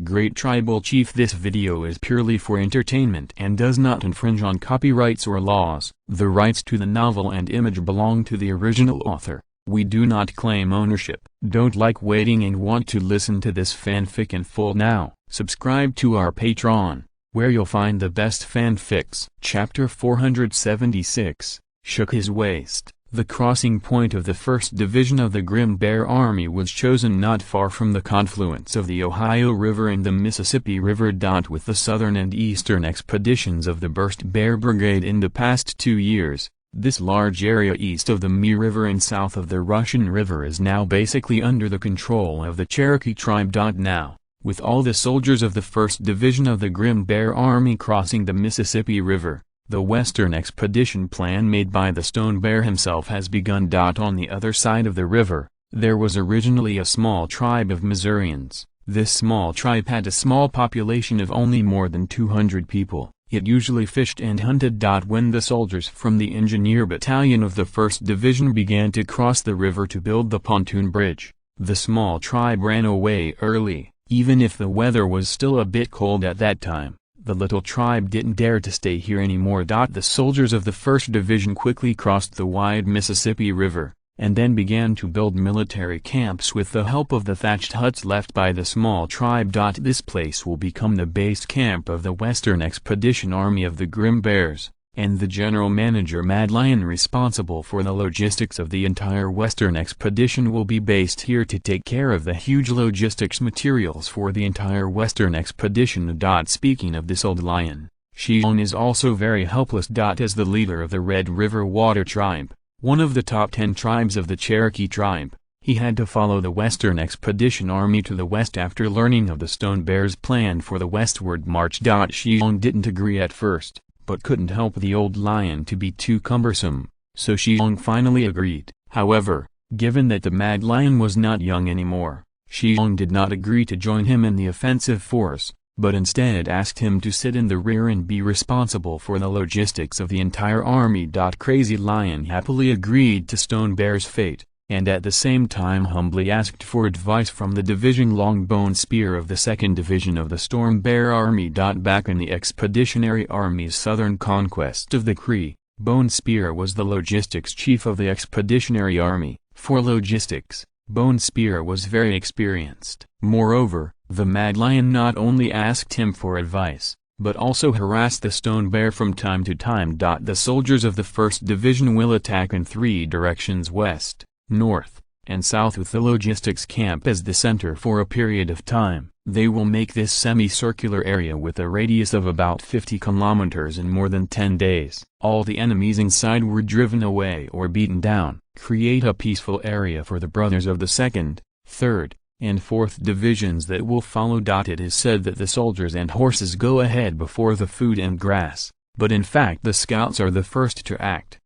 Great Tribal Chief. This video is purely for entertainment and does not infringe on copyrights or laws. The rights to the novel and image belong to the original author. We do not claim ownership. Don't like waiting and want to listen to this fanfic in full now? Subscribe to our Patreon, where you'll find the best fanfics. Chapter 476, Shook His Waist. The crossing point of the 1st Division of the Grim Bear Army was chosen not far from the confluence of the Ohio River and the Mississippi River. With the southern and eastern expeditions of the Burst Bear Brigade in the past 2 years, this large area east of the Mi River and south of the Russian River is now basically under the control of the Cherokee tribe. Now, with all the soldiers of the 1st Division of the Grim Bear Army crossing the Mississippi River, the Western expedition plan made by the Stone Bear himself has begun. On the other side of the river, there was originally a small tribe of Missourians. This small tribe had a small population of only more than 200 people. It usually fished and hunted. When the soldiers from the Engineer Battalion of the 1st Division began to cross the river to build the pontoon bridge, the small tribe ran away early, even if the weather was still a bit cold at that time. The little tribe didn't dare to stay here anymore. The soldiers of the 1st Division quickly crossed the wide Mississippi River, and then began to build military camps with the help of the thatched huts left by the small tribe. This place will become the base camp of the Western Expedition Army of the Grim Bears, and the general manager Mad Lion responsible for the logistics of the entire Western Expedition will be based here to take care of the huge logistics materials for the entire Western Expedition. Speaking of this old lion, Shi Xiong is also very helpless. As the leader of the Red River Water Tribe, one of the top 10 tribes of the Cherokee tribe, he had to follow the Western Expedition Army to the west after learning of the Stone Bear's plan for the westward march. Shi Xiong didn't agree at first, but couldn't help the old lion to be too cumbersome, so Shi Xiong finally agreed. However, given that the Mad Lion was not young anymore, Shi Xiong did not agree to join him in the offensive force, but instead asked him to sit in the rear and be responsible for the logistics of the entire army. Crazy Lion happily agreed to Stone Bear's fate, and at the same time humbly asked for advice from the division Longbone Spear of the 2nd Division of the Storm Bear Army. Back in the Expeditionary Army's southern conquest of the Cree, Bone Spear was the logistics chief of the Expeditionary Army. For logistics, Bone Spear was very experienced. Moreover, the Mad Lion not only asked him for advice, but also harassed the Stone Bear from time to time. The soldiers of the 1st Division will attack in 3 directions: west, north, and south, with the logistics camp as the center for a period of time. They will make this semicircular area with a radius of about 50 kilometers in more than 10 days. All the enemies inside were driven away or beaten down. Create a peaceful area for the brothers of the 2nd, 3rd, and 4th Divisions that will follow. It is said that the soldiers and horses go ahead before the food and grass, but in fact the scouts are the first to act.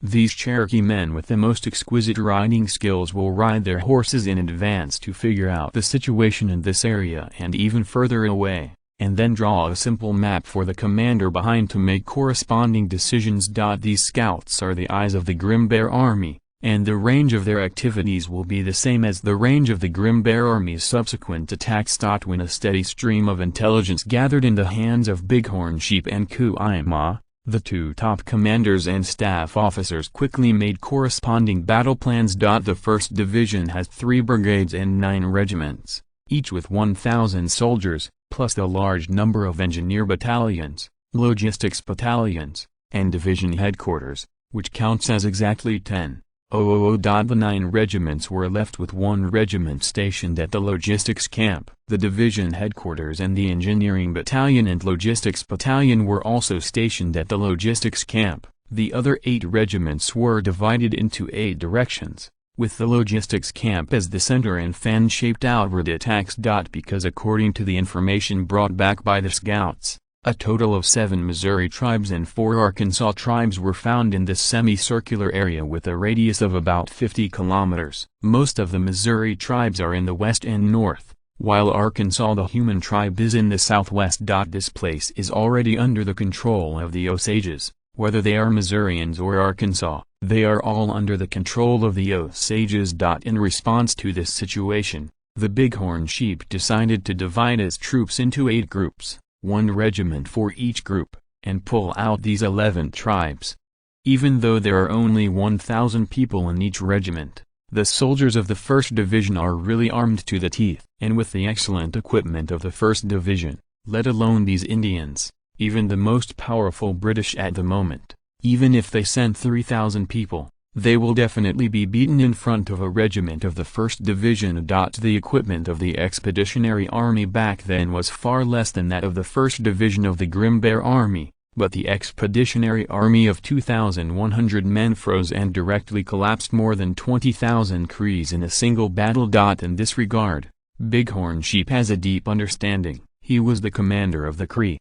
These Cherokee men with the most exquisite riding skills will ride their horses in advance to figure out the situation in this area and even further away, and then draw a simple map for the commander behind to make corresponding decisions. These scouts are the eyes of the Grim Bear Army, and the range of their activities will be the same as the range of the Grim Bear Army's subsequent attacks. When a steady stream of intelligence gathered in the hands of Bighorn Sheep and Kuima, the 2 top commanders and staff officers quickly made corresponding battle plans. The 1st Division has 3 brigades and 9 regiments, each with 1,000 soldiers, plus a large number of engineer battalions, logistics battalions, and division headquarters, which counts as exactly 10. The 9 regiments were left with 1 regiment stationed at the logistics camp. The division headquarters and the engineering battalion and logistics battalion were also stationed at the logistics camp. The other 8 regiments were divided into 8 directions, with the logistics camp as the center and fan-shaped outward attacks. Because according to the information brought back by the scouts, a total of 7 Missouri tribes and 4 Arkansas tribes were found in this semicircular area with a radius of about 50 kilometers. Most of the Missouri tribes are in the west and north, while Arkansas, the human tribe, is in the southwest. This place is already under the control of the Osages. Whether they are Missourians or Arkansas, they are all under the control of the Osages. In response to this situation, The Bighorn Sheep decided to divide its troops into 8 groups, 1 regiment for each group, and pull out these 11 tribes. Even though there are only 1,000 people in each regiment, the soldiers of the 1st Division are really armed to the teeth, and with the excellent equipment of the 1st Division, let alone these Indians, even the most powerful British at the moment, even if they sent 3,000 people, they will definitely be beaten in front of a regiment of the 1st Division. The equipment of the Expeditionary Army back then was far less than that of the 1st Division of the Grim Bear Army, but the Expeditionary Army of 2,100 men froze and directly collapsed more than 20,000 Crees in a single battle. In this regard, Bighorn Sheep has a deep understanding. He was the commander of the Cree.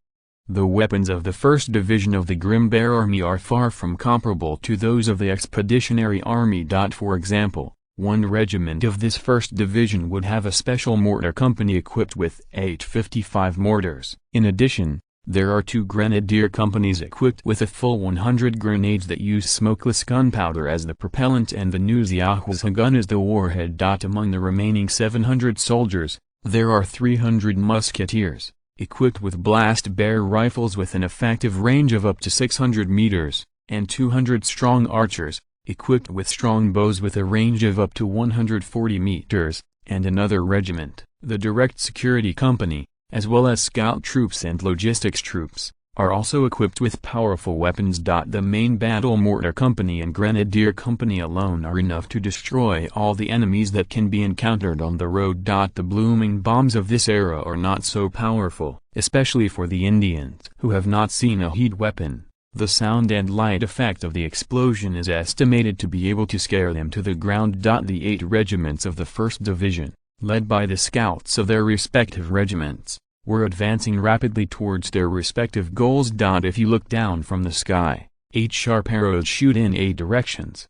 The weapons of the 1st Division of the Grim Bear Army are far from comparable to those of the Expeditionary Army. For example, one regiment of this 1st Division would have a special mortar company equipped with 855 mortars. In addition, there are 2 grenadier companies equipped with a full 100 grenades that use smokeless gunpowder as the propellant and the Nuziahwaza gun as the warhead. Among the remaining 700 soldiers, there are 300 musketeers, equipped with blast bear rifles with an effective range of up to 600 meters, and 200 strong archers, equipped with strong bows with a range of up to 140 meters, and another regiment, the Direct Security Company, as well as scout troops and logistics troops, are also equipped with powerful weapons. The main battle mortar company and grenadier company alone are enough to destroy all the enemies that can be encountered on the road. The blooming bombs of this era are not so powerful, especially for the Indians who have not seen a heat weapon. The sound and light effect of the explosion is estimated to be able to scare them to the ground. The 8 regiments of the 1st Division, led by the scouts of their respective regiments, were advancing rapidly towards their respective goals. If you look down from the sky, 8 sharp arrows shoot in 8 directions.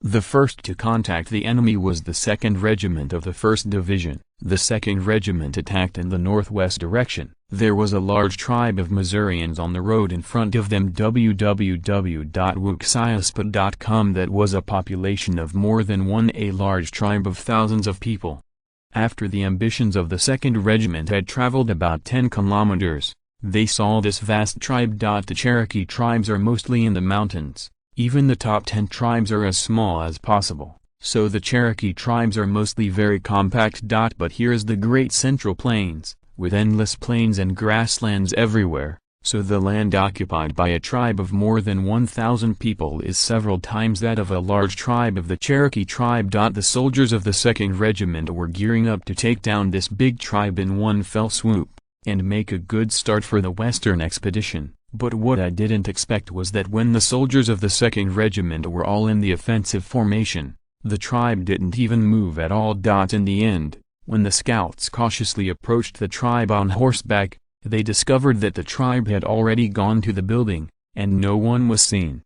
The first to contact the enemy was the 2nd Regiment of the 1st Division. The 2nd Regiment attacked in the northwest direction. There was a large tribe of Missourians on the road in front of them. www.wuxiaspa.com That was a population of more than 1, a large tribe of thousands of people. After the ambitions of the 2nd Regiment had traveled about 10 kilometers, they saw this vast tribe. The Cherokee tribes are mostly in the mountains. Even the top 10 tribes are as small as possible, so the Cherokee tribes are mostly very compact. But here is the Great Central Plains, with endless plains and grasslands everywhere, so the land occupied by a tribe of more than 1,000 people is several times that of a large tribe of the Cherokee tribe. The soldiers of the 2nd Regiment were gearing up to take down this big tribe in one fell swoop, and make a good start for the western expedition. But what I didn't expect was that when the soldiers of the 2nd Regiment were all in the offensive formation, the tribe didn't even move at all. In the end, when the scouts cautiously approached the tribe on horseback, they discovered that the tribe had already gone to the building, and no one was seen.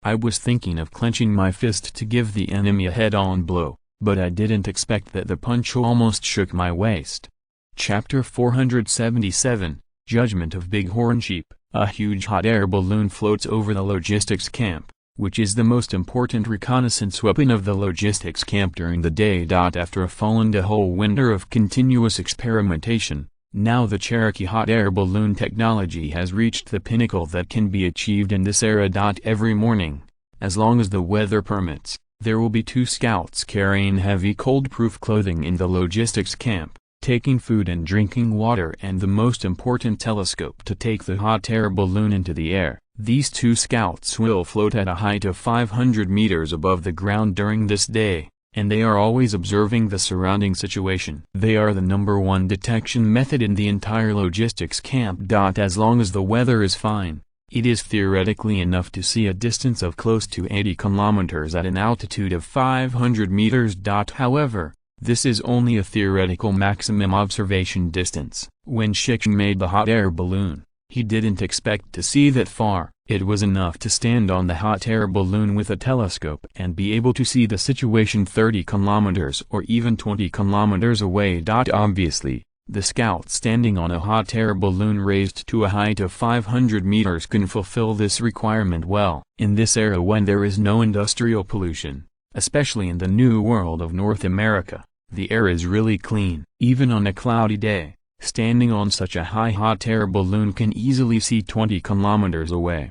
I was thinking of clenching my fist to give the enemy a head-on blow, but I didn't expect that the punch almost shook my waist. Chapter 477, Judgment of Bighorn Sheep. A huge hot air balloon floats over the logistics camp, which is the most important reconnaissance weapon of the logistics camp during the day. After a whole winter of continuous experimentation, now the Cherokee hot air balloon technology has reached the pinnacle that can be achieved in this era. Every morning, as long as the weather permits, there will be 2 scouts carrying heavy cold-proof clothing in the logistics camp, taking food and drinking water and the most important telescope to take the hot air balloon into the air. These 2 scouts will float at a height of 500 meters above the ground during this day, and they are always observing the surrounding situation. They are the #1 detection method in the entire logistics camp. As long as the weather is fine, it is theoretically enough to see a distance of close to 80 kilometers at an altitude of 500 meters. However, this is only a theoretical maximum observation distance. When Shi Xiong made the hot air balloon, he didn't expect to see that far. It was enough to stand on the hot air balloon with a telescope and be able to see the situation 30 kilometers or even 20 kilometers away. Obviously, the scout standing on a hot air balloon raised to a height of 500 meters can fulfill this requirement well. In this era when there is no industrial pollution, especially in the New World of North America, The air is really clean. Even on a cloudy day, standing on such a high hot air balloon can easily see 20 kilometers away.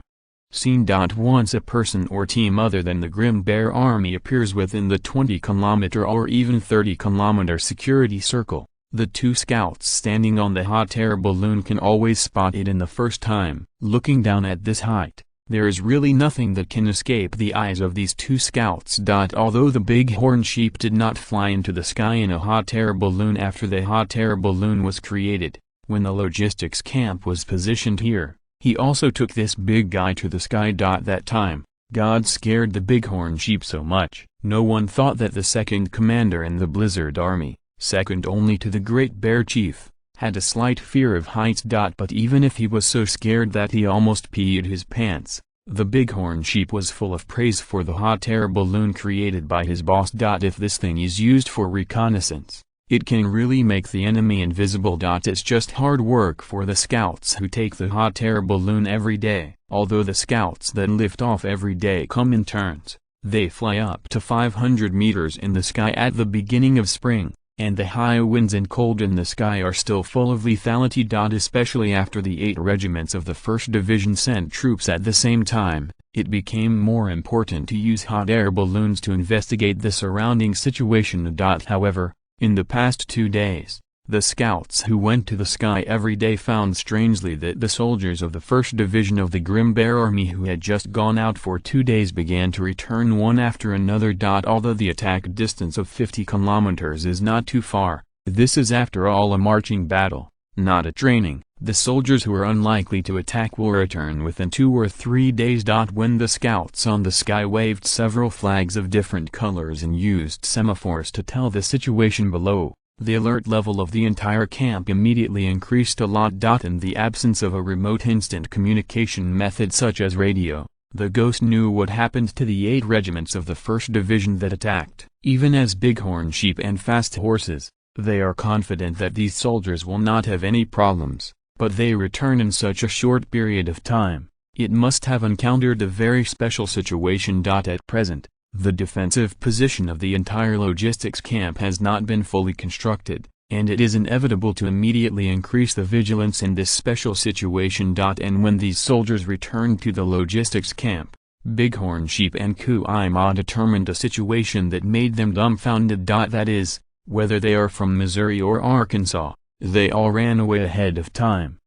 Seen. Once a person or team other than the Grim Bear Army appears within the 20-kilometer or even 30-kilometer security circle, the two scouts standing on the hot air balloon can always spot it in the first time. Looking down at this height, there is really nothing that can escape the eyes of these two scouts. Although the bighorn sheep did not fly into the sky in a hot air balloon after the hot air balloon was created, when the logistics camp was positioned here, he also took this big guy to the sky. That time, God scared the bighorn sheep so much, no one thought that the second commander in the Blizzard Army, second only to the Great Bear Chief, had a slight fear of heights. But even if he was so scared that he almost peed his pants, the bighorn sheep was full of praise for the hot air balloon created by his boss. If this thing is used for reconnaissance, it can really make the enemy invisible. It's just hard work for the scouts who take the hot air balloon every day. Although the scouts that lift off every day come in turns, they fly up to 500 meters in the sky at the beginning of spring, and the high winds and cold in the sky are still full of lethality. Especially after the 8 regiments of the 1st Division sent troops at the same time, it became more important to use hot air balloons to investigate the surrounding situation. However, in the past 2 days, the scouts who went to the sky every day found strangely that the soldiers of the 1st Division of the Grim Bear Army who had just gone out for 2 days began to return one after another. Although the attack distance of 50 kilometers is not too far, this is after all a marching battle, not a training. The soldiers who are unlikely to attack will return within 2 or 3 days. When the scouts on the sky waved several flags of different colors and used semaphores to tell the situation below, the alert level of the entire camp immediately increased a lot. In the absence of a remote instant communication method such as radio, the ghost knew what happened to the 8 regiments of the 1st Division that attacked. Even as bighorn sheep and fast horses, they are confident that these soldiers will not have any problems, but they return in such a short period of time. It must have encountered a very special situation. At present, the defensive position of the entire logistics camp has not been fully constructed, and it is inevitable to immediately increase the vigilance in this special situation. And when these soldiers returned to the logistics camp, bighorn sheep and Kuima determined a situation that made them dumbfounded. That is, whether they are from Missouri or Arkansas, they all ran away ahead of time.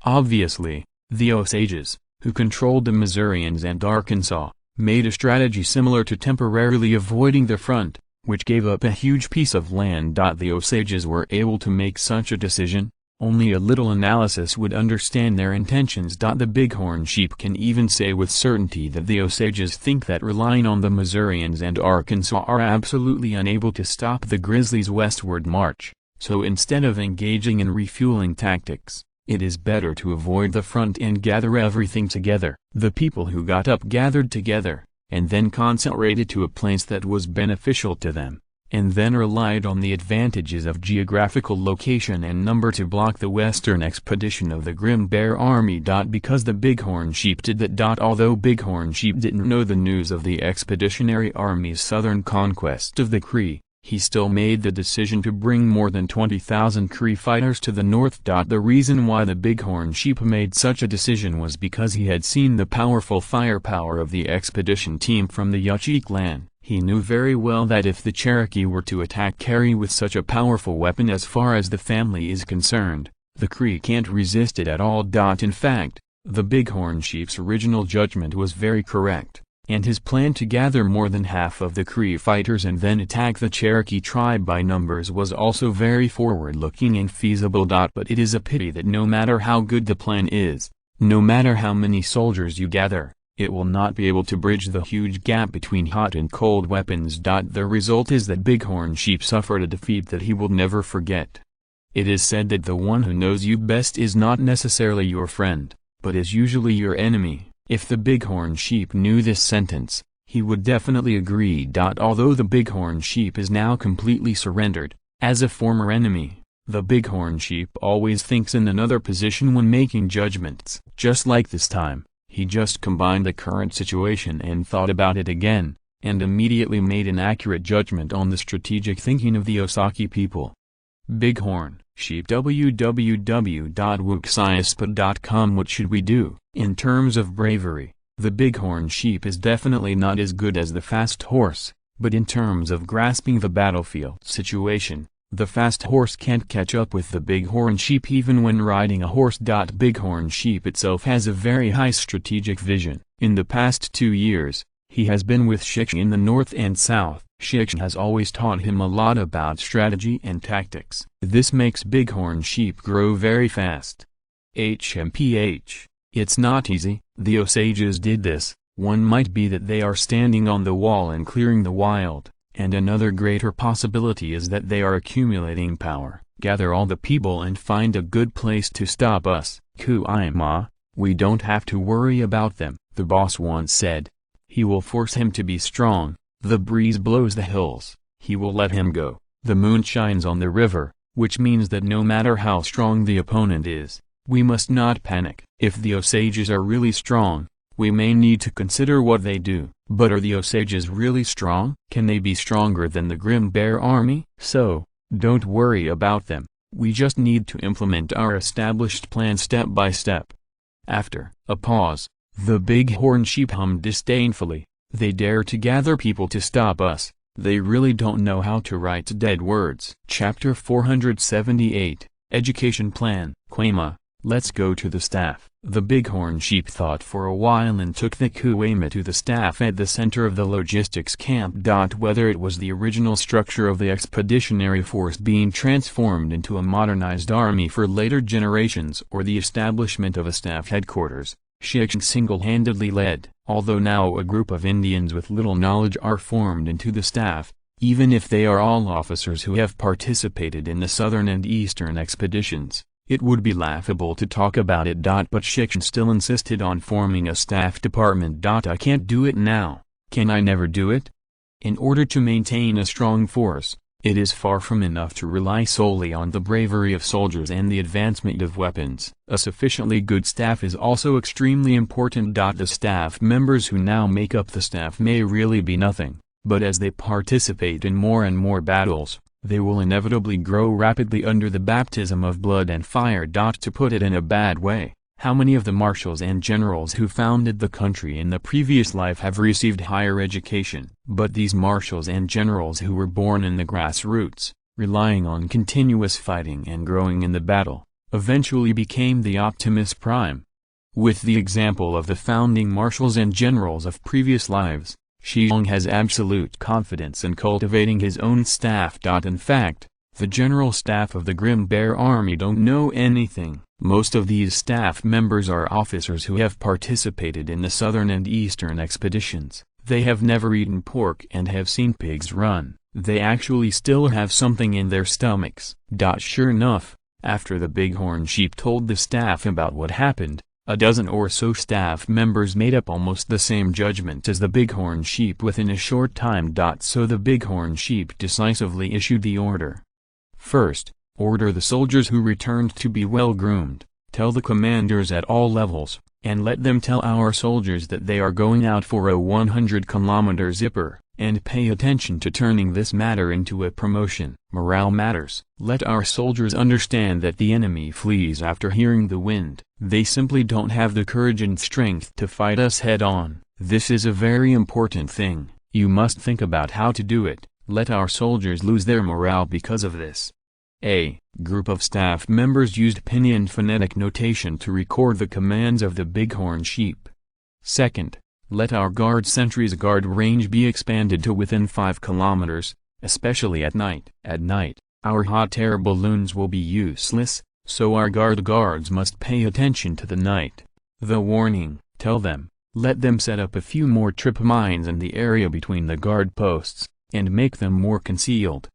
Obviously, the Osages, who controlled the Missourians and Arkansas, made a strategy similar to temporarily avoiding the front, which gave up a huge piece of land. The Osages were able to make such a decision. Only a little analysis would understand their intentions. The bighorn sheep can even say with certainty that the Osages think that relying on the Missourians and Arkansas are absolutely unable to stop the grizzlies' westward march, so instead of engaging in refueling tactics, it is better to avoid the front and gather everything together. The people who got up gathered together, and then concentrated to a place that was beneficial to them, and then relied on the advantages of geographical location and number to block the western expedition of the Grim Bear Army. Because the bighorn sheep did that. Although bighorn sheep didn't know the news of the Expeditionary Army's southern conquest of the Cree, he still made the decision to bring more than 20,000 Cree fighters to the north. The reason why the bighorn sheep made such a decision was because he had seen the powerful firepower of the expedition team from the Yachik clan. He knew very well that if the Cherokee were to attack Carrie with such a powerful weapon, as far as the family is concerned, the Cree can't resist it at all. In fact, the bighorn sheep's original judgment was very correct, and his plan to gather more than half of the Cree fighters and then attack the Cherokee tribe by numbers was also very forward-looking and feasible. But it is a pity that no matter how good the plan is, no matter how many soldiers you gather, it will not be able to bridge the huge gap between hot and cold weapons. The result is that bighorn sheep suffered a defeat that he will never forget. It is said that the one who knows you best is not necessarily your friend, but is usually your enemy. If the bighorn sheep knew this sentence, he would definitely agree. Although the bighorn sheep is now completely surrendered, as a former enemy, the bighorn sheep always thinks in another position when making judgments. Just like this time, he just combined the current situation and thought about it again, and immediately made an accurate judgment on the strategic thinking of the Osaki people. Bighorn Sheep. www.wuxiaspa.com. What should we do? In terms of bravery, the bighorn sheep is definitely not as good as the fast horse, but in terms of grasping the battlefield situation, the fast horse can't catch up with the bighorn sheep even when riding a horse. Bighorn sheep itself has a very high strategic vision. In the past 2 years, he has been with Shi Xiong in the north and south. Shi Xiong has always taught him a lot about strategy and tactics. This makes bighorn sheep grow very fast. HMPH. It's not easy. The Osages did this. One might be that they are standing on the wall and clearing the wild, and another greater possibility is that they are accumulating power. Gather all the people and find a good place to stop us. Kuaima, we don't have to worry about them, the boss once said. He will force him to be strong. The breeze blows the hills, he will let him go. The moon shines on the river, which means that no matter how strong the opponent is, we must not panic. If the Osages are really strong, we may need to consider what they do. But are the Osages really strong? Can they be stronger than the Grim Bear army? So, don't worry about them, we just need to implement our established plan step by step. After a pause, the bighorn sheep hummed disdainfully. They dare to gather people to stop us. They really don't know how to write dead words. Chapter 478, Education Plan. Kuaima, let's go to the staff. The bighorn sheep thought for a while and took the Kuaima to the staff at the center of the logistics camp. Whether it was the original structure of the expeditionary force being transformed into a modernized army for later generations or the establishment of a staff headquarters, Shi Xiong single-handedly led. Although now a group of Indians with little knowledge are formed into the staff, even if they are all officers who have participated in the southern and eastern expeditions, it would be laughable to talk about it. But Shi Xiong still insisted on forming a staff department. I can't do it now. Can I never do it? In order to maintain a strong force, it is far from enough to rely solely on the bravery of soldiers and the advancement of weapons. A sufficiently good staff is also extremely important. The staff members who now make up the staff may really be nothing, but as they participate in more and more battles, they will inevitably grow rapidly under the baptism of blood and fire. To put it in a bad way, how many of the marshals and generals who founded the country in the previous life have received higher education? But these marshals and generals who were born in the grassroots, relying on continuous fighting and growing in the battle, eventually became the Optimus Prime. With the example of the founding marshals and generals of previous lives, Shi Xiong has absolute confidence in cultivating his own staff. In fact, the general staff of the Grim Bear Army don't know anything. Most of these staff members are officers who have participated in the southern and eastern expeditions. They have never eaten pork and have seen pigs run. They actually still have something in their stomachs. Sure enough, after the bighorn sheep told the staff about what happened, a dozen or so staff members made up almost the same judgment as the bighorn sheep within a short time. So the bighorn sheep decisively issued the order. First, order the soldiers who returned to be well groomed, tell the commanders at all levels, and let them tell our soldiers that they are going out for a 100-kilometer zipper, and pay attention to turning this matter into a promotion. Morale matters. Let our soldiers understand that the enemy flees after hearing the wind. They simply don't have the courage and strength to fight us head-on. This is a very important thing. You must think about how to do it. Let our soldiers lose their morale because of this. A group of staff members used pinyin phonetic notation to record the commands of the bighorn sheep. Second, let our guard sentries' guard range be expanded to within 5 kilometers, especially at night. At night, our hot air balloons will be useless, so our guards must pay attention to the night. The warning, tell them, let them set up a few more trip mines in the area between the guard posts, and make them more concealed.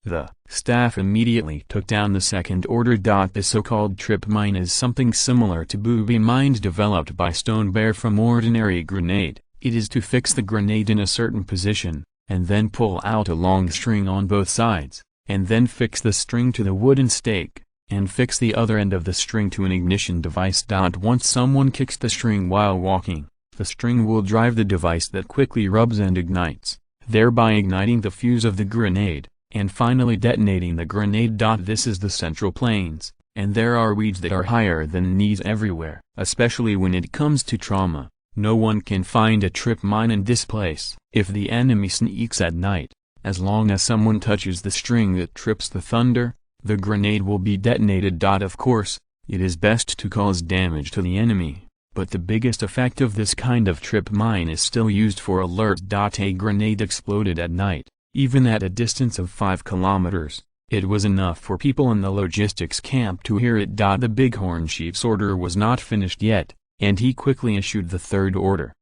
The staff immediately took down the second order. The so-called trip mine is something similar to booby mines developed by Stone Bear from ordinary grenade. It is to fix the grenade in a certain position, and then pull out a long string on both sides, and then fix the string to the wooden stake, and fix the other end of the string to an ignition device. Once someone kicks the string while walking, The string will drive the device that quickly rubs and ignites, thereby igniting the fuse of the grenade, and finally detonating the grenade. This is the Central Plains, and there are weeds that are higher than knees everywhere. Especially when it comes to trauma, no one can find a trip mine in this place. If the enemy sneaks at night, as long as someone touches the string that trips the thunder, the grenade will be detonated. Of course, it is best to cause damage to the enemy, but the biggest effect of this kind of trip mine is still used for alert. A grenade exploded at night, even at a distance of 5 kilometers. It was enough for people in the logistics camp to hear it. The Bighorn Chief's order was not finished yet, and he quickly issued the third order.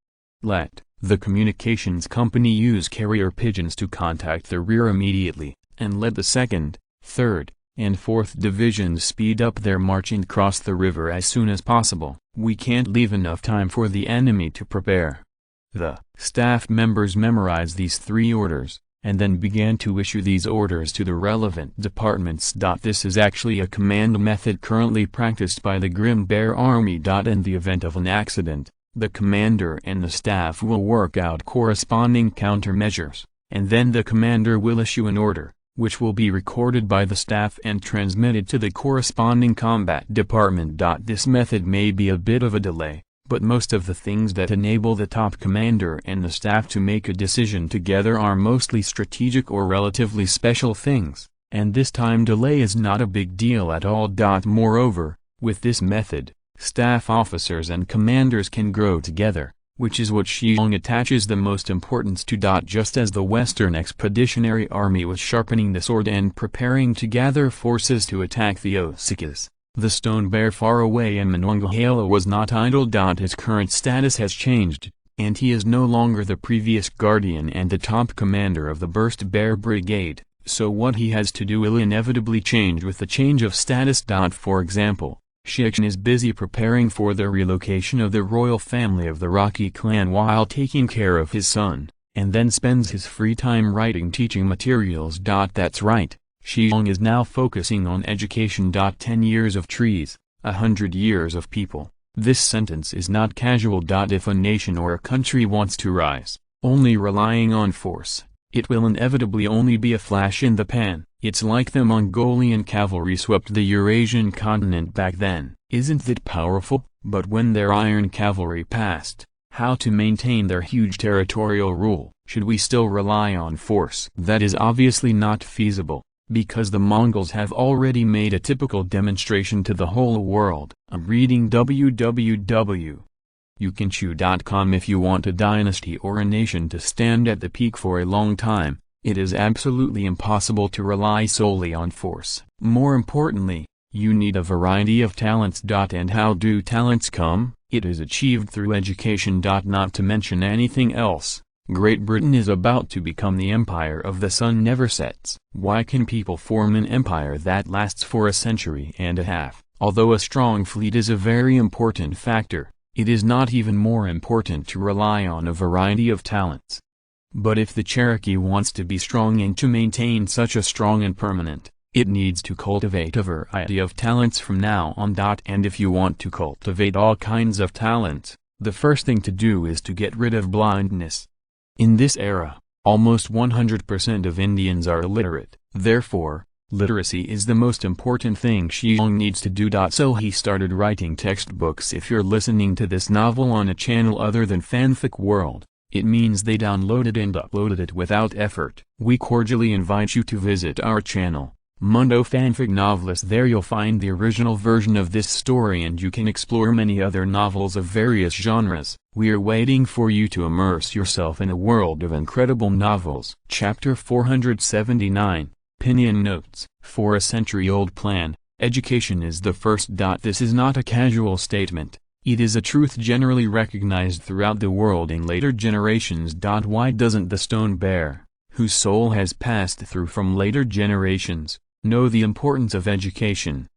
Let the communications company use carrier pigeons to contact the rear immediately, and let the 2nd, 3rd, and 4th divisions speed up their march and cross the river as soon as possible. We can't leave enough time for the enemy to prepare. The staff members memorized these 3 orders, and then began to issue these orders to the relevant departments. This is actually a command method currently practiced by the Grim Bear Army. In the event of an accident, the commander and the staff will work out corresponding countermeasures, and then the commander will issue an order, which will be recorded by the staff and transmitted to the corresponding combat department. This method may be a bit of a delay, but most of the things that enable the top commander and the staff to make a decision together are mostly strategic or relatively special things, and this time delay is not a big deal at all. Moreover, with this method, staff officers and commanders can grow together, which is what Shi Xiong attaches the most importance to. Just as the Western Expeditionary Army was sharpening the sword and preparing to gather forces to attack the Osiris, the Stone Bear far away in Monongahela was not idle. His current status has changed, and he is no longer the previous guardian and the top commander of the Burst Bear Brigade, so what he has to do will inevitably change with the change of status. For example, Shi Xiong is busy preparing for the relocation of the royal family of the Rocky clan while taking care of his son, and then spends his free time writing teaching materials. That's right, Shi Xiong is now focusing on education. 10 years of trees, 100 years of people. This sentence is not casual. If a nation or a country wants to rise, only relying on force, it will inevitably only be a flash in the pan. It's like the Mongolian cavalry swept the Eurasian continent back then. Isn't that powerful? But when their iron cavalry passed, how to maintain their huge territorial rule? Should we still rely on force? That is obviously not feasible, because the Mongols have already made a typical demonstration to the whole world. I'm reading www.youcanchew.com. If you want a dynasty or a nation to stand at the peak for a long time, it is absolutely impossible to rely solely on force. More importantly, you need a variety of talents. And how do talents come? It is achieved through education. Not to mention anything else. Great Britain is about to become the empire of the sun never sets. Why can people form an empire that lasts for a century and a half? Although a strong fleet is a very important factor, it is not even more important to rely on a variety of talents. But if the Cherokee wants to be strong and to maintain such a strong and permanent, it needs to cultivate a variety of talents from now on. And if you want to cultivate all kinds of talents, the first thing to do is to get rid of blindness. In this era, almost 100% of Indians are illiterate. Therefore, literacy is the most important thing Shi Xiong needs to do. So he started writing textbooks. If you're listening to this novel on a channel other than Fanfic World, it means they downloaded and uploaded it without effort. We cordially invite you to visit our channel, Mundo Fanfic Novelist. There you'll find the original version of this story and you can explore many other novels of various genres. We're waiting for you to immerse yourself in a world of incredible novels. Chapter 479, Pinion Notes. For a century-old plan, education is the first. This is not a casual statement. It is a truth generally recognized throughout the world in later generations. Why doesn't the Stone Bear, whose soul has passed through from later generations, know the importance of education?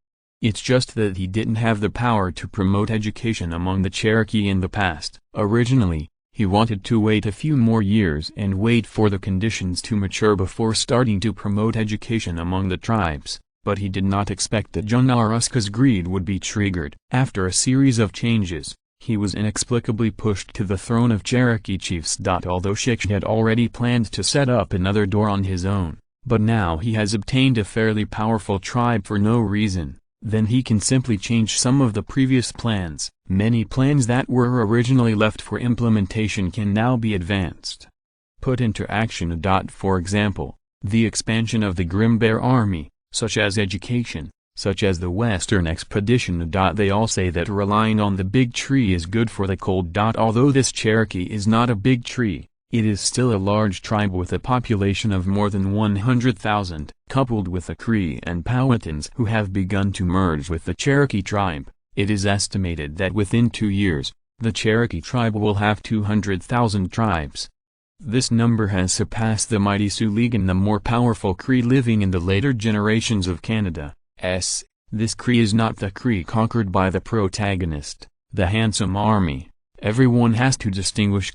It's just that he didn't have the power to promote education among the Cherokee in the past. Originally, he wanted to wait a few more years and wait for the conditions to mature before starting to promote education among the tribes. But he did not expect that John Aruska's greed would be triggered. After a series of changes, He was inexplicably pushed to the throne of Cherokee chiefs. Although Shi Xiong had already planned to set up another door on his own, but now he has obtained a fairly powerful tribe for no reason, then he can simply change some of the previous plans. Many plans that were originally left for implementation can now be advanced, put into action. For example, the expansion of the Grim Bear Army, such as education, such as the Western Expedition. They all say that relying on the big tree is good for the cold. Although this Cherokee is not a big tree, it is still a large tribe with a population of more than 100,000, coupled with the Cree and Powhatans who have begun to merge with the Cherokee tribe. It is estimated that within 2 years, the Cherokee tribe will have 200,000 tribes. This number has surpassed the mighty Sioux League and the more powerful Cree living in the later generations of Canada. This Cree is not the Cree conquered by the protagonist, the handsome army. Everyone has to distinguish.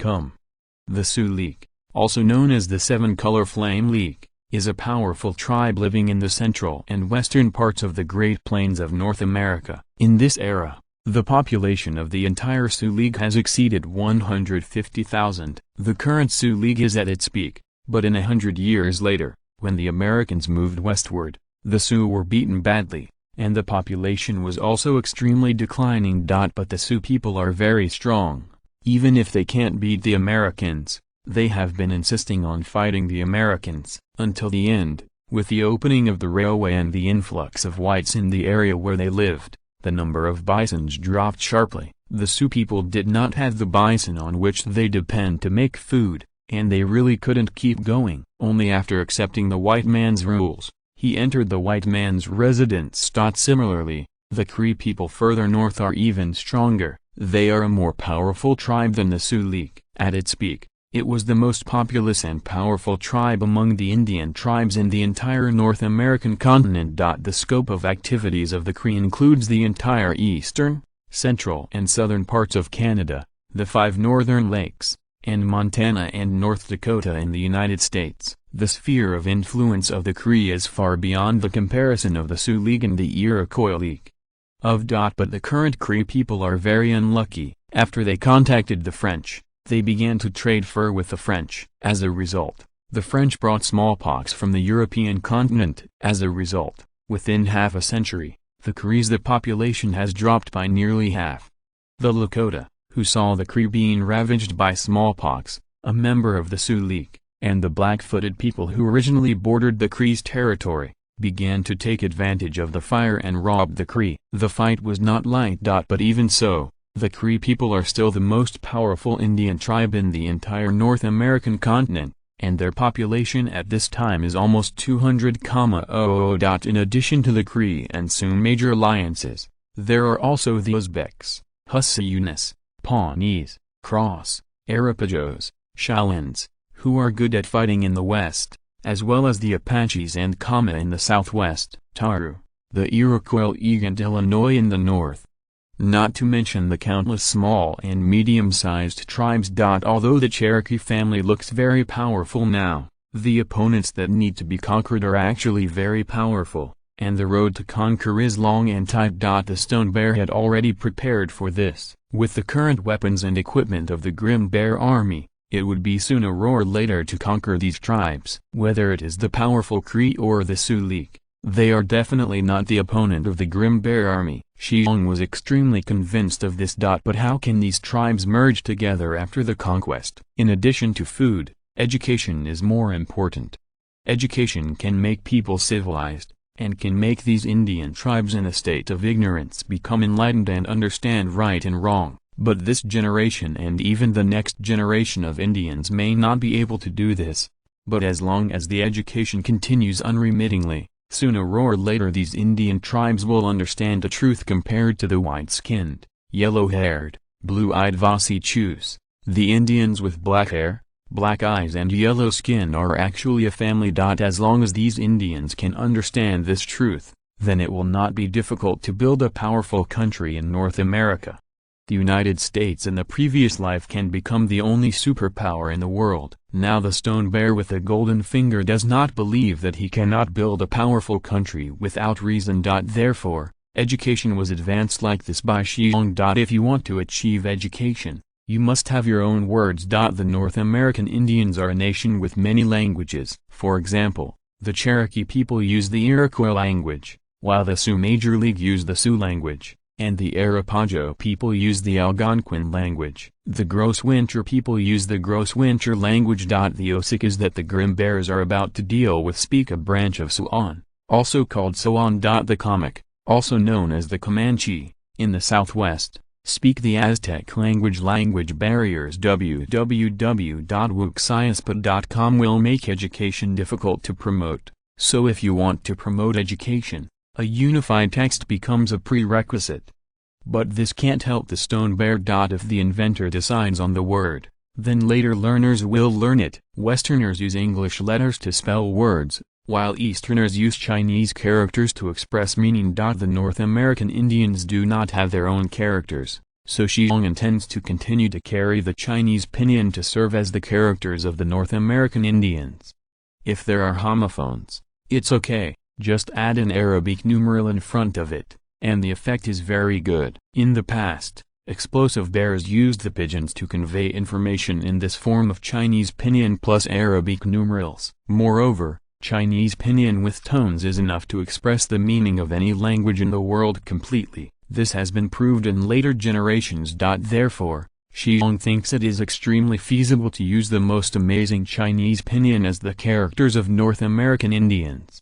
The Sioux League, also known as the Seven-Color Flame League, is a powerful tribe living in the central and western parts of the Great Plains of North America. In this era, the population of the entire Sioux League has exceeded 150,000. The current Sioux League is at its peak, but in 100 years later, when the Americans moved westward, the Sioux were beaten badly, and the population was also extremely declining. But the Sioux people are very strong. Even if they can't beat the Americans, they have been insisting on fighting the Americans, until the end. With the opening of the railway and the influx of whites in the area where they lived, the number of bisons dropped sharply. The Sioux people did not have the bison on which they depend to make food, and they really couldn't keep going. Only after accepting the white man's rules, he entered the white man's residence. Similarly, the Cree people further north are even stronger. They are a more powerful tribe than the Sioux League. At its peak, it was the most populous and powerful tribe among the Indian tribes in the entire North American continent. The scope of activities of the Cree includes the entire eastern, central and southern parts of Canada, the 5 northern lakes, and Montana and North Dakota in the United States. The sphere of influence of the Cree is far beyond the comparison of the Sioux League and the Iroquois League. But the current Cree people are very unlucky. After they contacted the French, they began to trade fur with the French. As a result, the French brought smallpox from the European continent. As a result, within half a century, the Cree's population has dropped by nearly half. The Lakota, who saw the Cree being ravaged by smallpox, a member of the Sioux League, and the Black-footed people who originally bordered the Cree's territory, began to take advantage of the fire and robbed the Cree. The fight was not light. But even so, the Cree people are still the most powerful Indian tribe in the entire North American continent, and their population at this time is almost 200,000. In addition to the Cree and Sioux major alliances, there are also the Uzbeks, Husseyunis, Pawnees, Cross, Arapajos, Cheyennes, who are good at fighting in the west, as well as the Apaches and Kama in the southwest, Taru, the Iroquois and Illinois in the north. Not to mention the countless small and medium-sized tribes. Although the Cherokee family looks very powerful now, the opponents that need to be conquered are actually very powerful, and the road to conquer is long and tight. The Stone Bear had already prepared for this. With the current weapons and equipment of the Grim Bear Army, it would be sooner or later to conquer these tribes. Whether it is the powerful Cree or the Sioux League, they are definitely not the opponent of the Grim Bear Army. Shi Xiong was extremely convinced of this. But how can these tribes merge together after the conquest? In addition to food, education is more important. Education can make people civilized, and can make these Indian tribes in a state of ignorance become enlightened and understand right and wrong. But this generation and even the next generation of Indians may not be able to do this. But as long as the education continues unremittingly, sooner or later these Indian tribes will understand the truth compared to the white-skinned, yellow-haired, blue-eyed Vassi-Chus. The Indians with black hair, black eyes and yellow skin are actually a family. As long as these Indians can understand this truth, then it will not be difficult to build a powerful country in North America. The United States in the previous life can become the only superpower in the world. Now the Stone Bear with a golden finger does not believe that he cannot build a powerful country without reason. Therefore, Education was advanced like this by Shi Xiong. If you want to achieve education, you must have your own words. The North American Indians are a nation with many languages. For example, the Cherokee people use the Iroquois language, while the Sioux Major League use the Sioux language, and the Arapaho people use the Algonquin language. The Gros Ventre people use the Gros Ventre language. The Osage is that the Grim Bears are about to deal with speak a branch of Siouan, also called Siouan. The Comic, also known as the Comanche, in the Southwest, speak the Aztec language. Language barriers. www.wuxiaspa.com will make education difficult to promote, so if you want to promote education, a unified text becomes a prerequisite. But this can't help the stone bear. If the inventor decides on the word, then later learners will learn it. Westerners use English letters to spell words, while Easterners use Chinese characters to express meaning. The North American Indians do not have their own characters, so Shi Xiong intends to continue to carry the Chinese pinyin to serve as the characters of the North American Indians. If there are homophones, it's okay, just add an Arabic numeral in front of it, and the effect is very good. In the past, explosive bears used the pigeons to convey information in this form of Chinese pinyin plus Arabic numerals. Moreover, Chinese pinyin with tones is enough to express the meaning of any language in the world completely. This has been proved in later generations. Therefore, Shi Xiong thinks it is extremely feasible to use the most amazing Chinese pinyin as the characters of North American Indians.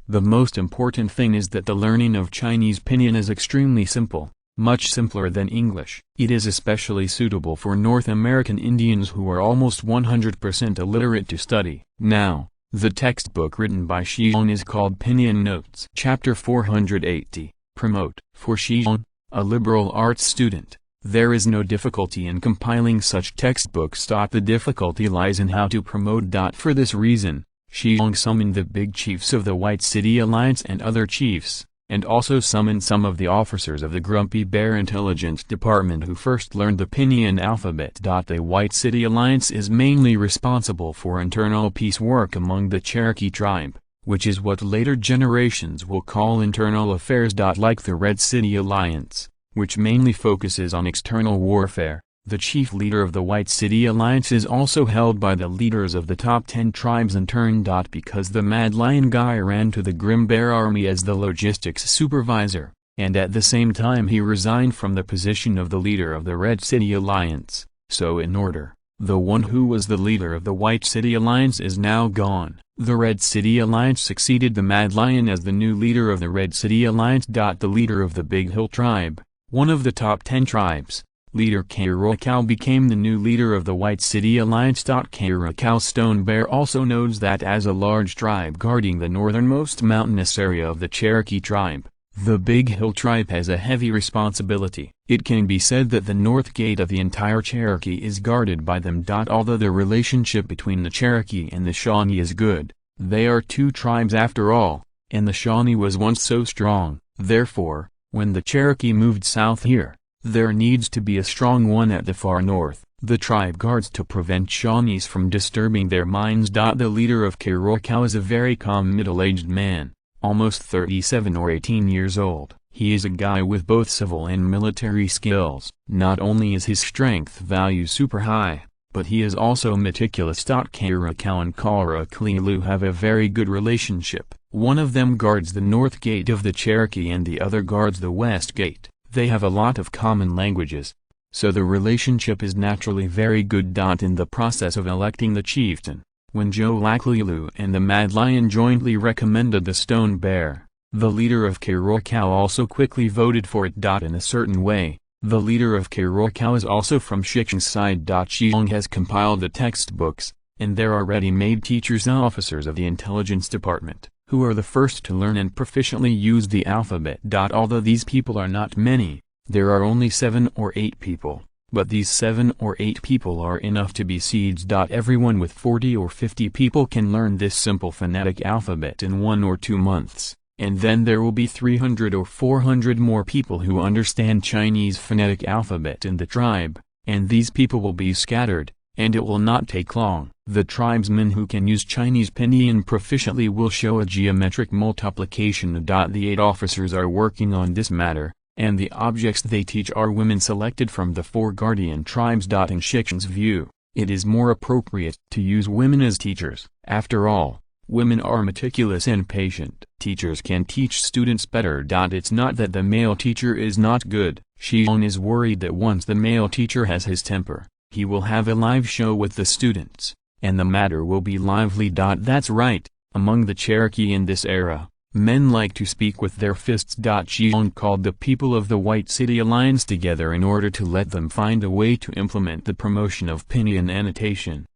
The most important thing is that the learning of Chinese pinyin is extremely simple, much simpler than English. It is especially suitable for North American Indians who are almost 100% illiterate to study. Now, the textbook written by Shi Xiong is called Pinyin Notes. Chapter 480, Promote. For Shi Xiong, a liberal arts student, there is no difficulty in compiling such textbooks. The difficulty lies in how to promote. For this reason, Shi Xiong summoned the big chiefs of the White City Alliance and other chiefs, and also summoned some of the officers of the Grumpy Bear Intelligence Department who first learned the pinyin alphabet. The White City Alliance is mainly responsible for internal peace work among the Cherokee tribe, which is what later generations will call internal affairs. Like the Red City Alliance, which mainly focuses on external warfare, the chief leader of the White City Alliance is also held by the leaders of the top 10 tribes in turn. Because the Mad Lion guy ran to the Grim Bear Army as the logistics supervisor, and at the same time he resigned from the position of the leader of the Red City Alliance, so in order, the one who was the leader of the White City Alliance is now gone. The Red City Alliance succeeded the Mad Lion as the new leader of the Red City Alliance. The leader of the Big Hill tribe, one of the top 10 tribes, Leader Kairokao, became the new leader of the White City Alliance. Kairokao Stone Bear also knows that as a large tribe guarding the northernmost mountainous area of the Cherokee tribe, the Big Hill tribe has a heavy responsibility. It can be said that the north gate of the entire Cherokee is guarded by them. Although the relationship between the Cherokee and the Shawnee is good, they are two tribes after all, and the Shawnee was once so strong. Therefore, when the Cherokee moved south here, there needs to be a strong one at the far north. The tribe guards to prevent Shawnees from disturbing their minds. The leader of Kairokao is a very calm middle-aged man, almost 37 or 18 years old. He is a guy with both civil and military skills. Not only is his strength value super high, but he is also meticulous. Kairokao and Karaklilu have a very good relationship. One of them guards the north gate of the Cherokee and the other guards the west gate. They have a lot of common languages, so the relationship is naturally very good. In the process of electing the chieftain, when Joe Laklilu and the Mad Lion jointly recommended the Stone Bear, the leader of Kairokao also quickly voted for it. In a certain way, the leader of Kairokao is also from Shi Xiong's side. Shi Xiong has compiled the textbooks, and there are ready-made teachers and officers of the intelligence department, who are the first to learn and proficiently use the alphabet. Although these people are not many, there are only 7 or 8 people, but these 7 or 8 people are enough to be seeds. Everyone with 40 or 50 people can learn this simple phonetic alphabet in 1 or 2 months, and then there will be 300 or 400 more people who understand Chinese phonetic alphabet in the tribe, and these people will be scattered, and it will not take long. The tribesmen who can use Chinese pinyin proficiently will show a geometric multiplication. The 8 officers are working on this matter, and the objects they teach are women selected from the 4 guardian tribes. In Shi Xiong's view, it is more appropriate to use women as teachers. After all, women are meticulous and patient. Teachers can teach students better. It's not that the male teacher is not good. Shi Xiong is worried that once the male teacher has his temper, he will have a live show with the students, and the matter will be lively. That's right, among the Cherokee in this era, men like to speak with their fists. Shi Xiong called the people of the White City Alliance together in order to let them find a way to implement the promotion of pinyin annotation.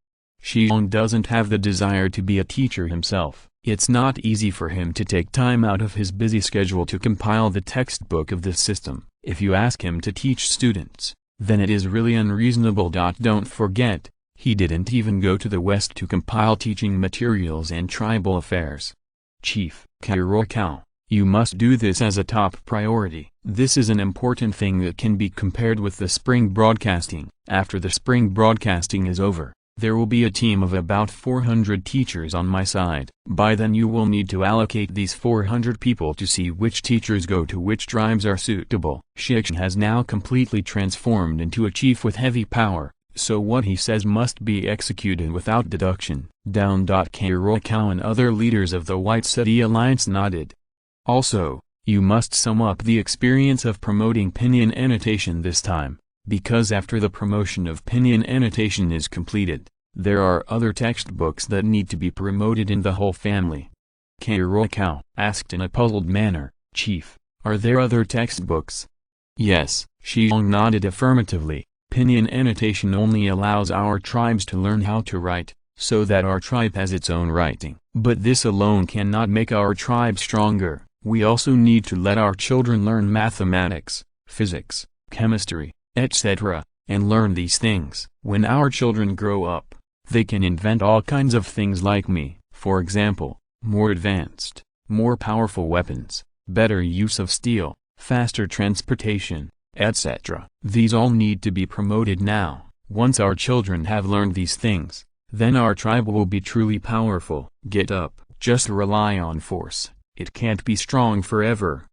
Shi Xiong doesn't have the desire to be a teacher himself. It's not easy for him to take time out of his busy schedule to compile the textbook of this system. If you ask him to teach students, then it is really unreasonable. Don't forget, he didn't even go to the West to compile teaching materials and tribal affairs. Chief Xiong, you must do this as a top priority. This is an important thing that can be compared with the spring broadcasting. After the spring broadcasting is over, there will be a team of about 400 teachers on my side. By then you will need to allocate these 400 people to see which teachers go to which tribes are suitable. Shi Xiong has now completely transformed into a chief with heavy power, so what he says must be executed without deduction. Xiong and other leaders of the White City Alliance nodded. Also, you must sum up the experience of promoting pinyin annotation this time, because after the promotion of pinyin annotation is completed, there are other textbooks that need to be promoted in the whole family. Xiong asked in a puzzled manner, Chief, are there other textbooks? Yes, Shi Xiong nodded affirmatively. Pinyin annotation only allows our tribes to learn how to write, so that our tribe has its own writing. But this alone cannot make our tribe stronger. We also need to let our children learn mathematics, physics, chemistry, etc., and learn these things. When our children grow up, they can invent all kinds of things like me, for example, more advanced, more powerful weapons, better use of steel, faster transportation, etc. These all need to be promoted now. Once our children have learned these things, then our tribe will be truly powerful. Get up. Just rely on force. It can't be strong forever.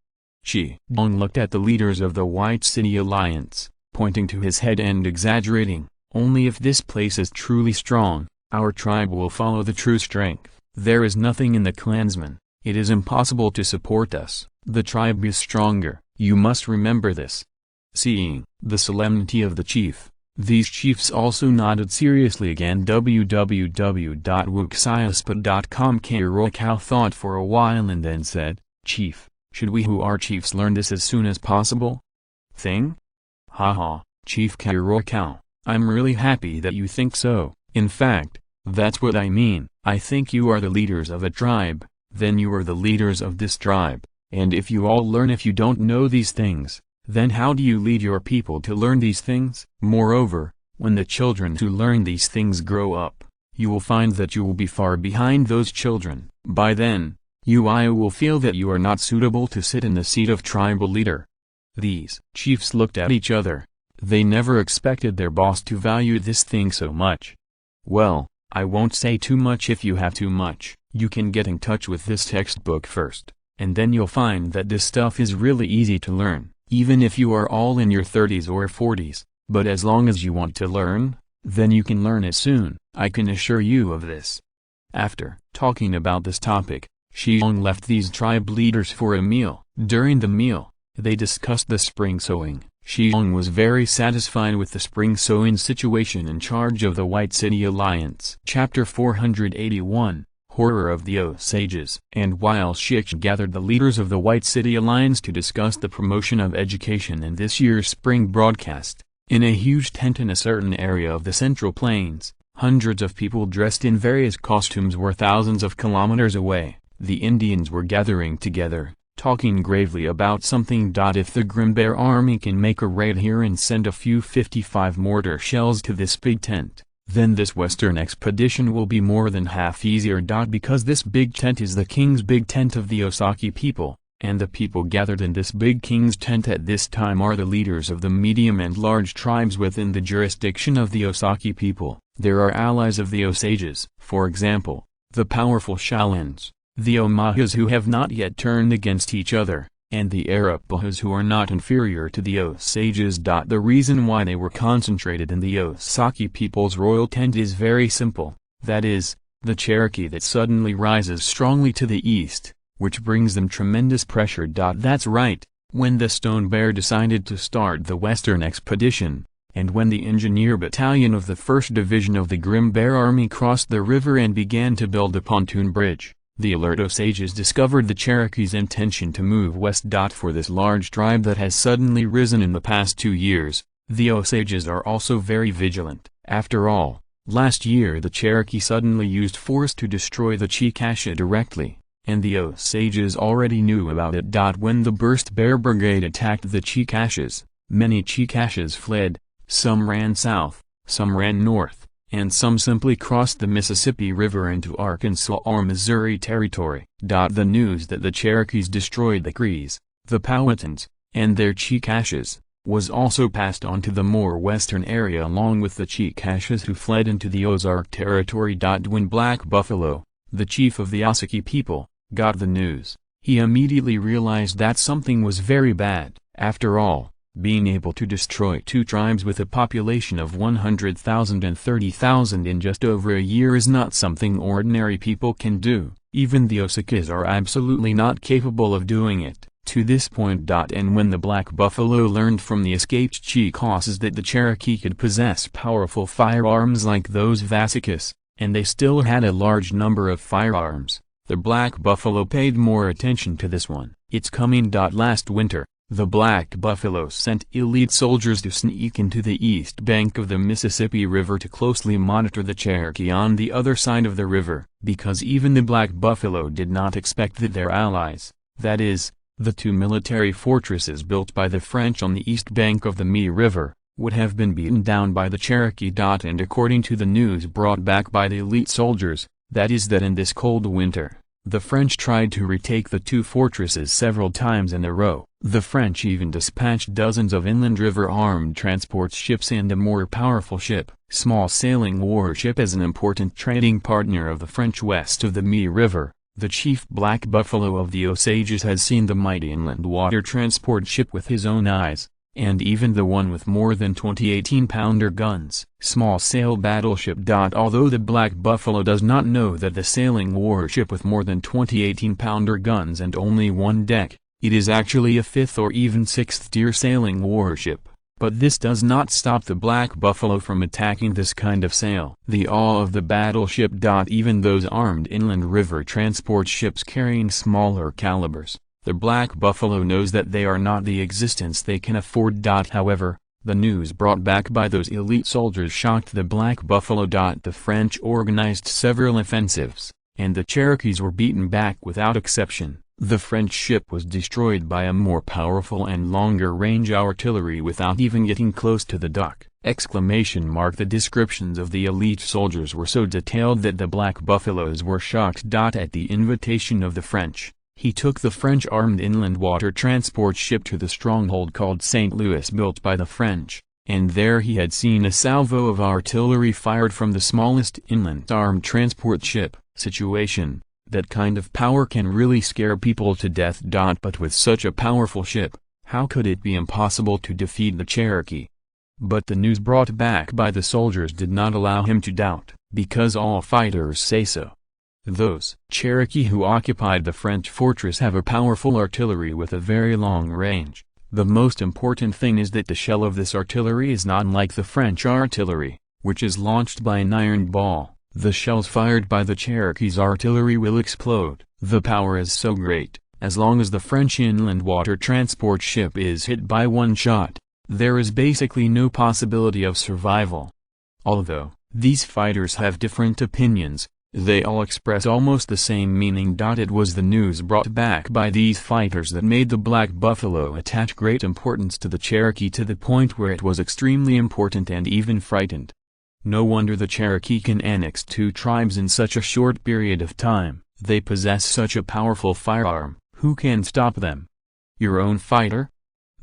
Shi Xiong looked at the leaders of the White City Alliance, pointing to his head and exaggerating, only if this place is truly strong, our tribe will follow the true strength. There is nothing in the clansmen. It is impossible to support us. The tribe is stronger. You must remember this. Seeing the solemnity of the chief, these chiefs also nodded seriously again. www.wuxiaspot.com. Xiong thought for a while and then said, Chief, should we who are chiefs learn this as soon as possible? Thing? Haha, Chief Xiong, I'm really happy that you think so. In fact, that's what I mean. I think you are the leaders of a tribe, then you are the leaders of this tribe, and if you all learn if you don't know these things, then how do you lead your people to learn these things? Moreover, when the children who learn these things grow up, you will find that you will be far behind those children. By then, you will feel that you are not suitable to sit in the seat of tribal leader. These chiefs looked at each other. They never expected their boss to value this thing so much. Well, I won't say too much. If you have too much, you can get in touch with this textbook first, and then you'll find that this stuff is really easy to learn. Even if you are all in your 30s or 40s, but as long as you want to learn, then you can learn it soon. I can assure you of this. After talking about this topic, Shi Xiong left these tribe leaders for a meal. During the meal, they discussed the spring sowing. Shi Xiong was very satisfied with the spring sowing situation in charge of the White City Alliance. Chapter 481, Horror of the Osages. And while Shi Xiong gathered the leaders of the White City Alliance to discuss the promotion of education in this year's spring broadcast, in a huge tent in a certain area of the Central Plains, hundreds of people dressed in various costumes were thousands of kilometers away. The Indians were gathering together, talking gravely about something. If the Grim Bear army can make a raid here and send a few 55 mortar shells to this big tent, then this western expedition will be more than half easier. Because this big tent is the king's big tent of the Osaki people, and the people gathered in this big king's tent at this time are the leaders of the medium and large tribes within the jurisdiction of the Osaki people. There are allies of the Osages, for example, the powerful Shaolins, the Omahas who have not yet turned against each other, and the Arapahoes who are not inferior to the Osages. The reason why they were concentrated in the Osaki people's royal tent is very simple, that is, the Cherokee that suddenly rises strongly to the east, which brings them tremendous pressure. That's right, when the Stone Bear decided to start the Western expedition, and when the engineer battalion of the 1st Division of the Grim Bear Army crossed the river and began to build a pontoon bridge, the alert Osages discovered the Cherokee's intention to move west. For this large tribe that has suddenly risen in the past 2 years, the Osages are also very vigilant. After all, last year the Cherokee suddenly used force to destroy the Chickasha directly, and the Osages already knew about it. When the Burst Bear Brigade attacked the Chickashas, many Chickashas fled, some ran south, some ran north, and some simply crossed the Mississippi River into Arkansas or Missouri Territory. The news that the Cherokees destroyed the Crees, the Powhatans, and their Chickashas, was also passed on to the more western area along with the Chickashas who fled into the Ozark Territory. When Black Buffalo, the chief of the Osakie people, got the news, he immediately realized that something was very bad. After all, being able to destroy 2 tribes with a population of 100,000 and 30,000 in just over a year is not something ordinary people can do. Even the Osakies are absolutely not capable of doing it, to this point. And when the Black Buffalo learned from the escaped Chickasaws that the Cherokee could possess powerful firearms like those Vasicus, and they still had a large number of firearms, the Black Buffalo paid more attention to this one. It's coming. Last winter, the Black Buffalo sent elite soldiers to sneak into the east bank of the Mississippi River to closely monitor the Cherokee on the other side of the river, because even the Black Buffalo did not expect that their allies, that is, the 2 military fortresses built by the French on the east bank of the Mi River, would have been beaten down by the Cherokee. And according to the news brought back by the elite soldiers, that is that in this cold winter, the French tried to retake the 2 fortresses several times in a row. The French even dispatched dozens of inland river armed transport ships and a more powerful ship, small sailing warship, as an important trading partner of the French west of the Mi River. The chief Black Buffalo of the Osages had seen the mighty inland water transport ship with his own eyes, and even the one with more than 20 18-pounder guns, small sail battleship. Although the Black Buffalo does not know that the sailing warship with more than 20 18-pounder guns and only 1 deck, it is actually a 5th or even 6th tier sailing warship, but this does not stop the Black Buffalo from attacking this kind of sail. The awe of the battleship. Even those armed inland river transport ships carrying smaller calibers, the Black Buffalo knows that they are not the existence they can afford. However, the news brought back by those elite soldiers shocked the Black Buffalo. The French organized several offensives, and the Cherokees were beaten back without exception. The French ship was destroyed by a more powerful and longer-range artillery without even getting close to the dock. The descriptions of the elite soldiers were so detailed that the Black Buffaloes were shocked. At the invitation of the French, he took the French armed inland water transport ship to the stronghold called St. Louis built by the French, and there he had seen a salvo of artillery fired from the smallest inland armed transport ship. Situation. That kind of power can really scare people to death. But with such a powerful ship, how could it be impossible to defeat the Cherokee? But the news brought back by the soldiers did not allow him to doubt, because all fighters say so. Those Cherokee who occupied the French fortress have a powerful artillery with a very long range. The most important thing is that the shell of this artillery is not like the French artillery, which is launched by an iron ball. The shells fired by the Cherokee's artillery will explode. The power is so great, as long as the French inland water transport ship is hit by 1 shot, there is basically no possibility of survival. Although these fighters have different opinions, they all express almost the same meaning. It was the news brought back by these fighters that made the Black Buffalo attach great importance to the Cherokee, to the point where it was extremely important and even frightened. No wonder the Cherokee can annex 2 tribes in such a short period of time. They possess such a powerful firearm. Who can stop them? Your own fighter?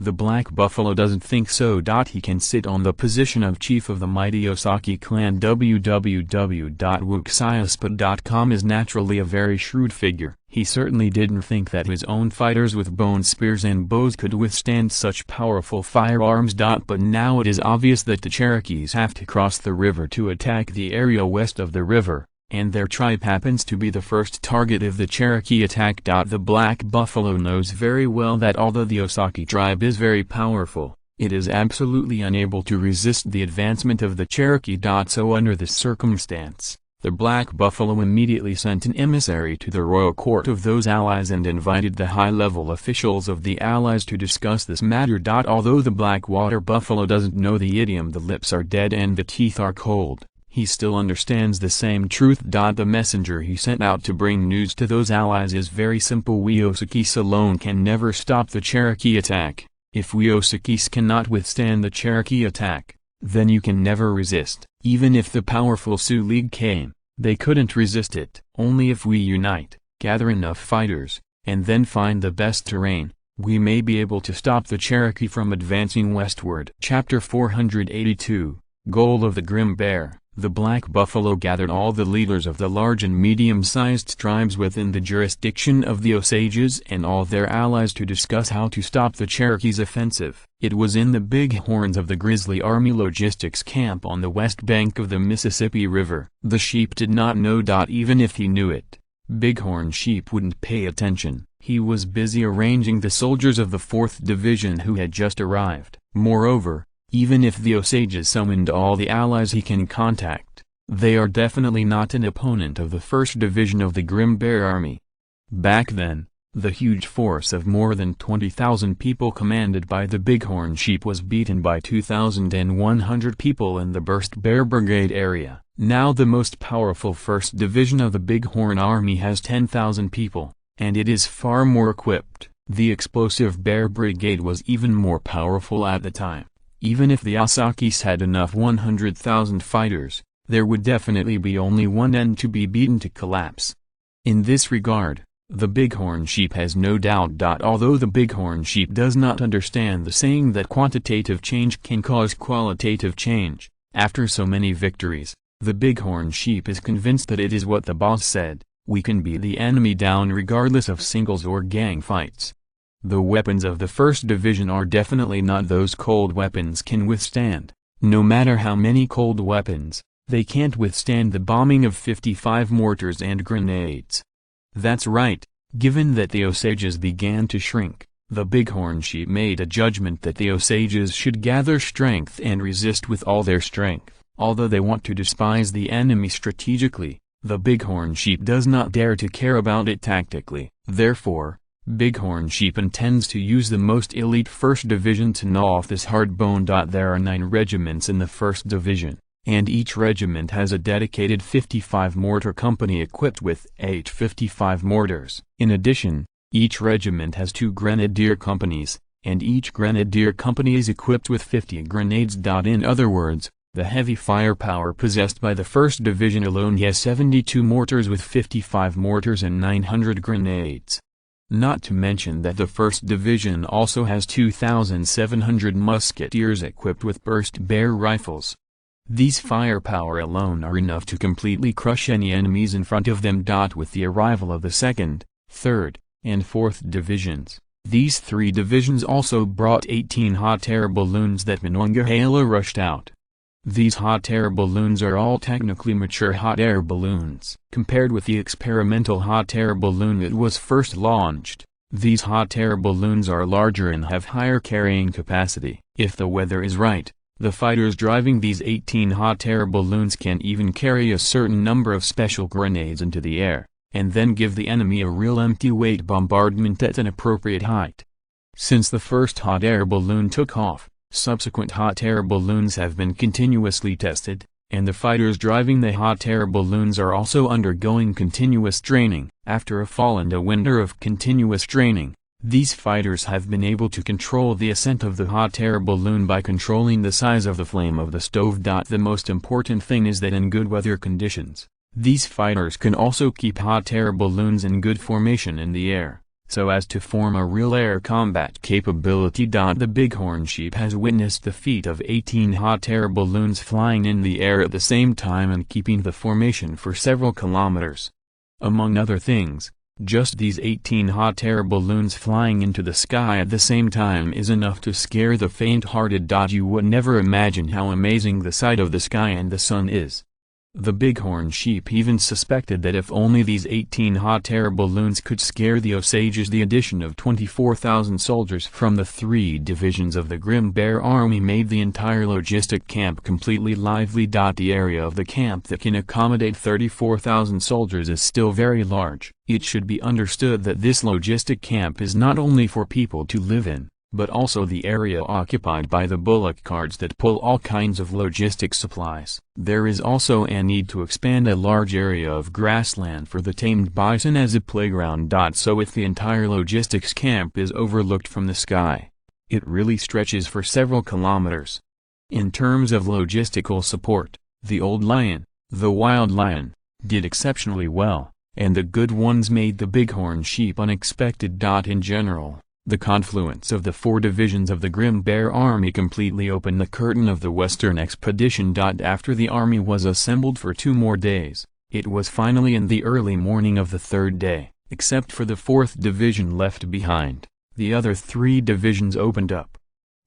The Black Buffalo doesn't think so. He can sit on the position of chief of the mighty Osaki clan. www.wuxiaspot.com is naturally a very shrewd figure. He certainly didn't think that his own fighters with bone spears and bows could withstand such powerful firearms. But now it is obvious that the Cherokees have to cross the river to attack the area west of the river, and their tribe happens to be the first target of the Cherokee attack. The Black Buffalo knows very well that although the Osaki tribe is very powerful, it is absolutely unable to resist the advancement of the Cherokee. So under this circumstance, the Black Buffalo immediately sent an emissary to the royal court of those allies and invited the high-level officials of the allies to discuss this matter. Although the Blackwater Buffalo doesn't know the idiom "the lips are dead and the teeth are cold," he still understands the same truth. The messenger he sent out to bring news to those allies is very simple. We Osakis alone can never stop the Cherokee attack. If we Osakis cannot withstand the Cherokee attack, then you can never resist. Even if the powerful Sioux League came, they couldn't resist it. Only if we unite, gather enough fighters, and then find the best terrain, we may be able to stop the Cherokee from advancing westward. Chapter 482, Goal of the Grim Bear. The Black Buffalo gathered all the leaders of the large and medium-sized tribes within the jurisdiction of the Osages and all their allies to discuss how to stop the Cherokees' offensive. It was in the Big Horns of the Grizzly Army Logistics Camp on the west bank of the Mississippi River. The sheep did not know. Even if he knew it, Bighorn Sheep wouldn't pay attention. He was busy arranging the soldiers of the 4th Division who had just arrived. Moreover, even if the Osages summoned all the allies he can contact, they are definitely not an opponent of the 1st Division of the Grim Bear Army. Back then, the huge force of more than 20,000 people commanded by the Bighorn Sheep was beaten by 2,100 people in the Burst Bear Brigade area. Now the most powerful 1st Division of the Bighorn Army has 10,000 people, and it is far more equipped. The Explosive Bear Brigade was even more powerful at the time. Even if the Osakis had enough 100,000 fighters, there would definitely be only one end to be beaten to collapse. In this regard, the Bighorn Sheep has no doubt. Although the Bighorn Sheep does not understand the saying that quantitative change can cause qualitative change, after so many victories, the Bighorn Sheep is convinced that it is what the boss said: we can beat the enemy down regardless of singles or gang fights. The weapons of the 1st Division are definitely not those cold weapons can withstand. No matter how many cold weapons, they can't withstand the bombing of 55 mortars and grenades. That's right. Given that the Osages began to shrink, the Bighorn Sheep made a judgment that the Osages should gather strength and resist with all their strength. Although they want to despise the enemy strategically, the Bighorn Sheep does not dare to care about it tactically. Therefore, Bighorn Sheep intends to use the most elite 1st Division to gnaw off this hard bone. There are 9 regiments in the 1st Division, and each regiment has a dedicated 55 mortar company equipped with H-55 mortars. In addition, each regiment has 2 grenadier companies, and each grenadier company is equipped with 50 grenades. In other words, the heavy firepower possessed by the 1st Division alone has 72 mortars with 55 mortars and 900 grenades. Not to mention that the 1st Division also has 2,700 musketeers equipped with burst bear rifles. These firepower alone are enough to completely crush any enemies in front of them. With the arrival of the 2nd, 3rd, and 4th Divisions, these 3 divisions also brought 18 hot air balloons that Monongahela rushed out. These hot air balloons are all technically mature hot air balloons. Compared with the experimental hot air balloon that was first launched, these hot air balloons are larger and have higher carrying capacity. If the weather is right, the fighters driving these 18 hot air balloons can even carry a certain number of special grenades into the air, and then give the enemy a real empty-weight bombardment at an appropriate height. Since the first hot air balloon took off, subsequent hot air balloons have been continuously tested, and the fighters driving the hot air balloons are also undergoing continuous training. After a fall and a winter of continuous training, these fighters have been able to control the ascent of the hot air balloon by controlling the size of the flame of the stove. The most important thing is that in good weather conditions, these fighters can also keep hot air balloons in good formation in the air. so as to form a real air combat capability. The Bighorn sheep has witnessed the feat of 18 hot air balloons flying in the air at the same time and keeping the formation for several kilometers. Among other things, just these 18 hot air balloons flying into the sky at the same time is enough to scare the faint-hearted. You would never imagine how amazing the sight of the sky and the sun is. The Bighorn sheep even suspected that if only these 18 hot air balloons could scare the Osages, the addition of 24,000 soldiers from the 3 divisions of the Grim Bear Army made the entire logistic camp completely lively. The area of the camp that can accommodate 34,000 soldiers is still very large. It should be understood that this logistic camp is not only for people to live in, but also the area occupied by the bullock carts that pull all kinds of logistic supplies. There is also a need to expand a large area of grassland for the tamed bison as a playground. So if the entire logistics camp is overlooked from the sky, it really stretches for several kilometers. In terms of logistical support, the old lion, the wild lion, did exceptionally well, and the good ones made the Bighorn sheep unexpected. In general, the confluence of the 4 divisions of the Grim Bear Army completely opened the curtain of the Western expedition. After the army was assembled for 2 more days, it was finally in the early morning of the 3rd day. Except for the 4th division left behind, the other 3 divisions opened up.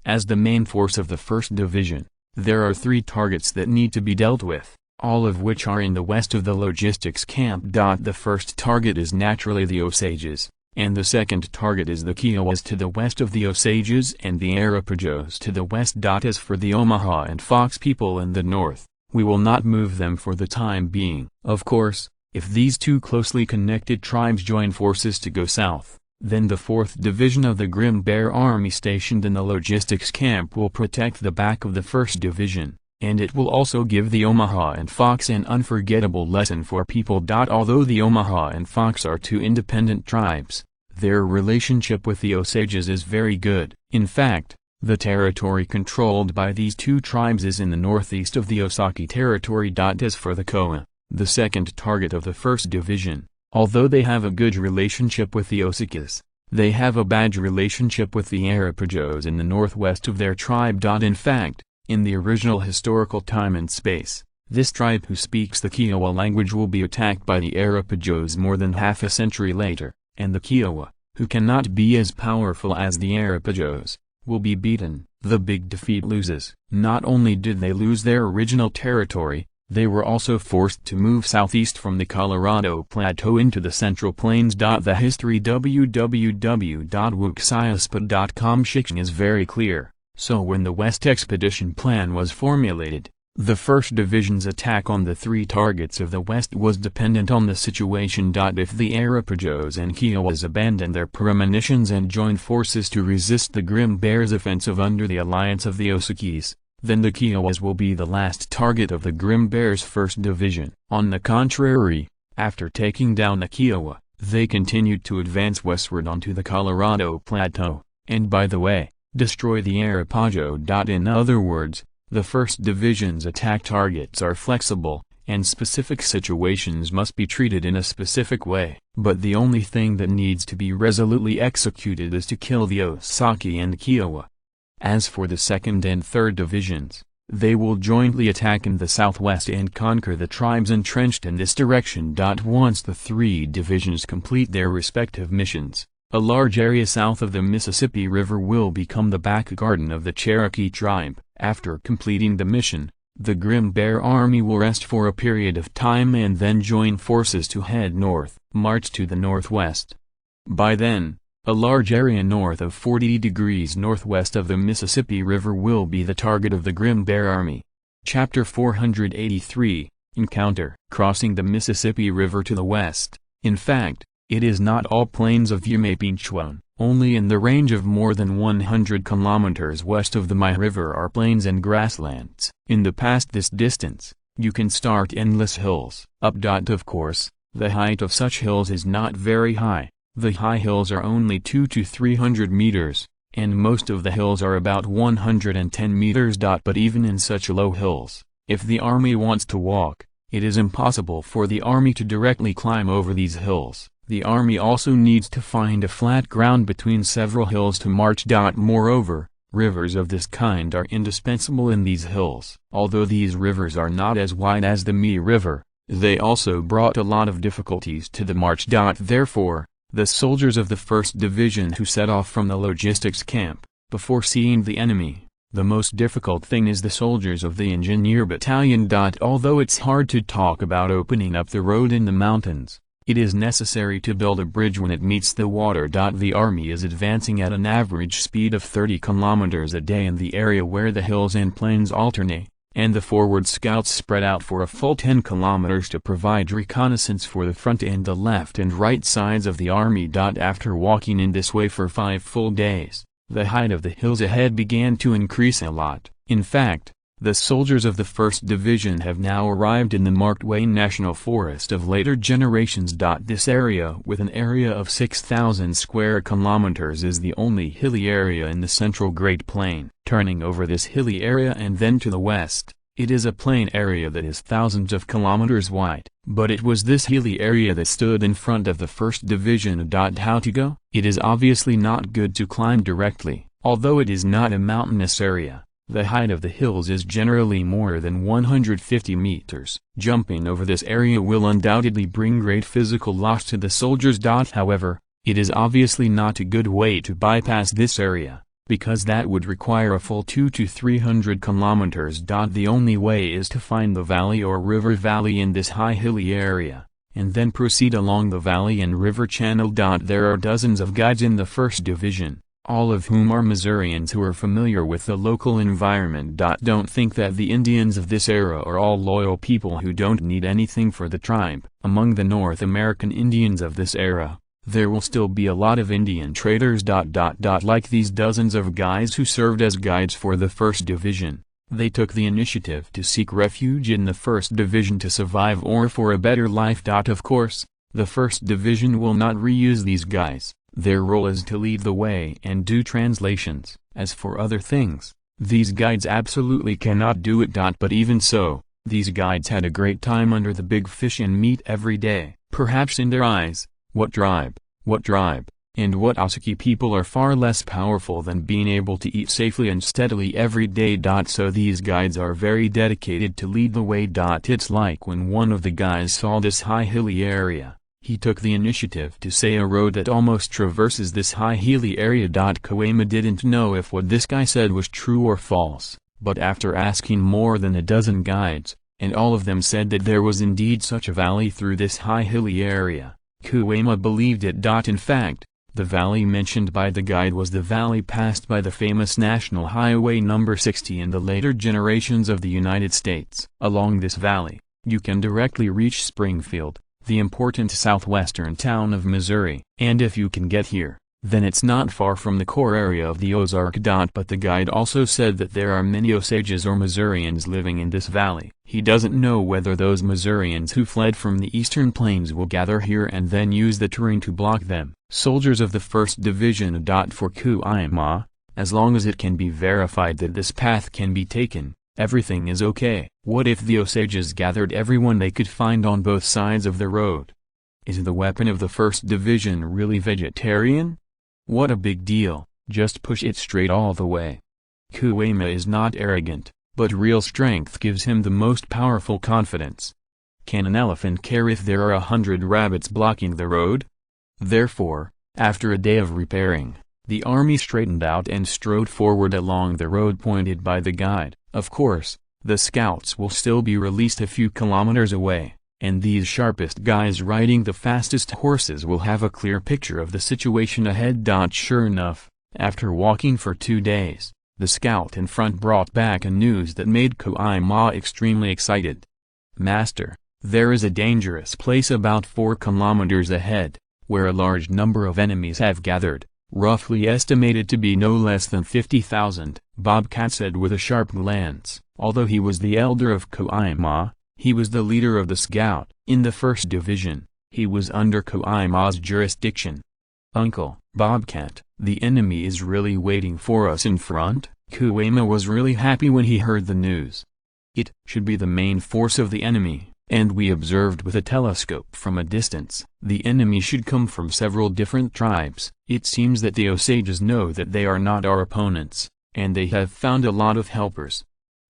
As the main force of the 1st division, there are 3 targets that need to be dealt with, all of which are in the west of the logistics camp. The first target is naturally the Osages, and the second target is the Kiowas to the west of the Osages and the Arapajos to the west. As for the Omaha and Fox people in the north, we will not move them for the time being. Of course, if these 2 closely connected tribes join forces to go south, then the 4th Division of the Grim Bear Army stationed in the logistics camp will protect the back of the 1st Division, and it will also give the Omaha and Fox an unforgettable lesson for people. Although the Omaha and Fox are 2 independent tribes, their relationship with the Osages is very good. In fact, the territory controlled by these 2 tribes is in the northeast of the Osaki Territory. As for the Koa, the second target of the 1st Division, although they have a good relationship with the Osakas, they have a bad relationship with the Arapajos in the northwest of their tribe. In fact, in the original historical time and space, this tribe who speaks the Kiowa language will be attacked by the Arapajos more than half a century later, and the Kiowa, who cannot be as powerful as the Arapajos, will be beaten. The big defeat loses. Not only did they lose their original territory, they were also forced to move southeast from the Colorado Plateau into the Central Plains. The history www.wuxiaspot.com Shi Xiong is very clear. So when the West Expedition Plan was formulated, the 1st Division's attack on the 3 targets of the West was dependent on the situation. If the Arapajos and Kiowas abandoned their premonitions and joined forces to resist the Grim Bears' offensive under the alliance of the Osakis, then the Kiowas will be the last target of the Grim Bears' 1st Division. On the contrary, after taking down the Kiowa, they continued to advance westward onto the Colorado Plateau, and by the way, destroy the Arapajo. In other words, the 1st Division's attack targets are flexible, and specific situations must be treated in a specific way. But the only thing that needs to be resolutely executed is to kill the Osaki and Kiowa. As for the 2nd and 3rd Divisions, they will jointly attack in the southwest and conquer the tribes entrenched in this direction. Once the 3 divisions complete their respective missions, a large area south of the Mississippi River will become the back garden of the Cherokee tribe. After completing the mission, the Grim Bear Army will rest for a period of time and then join forces to head north, march to the northwest. By then, a large area north of 40 degrees northwest of the Mississippi River will be the target of the Grim Bear Army. Chapter 483, Encounter. Crossing the Mississippi River to the west. In fact, it is not all plains of Yumepinchuan. Only in the range of more than 100 kilometers west of the My River are plains and grasslands. In the past this distance, you can start endless hills. Of course, the height of such hills is not very high. The high hills are only 200 to 300 meters, and most of the hills are about 110 meters. But even in such low hills, if the army wants to walk, it is impossible for the army to directly climb over these hills. The army also needs to find a flat ground between several hills to march. Moreover, rivers of this kind are indispensable in these hills. Although these rivers are not as wide as the Mi River, they also brought a lot of difficulties to the march. Therefore, the soldiers of the 1st Division who set off from the logistics camp, before seeing the enemy, the most difficult thing is the soldiers of the Engineer Battalion. Although it's hard to talk about opening up the road in the mountains, it is necessary to build a bridge when it meets the water. The army is advancing at an average speed of 30 kilometers a day in the area where the hills and plains alternate, and the forward scouts spread out for a full 10 kilometers to provide reconnaissance for the front and the left and right sides of the army. After walking in this way for 5 full days, the height of the hills ahead began to increase a lot. In fact, the soldiers of the 1st Division have now arrived in the Mark Twain National Forest of later generations. This area, with an area of 6,000 square kilometers, is the only hilly area in the central Great Plain. Turning over this hilly area and then to the west, it is a plain area that is thousands of kilometers wide. But it was this hilly area that stood in front of the 1st Division. How to go? It is obviously not good to climb directly, although it is not a mountainous area. The height of the hills is generally more than 150 meters. Jumping over this area will undoubtedly bring great physical loss to the soldiers. However, it is obviously not a good way to bypass this area, because that would require a full 200 to 300 kilometers. The only way is to find the valley or river valley in this high hilly area, and then proceed along the valley and river channel. There are dozens of guides in the 1st Division, all of whom are Missourians who are familiar with the local environment. Don't think that the Indians of this era are all loyal people who don't need anything for the tribe. Among the North American Indians of this era, there will still be a lot of Indian traders. Like these dozens of guys who served as guides for the 1st Division. They took the initiative to seek refuge in the 1st Division to survive or for a better life. Of course, the 1st Division will not reuse these guys. Their role is to lead the way and do translations. As for other things, these guides absolutely cannot do it. But even so, these guides had a great time under the big fish and meat every day. Perhaps in their eyes, what tribe, and what Ossaki people are far less powerful than being able to eat safely and steadily every day. So these guides are very dedicated to lead the way. It's like when one of the guys saw this high hilly area, he took the initiative to say a road that almost traverses this high hilly area. Koema didn't know if what this guy said was true or false, but after asking more than a dozen guides, and all of them said that there was indeed such a valley through this high hilly area, Koema believed it. In fact, the valley mentioned by the guide was the valley passed by the famous National Highway No. 60 in the later generations of the United States. Along this valley, you can directly reach Springfield, the important southwestern town of Missouri. And if you can get here, then it's not far from the core area of the Ozark. But the guide also said that there are many Osages or Missourians living in this valley. He doesn't know whether those Missourians who fled from the eastern plains will gather here and then use the terrain to block them. Soldiers of the 1st Division. For Koema, as long as it can be verified that this path can be taken, everything is okay. What if the Osages gathered everyone they could find on both sides of the road? Is the weapon of the 1st Division really vegetarian? What a big deal, just push it straight all the way. Koema is not arrogant, but real strength gives him the most powerful confidence. Can an elephant care if there are 100 rabbits blocking the road? Therefore, after a day of repairing, the army straightened out and strode forward along the road pointed by the guide. Of course, the scouts will still be released a few kilometers away, and these sharpest guys riding the fastest horses will have a clear picture of the situation ahead. Sure enough, after walking for 2 days, the scout in front brought back a news that made Koema extremely excited. "Master, there is a dangerous place about 4 kilometers ahead, where a large number of enemies have gathered, roughly estimated to be no less than 50,000, Bobcat said with a sharp glance. Although he was the elder of Koema, he was the leader of the scout. In the 1st Division, he was under Koema's jurisdiction. "Uncle Bobcat, the enemy is really waiting for us in front?" Koema was really happy when he heard the news. "It should be the main force of the enemy," and we observed with a telescope from a distance. The enemy should come from several different tribes. It seems that the Osages know that they are not our opponents, and they have found a lot of helpers.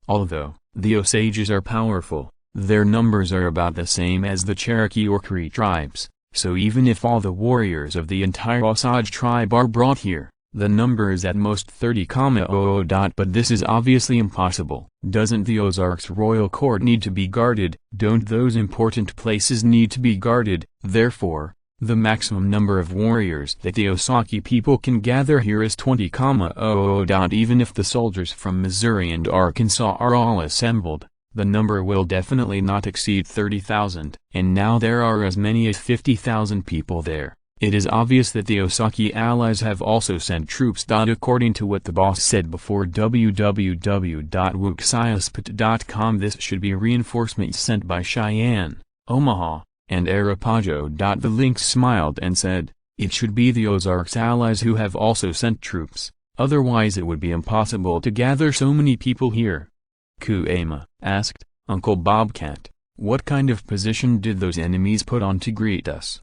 Although the Osages are powerful, their numbers are about the same as the Cherokee or Cree tribes, so even if all the warriors of the entire Osage tribe are brought here, the number is at most 30,000. But this is obviously impossible. Doesn't the Ozarks royal court need to be guarded? Don't those important places need to be guarded? Therefore, the maximum number of warriors that the Osage people can gather here is 20,000. Even if the soldiers from Missouri and Arkansas are all assembled, the number will definitely not exceed 30,000. And now there are as many as 50,000 people there. It is obvious that the Osage allies have also sent troops. According to what the boss said before www.wuxiasput.com, this should be reinforcements sent by Cheyenne, Omaha, and Arapaho. The link smiled and said, it should be the Ozarks allies who have also sent troops, otherwise it would be impossible to gather so many people here. Kuema asked, Uncle Bobcat, what kind of position did those enemies put on to greet us?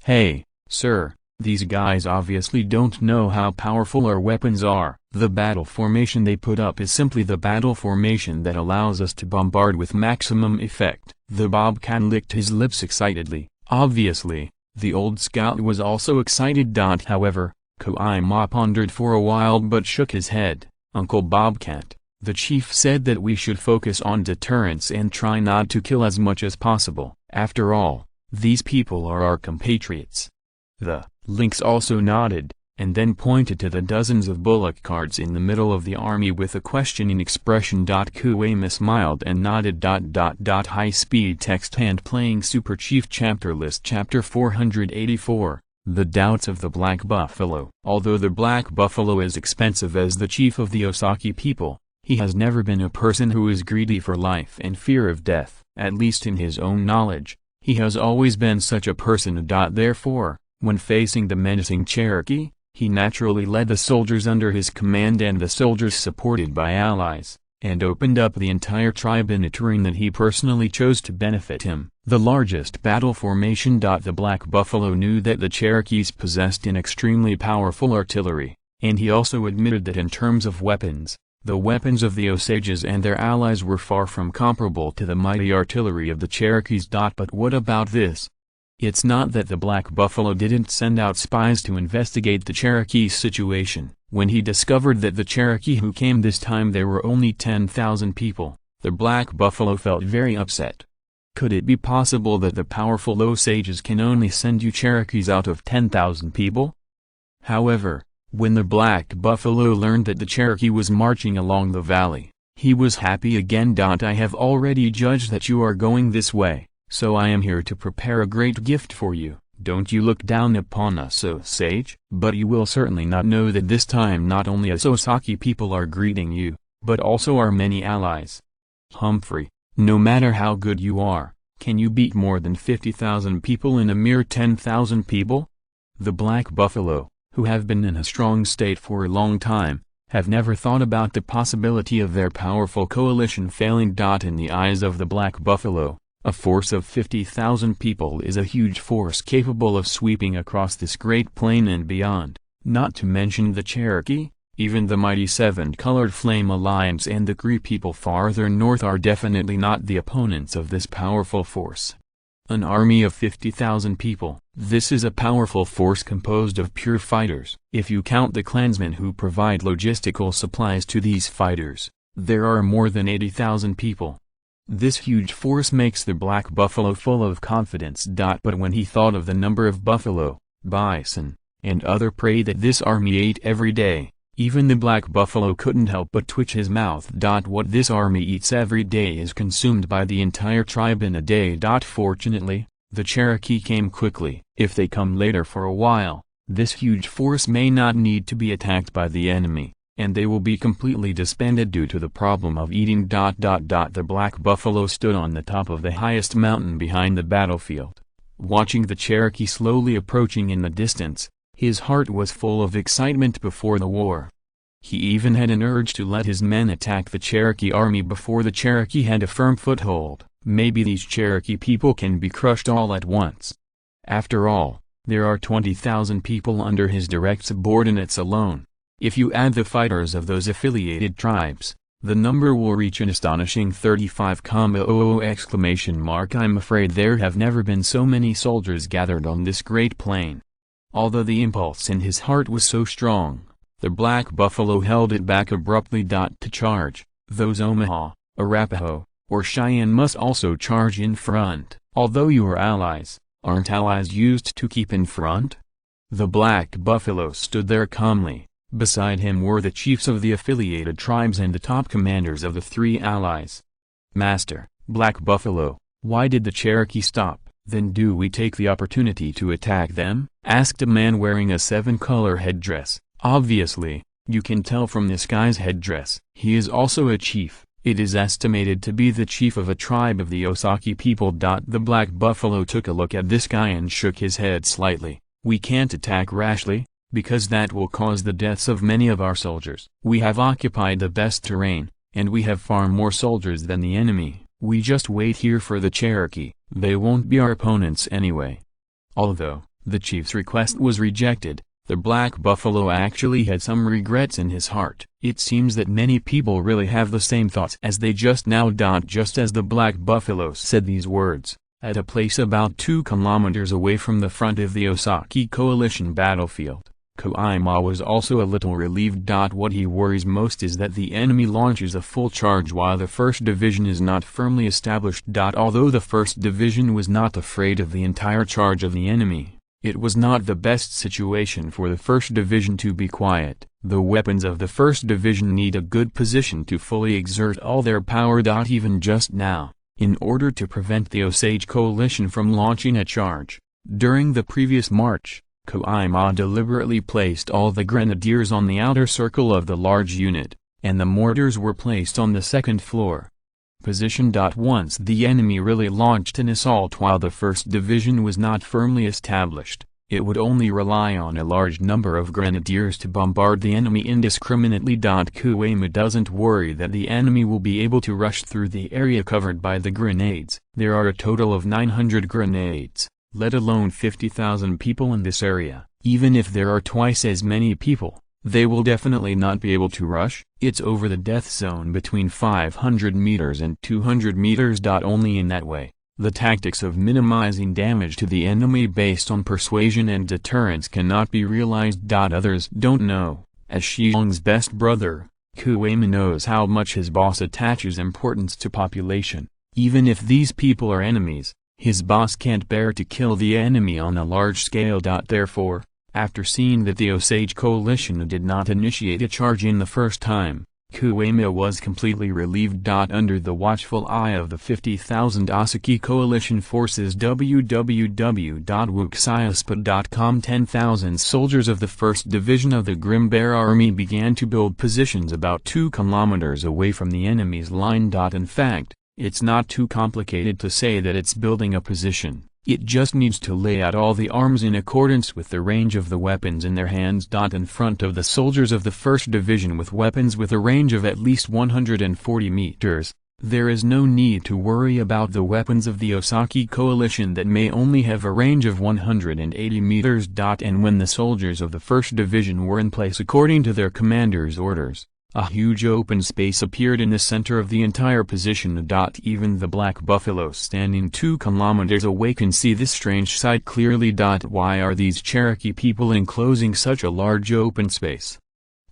Hey, sir, these guys obviously don't know how powerful our weapons are. The battle formation they put up is simply the battle formation that allows us to bombard with maximum effect. The Bobcat licked his lips excitedly. Obviously, the old scout was also excited. However, Kuema pondered for a while but shook his head. Uncle Bobcat, the chief said that we should focus on deterrence and try not to kill as much as possible. After all, these people are our compatriots. The Lynx also nodded, and then pointed to the dozens of bullock carts in the middle of the army with a questioning expression. Kuema smiled and nodded. High-speed text hand playing Super Chief Chapter List Chapter 484, The Doubts of the Black Buffalo. Although the Black Buffalo is expensive as the chief of the Osage people, he has never been a person who is greedy for life and fear of death. At least in his own knowledge, he has always been such a person. Therefore, when facing the menacing Cherokee, he naturally led the soldiers under his command and the soldiers supported by allies, and opened up the entire tribe in a terrain that he personally chose to benefit him. The largest battle formation. The Black Buffalo knew that the Cherokees possessed an extremely powerful artillery, and he also admitted that in terms of weapons, the weapons of the Osages and their allies were far from comparable to the mighty artillery of the Cherokees. But what about this? It's not that the Black Buffalo didn't send out spies to investigate the Cherokee's situation. When he discovered that the Cherokee who came this time there were only 10,000 people, the Black Buffalo felt very upset. Could it be possible that the powerful Osages can only send you Cherokees out of 10,000 people? However, when the Black Buffalo learned that the Cherokee was marching along the valley, he was happy again. I have already judged that you are going this way, so I am here to prepare a great gift for you. Don't you look down upon us, Osage? But you will certainly not know that this time not only us Osage people are greeting you, but also our many allies. Humphrey, no matter how good you are, can you beat more than 50,000 people in a mere 10,000 people? The Black Buffalo, who have been in a strong state for a long time, have never thought about the possibility of their powerful coalition failing. In the eyes of the Black Buffalo, a force of 50,000 people is a huge force capable of sweeping across this great plain and beyond. Not to mention the Cherokee, even the mighty Seven-Colored Flame Alliance and the Cree people farther north are definitely not the opponents of this powerful force. An army of 50,000 people. This is a powerful force composed of pure fighters. If you count the clansmen who provide logistical supplies to these fighters, there are more than 80,000 people. This huge force makes the Black Buffalo full of confidence. But when he thought of the number of buffalo, bison, and other prey that this army ate every day, even the Black Buffalo couldn't help but twitch his mouth. What this army eats every day is consumed by the entire tribe in a day. Fortunately, the Cherokee came quickly. If they come later for a while, this huge force may not need to be attacked by the enemy, and they will be completely disbanded due to the problem of eating. The Black Buffalo stood on the top of the highest mountain behind the battlefield, watching the Cherokee slowly approaching in the distance. His heart was full of excitement before the war. He even had an urge to let his men attack the Cherokee army before the Cherokee had a firm foothold. Maybe these Cherokee people can be crushed all at once. After all, there are 20,000 people under his direct subordinates alone. If you add the fighters of those affiliated tribes, the number will reach an astonishing 35,000! I'm afraid there have never been so many soldiers gathered on this great plain. Although the impulse in his heart was so strong, the Black Buffalo held it back abruptly. To charge, those Omaha, Arapaho, or Cheyenne must also charge in front. Although you are allies, aren't allies used to keep in front? The Black Buffalo stood there calmly. Beside him were the chiefs of the affiliated tribes and the top commanders of the three allies. "Master, Black Buffalo, why did the Cherokee stop? Then do we take the opportunity to attack them?" asked a man wearing a seven-color headdress. Obviously, you can tell from this guy's headdress, he is also a chief. It is estimated to be the chief of a tribe of the Osage people. The Black Buffalo took a look at this guy and shook his head slightly. "We can't attack rashly, because that will cause the deaths of many of our soldiers. We have occupied the best terrain, and we have far more soldiers than the enemy. We just wait here for the Cherokee. They won't be our opponents anyway." Although the chief's request was rejected, the Black Buffalo actually had some regrets in his heart. It seems that many people really have the same thoughts as they just now. Just as the Black Buffalo said these words, at a place about 2 kilometers away from the front of the Osage Coalition battlefield, Koima was also a little relieved. What he worries most is that the enemy launches a full charge while the 1st Division is not firmly established. Although the 1st Division was not afraid of the entire charge of the enemy, it was not the best situation for the 1st Division to be quiet. The weapons of the 1st Division need a good position to fully exert all their power. Even just now, in order to prevent the Osage Coalition from launching a charge, during the previous march, Koima deliberately placed all the grenadiers on the outer circle of the large unit, and the mortars were placed on the 2nd floor position. Once the enemy really launched an assault while the 1st Division was not firmly established, it would only rely on a large number of grenadiers to bombard the enemy indiscriminately. Koima doesn't worry that the enemy will be able to rush through the area covered by the grenades. There are a total of 900 grenades, let alone 50,000 people in this area. Even if there are twice as many people, they will definitely not be able to rush. It's over the death zone between 500 meters and 200 meters. Only in that way, the tactics of minimizing damage to the enemy based on persuasion and deterrence cannot be realized. Others don't know. As Shi Xiong's best brother, Koima knows how much his boss attaches importance to population. Even if these people are enemies, his boss can't bear to kill the enemy on a large scale. Therefore, after seeing that the Osage Coalition did not initiate a charge in the first time, Koima was completely relieved. Under the watchful eye of the 50,000 Osage Coalition forces, www.wuxiaspa.com, 10,000 soldiers of the 1st Division of the Grim Bear Army began to build positions about 2 kilometers away from the enemy's line. In fact, it's not too complicated to say that it's building a position. It just needs to lay out all the arms in accordance with the range of the weapons in their hands. In front of the soldiers of the 1st Division with weapons with a range of at least 140 meters, there is no need to worry about the weapons of the Osage Coalition that may only have a range of 180 meters. And when the soldiers of the 1st Division were in place according to their commander's orders, a huge open space appeared in the center of the entire position. Even the Black Buffalo standing 2 kilometers away can see this strange sight clearly. Why are these Cherokee people enclosing such a large open space?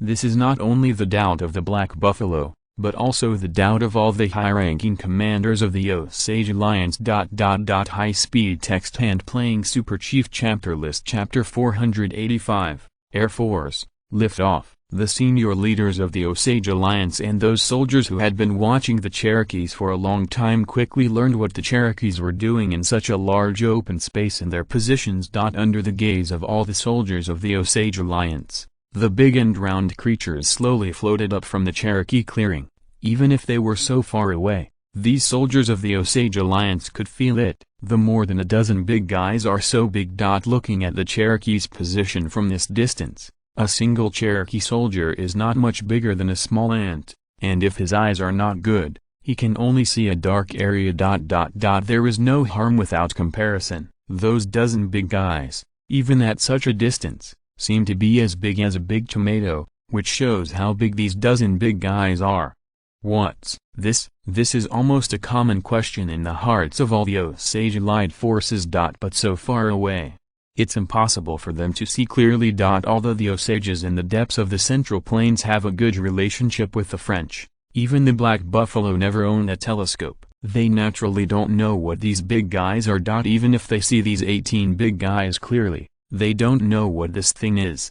This is not only the doubt of the Black Buffalo, but also the doubt of all the high-ranking commanders of the Osage Alliance. High-speed text hand playing Super Chief Chapter List Chapter 485, Air Force, Lift Off. The senior leaders of the Osage Alliance and those soldiers who had been watching the Cherokees for a long time quickly learned what the Cherokees were doing in such a large open space in their positions. Under the gaze of all the soldiers of the Osage Alliance, the big and round creatures slowly floated up from the Cherokee clearing. Even if they were so far away, these soldiers of the Osage Alliance could feel it. The more than a dozen big guys are so big. Looking at the Cherokees' position from this distance, a single Cherokee soldier is not much bigger than a small ant, and if his eyes are not good, He can only see a dark area. There is no harm without comparison. Those dozen big guys, even at such a distance, seem to be as big as a big tomato, which shows how big these dozen big guys are. What's this? This is almost a common question in the hearts of all the Osage allied forces. But so far away, it's impossible for them to see clearly. Although the Osages in the depths of the Central Plains have a good relationship with the French, even the Black Buffalo never owned a telescope. They naturally don't know what these big guys are. Even if they see these 18 big guys clearly, they don't know what this thing is.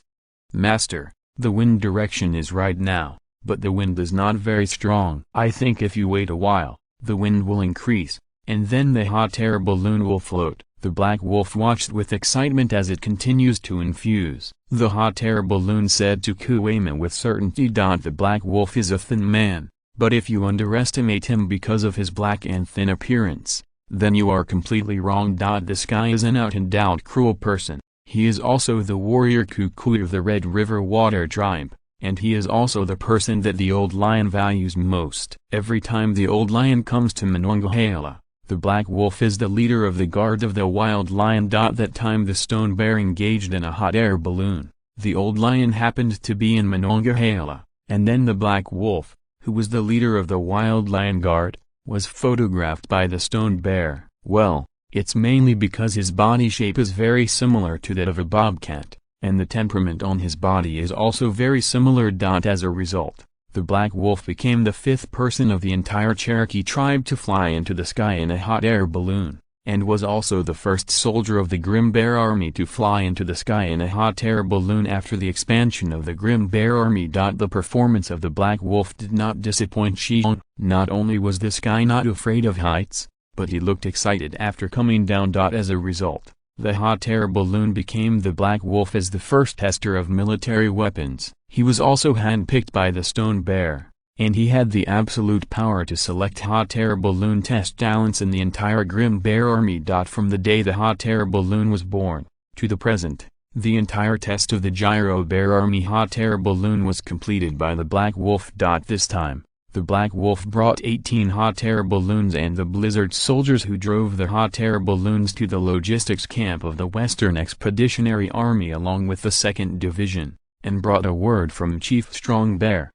Master, the wind direction is right now, but the wind is not very strong. I think if you wait a while, the wind will increase, and then the hot air balloon will float. The Black Wolf watched with excitement as it continues to infuse. The hot air balloon said to Kuwema with certainty. The Black Wolf is a thin man, but if you underestimate him because of his black and thin appearance, then you are completely wrong. This guy is an out-and-out cruel person. He is also the warrior Kukui of the Red River Water tribe, and he is also the person that the Old Lion values most. Every time the Old Lion comes to Monongahela, the Black Wolf is the leader of the guard of the Wild Lion. That time the Stone Bear engaged in a hot air balloon, the Old Lion happened to be in Monongahela, and then the Black Wolf, who was the leader of the Wild Lion Guard, was photographed by the Stone Bear. Well, it's mainly because his body shape is very similar to that of a bobcat, and the temperament on his body is also very similar. As a result, the Black Wolf became the 5th person of the entire Cherokee tribe to fly into the sky in a hot air balloon, and was also the first soldier of the Grim Bear Army to fly into the sky in a hot air balloon after the expansion of the Grim Bear Army. The performance of the Black Wolf did not disappoint Shi Xiong. Not only was this guy not afraid of heights, but he looked excited after coming down. As a result, the hot air balloon became the Black Wolf as the first tester of military weapons. He was also handpicked by the Stone Bear, and he had the absolute power to select hot air balloon test talents in the entire Grim Bear Army. From the day the hot air balloon was born, to the present, the entire test of the Gyro Bear Army hot air balloon was completed by the Black Wolf. This time, the Black Wolf brought 18 hot air balloons and the Blizzard soldiers who drove the hot air balloons to the logistics camp of the Western Expeditionary Army along with the 2nd Division, and brought a word from Chief Strong Bear.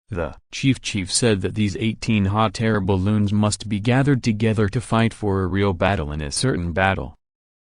The chief said that these 18 hot air balloons must be gathered together to fight for a real battle in a certain battle.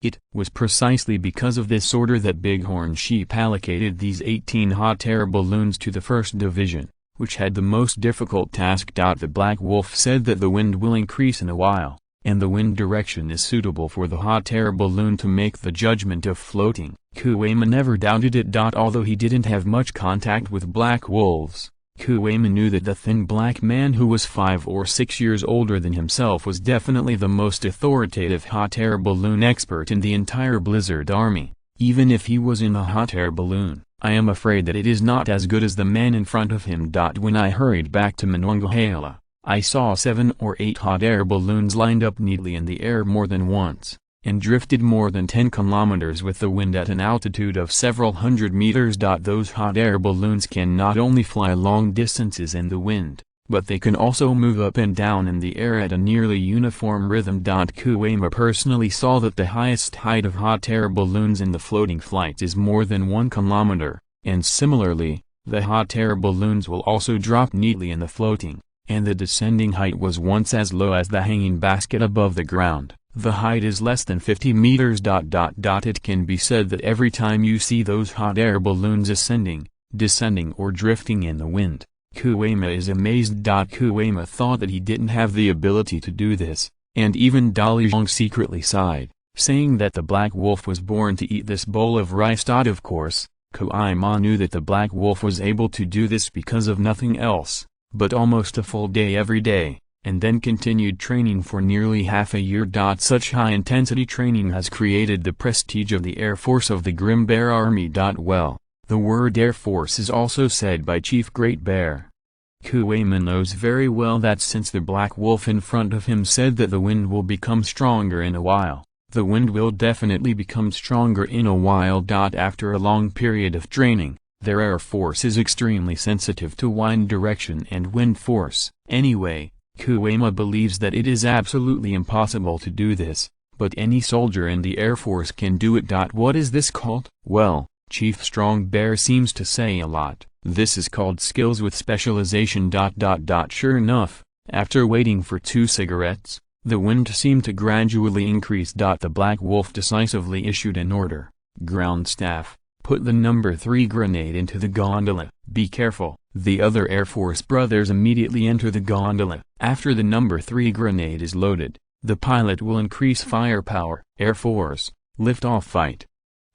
It was precisely because of this order that Bighorn Sheep allocated these 18 hot air balloons to the 1st Division, which had the most difficult task. The Black Wolf said that the wind will increase in a while, and the wind direction is suitable for the hot air balloon to make the judgment of floating. Kuwema never doubted it. Although he didn't have much contact with black wolves, Kuwema knew that the thin black man who was 5 or 6 years older than himself was definitely the most authoritative hot air balloon expert in the entire Blizzard Army. Even if he was in a hot air balloon, I am afraid that it is not as good as the man in front of him. When I hurried back to Monongahela, I saw 7 or 8 hot air balloons lined up neatly in the air more than once, and drifted more than 10 kilometers with the wind at an altitude of several hundred meters. Those hot air balloons can not only fly long distances in the wind, but they can also move up and down in the air at a nearly uniform rhythm. Kuwema personally saw that the highest height of hot air balloons in the floating flights is more than 1 kilometer, and similarly, the hot air balloons will also drop neatly in the floating, and the descending height was once as low as the hanging basket above the ground. The height is less than 50 meters. It can be said that every time you see those hot air balloons ascending, descending or drifting in the wind, Kuwema is amazed. Kuwema thought that he didn't have the ability to do this, and even Li Xiong secretly sighed, saying that the Black Wolf was born to eat this bowl of rice. Of course, Kuwema knew that the Black Wolf was able to do this because of nothing else, but almost a full day every day, and then continued training for nearly half a year. Such high-intensity training has created the prestige of the Air Force of the Grim Bear Army. Well, the word Air Force is also said by Chief Great Bear. Kuwema knows very well that since the Black Wolf in front of him said that the wind will become stronger in a while, the wind will definitely become stronger in a while. After a long period of training, their Air Force is extremely sensitive to wind direction and wind force. Anyway, Kuema believes that it is absolutely impossible to do this, but any soldier in the Air Force can do it. What is this called? Well, Chief Strong Bear seems to say a lot. This is called skills with specialization. Sure enough, after waiting for 2 cigarettes, the wind seemed to gradually increase. The Black Wolf decisively issued an order. Ground staff, put the number 3 grenade into the gondola. Be careful. The other Air Force brothers immediately enter the gondola. After the number 3 grenade is loaded, the pilot will increase firepower. Air Force, lift off fight.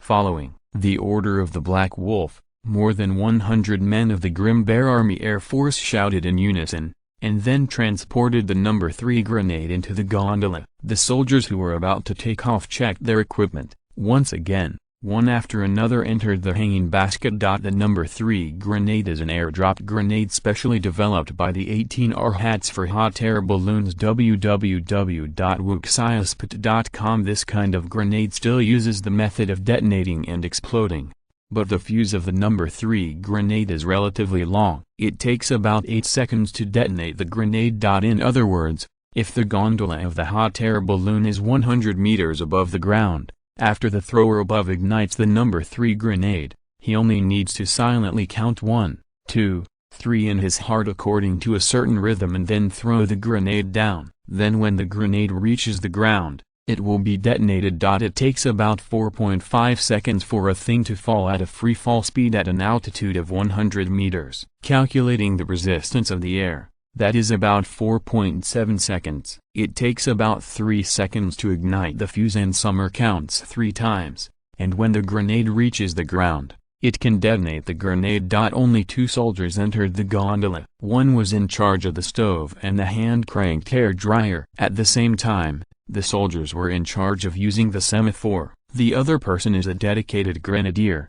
Following the order of the Black Wolf, more than 100 men of the Grim Bear Army Air Force shouted in unison, and then transported the number 3 grenade into the gondola. The soldiers who were about to take off checked their equipment. Once again, one after another entered the hanging basket. The number 3 grenade is an airdrop grenade specially developed by the 18R hats for hot air balloons. www.wuxiasput.com. This kind of grenade still uses the method of detonating and exploding, but the fuse of the number 3 grenade is relatively long. It takes about 8 seconds to detonate the grenade. In other words, if the gondola of the hot air balloon is 100 meters above the ground, after the thrower above ignites the number 3 grenade, he only needs to silently count 1, 2, 3 in his heart according to a certain rhythm and then throw the grenade down. Then when the grenade reaches the ground, it will be detonated. It takes about 4.5 seconds for a thing to fall at a free fall speed at an altitude of 100 meters. Calculating the resistance of the air, that is about 4.7 seconds. It takes about 3 seconds to ignite the fuse and summer counts 3 times, and when the grenade reaches the ground, it can detonate the grenade. Only 2 soldiers entered the gondola. One was in charge of the stove and the hand-cranked hair dryer. At the same time, the soldiers were in charge of using the semaphore. The other person is a dedicated grenadier.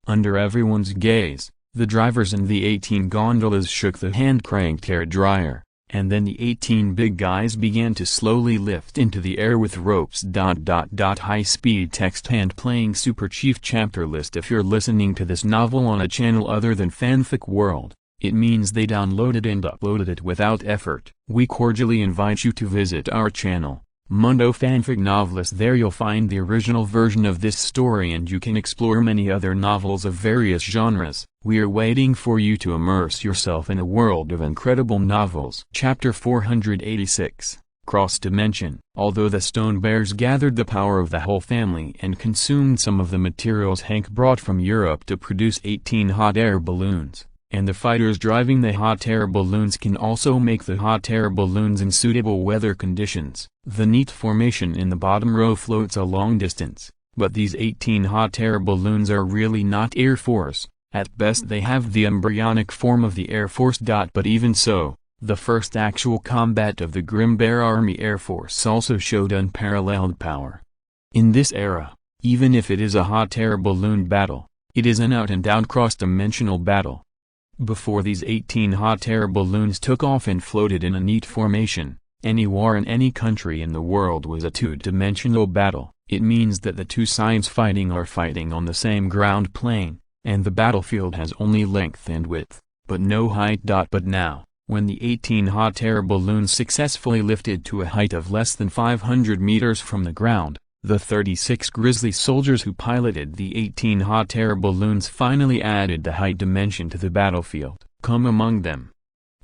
Under everyone's gaze, the drivers in the 18 gondolas shook the hand-cranked hair dryer, and then the 18 big guys began to slowly lift into the air with ropes. High-speed text hand playing Super Chief chapter list. If you're listening to this novel on a channel other than Fanfic World, it means they downloaded and uploaded it without effort. We cordially invite you to visit our channel, Mundo Fanfic Novelist. There you'll find the original version of this story and you can explore many other novels of various genres. We're waiting for you to immerse yourself in a world of incredible novels. Chapter 486, Cross Dimension. Although the Stone Bears gathered the power of the whole family and consumed some of the materials Hank brought from Europe to produce 18 hot air balloons, and the fighters driving the hot air balloons can also make the hot air balloons in suitable weather conditions, the neat formation in the bottom row floats a long distance. But these 18 hot air balloons are really not Air Force. At best they have the embryonic form of the Air Force. But even so, the first actual combat of the Grim Bear Army Air Force also showed unparalleled power. In this era, even if it is a hot air balloon battle, it is an out-and-out cross-dimensional battle. Before these 18 hot air balloons took off and floated in a neat formation, any war in any country in the world was a two-dimensional battle. It means that the two sides fighting are fighting on the same ground plane, and the battlefield has only length and width, but no height. But now, when the 18 hot air balloons successfully lifted to a height of less than 500 meters from the ground, the 36 grizzly soldiers who piloted the 18 hot air balloons finally added the height dimension to the battlefield. Come among them.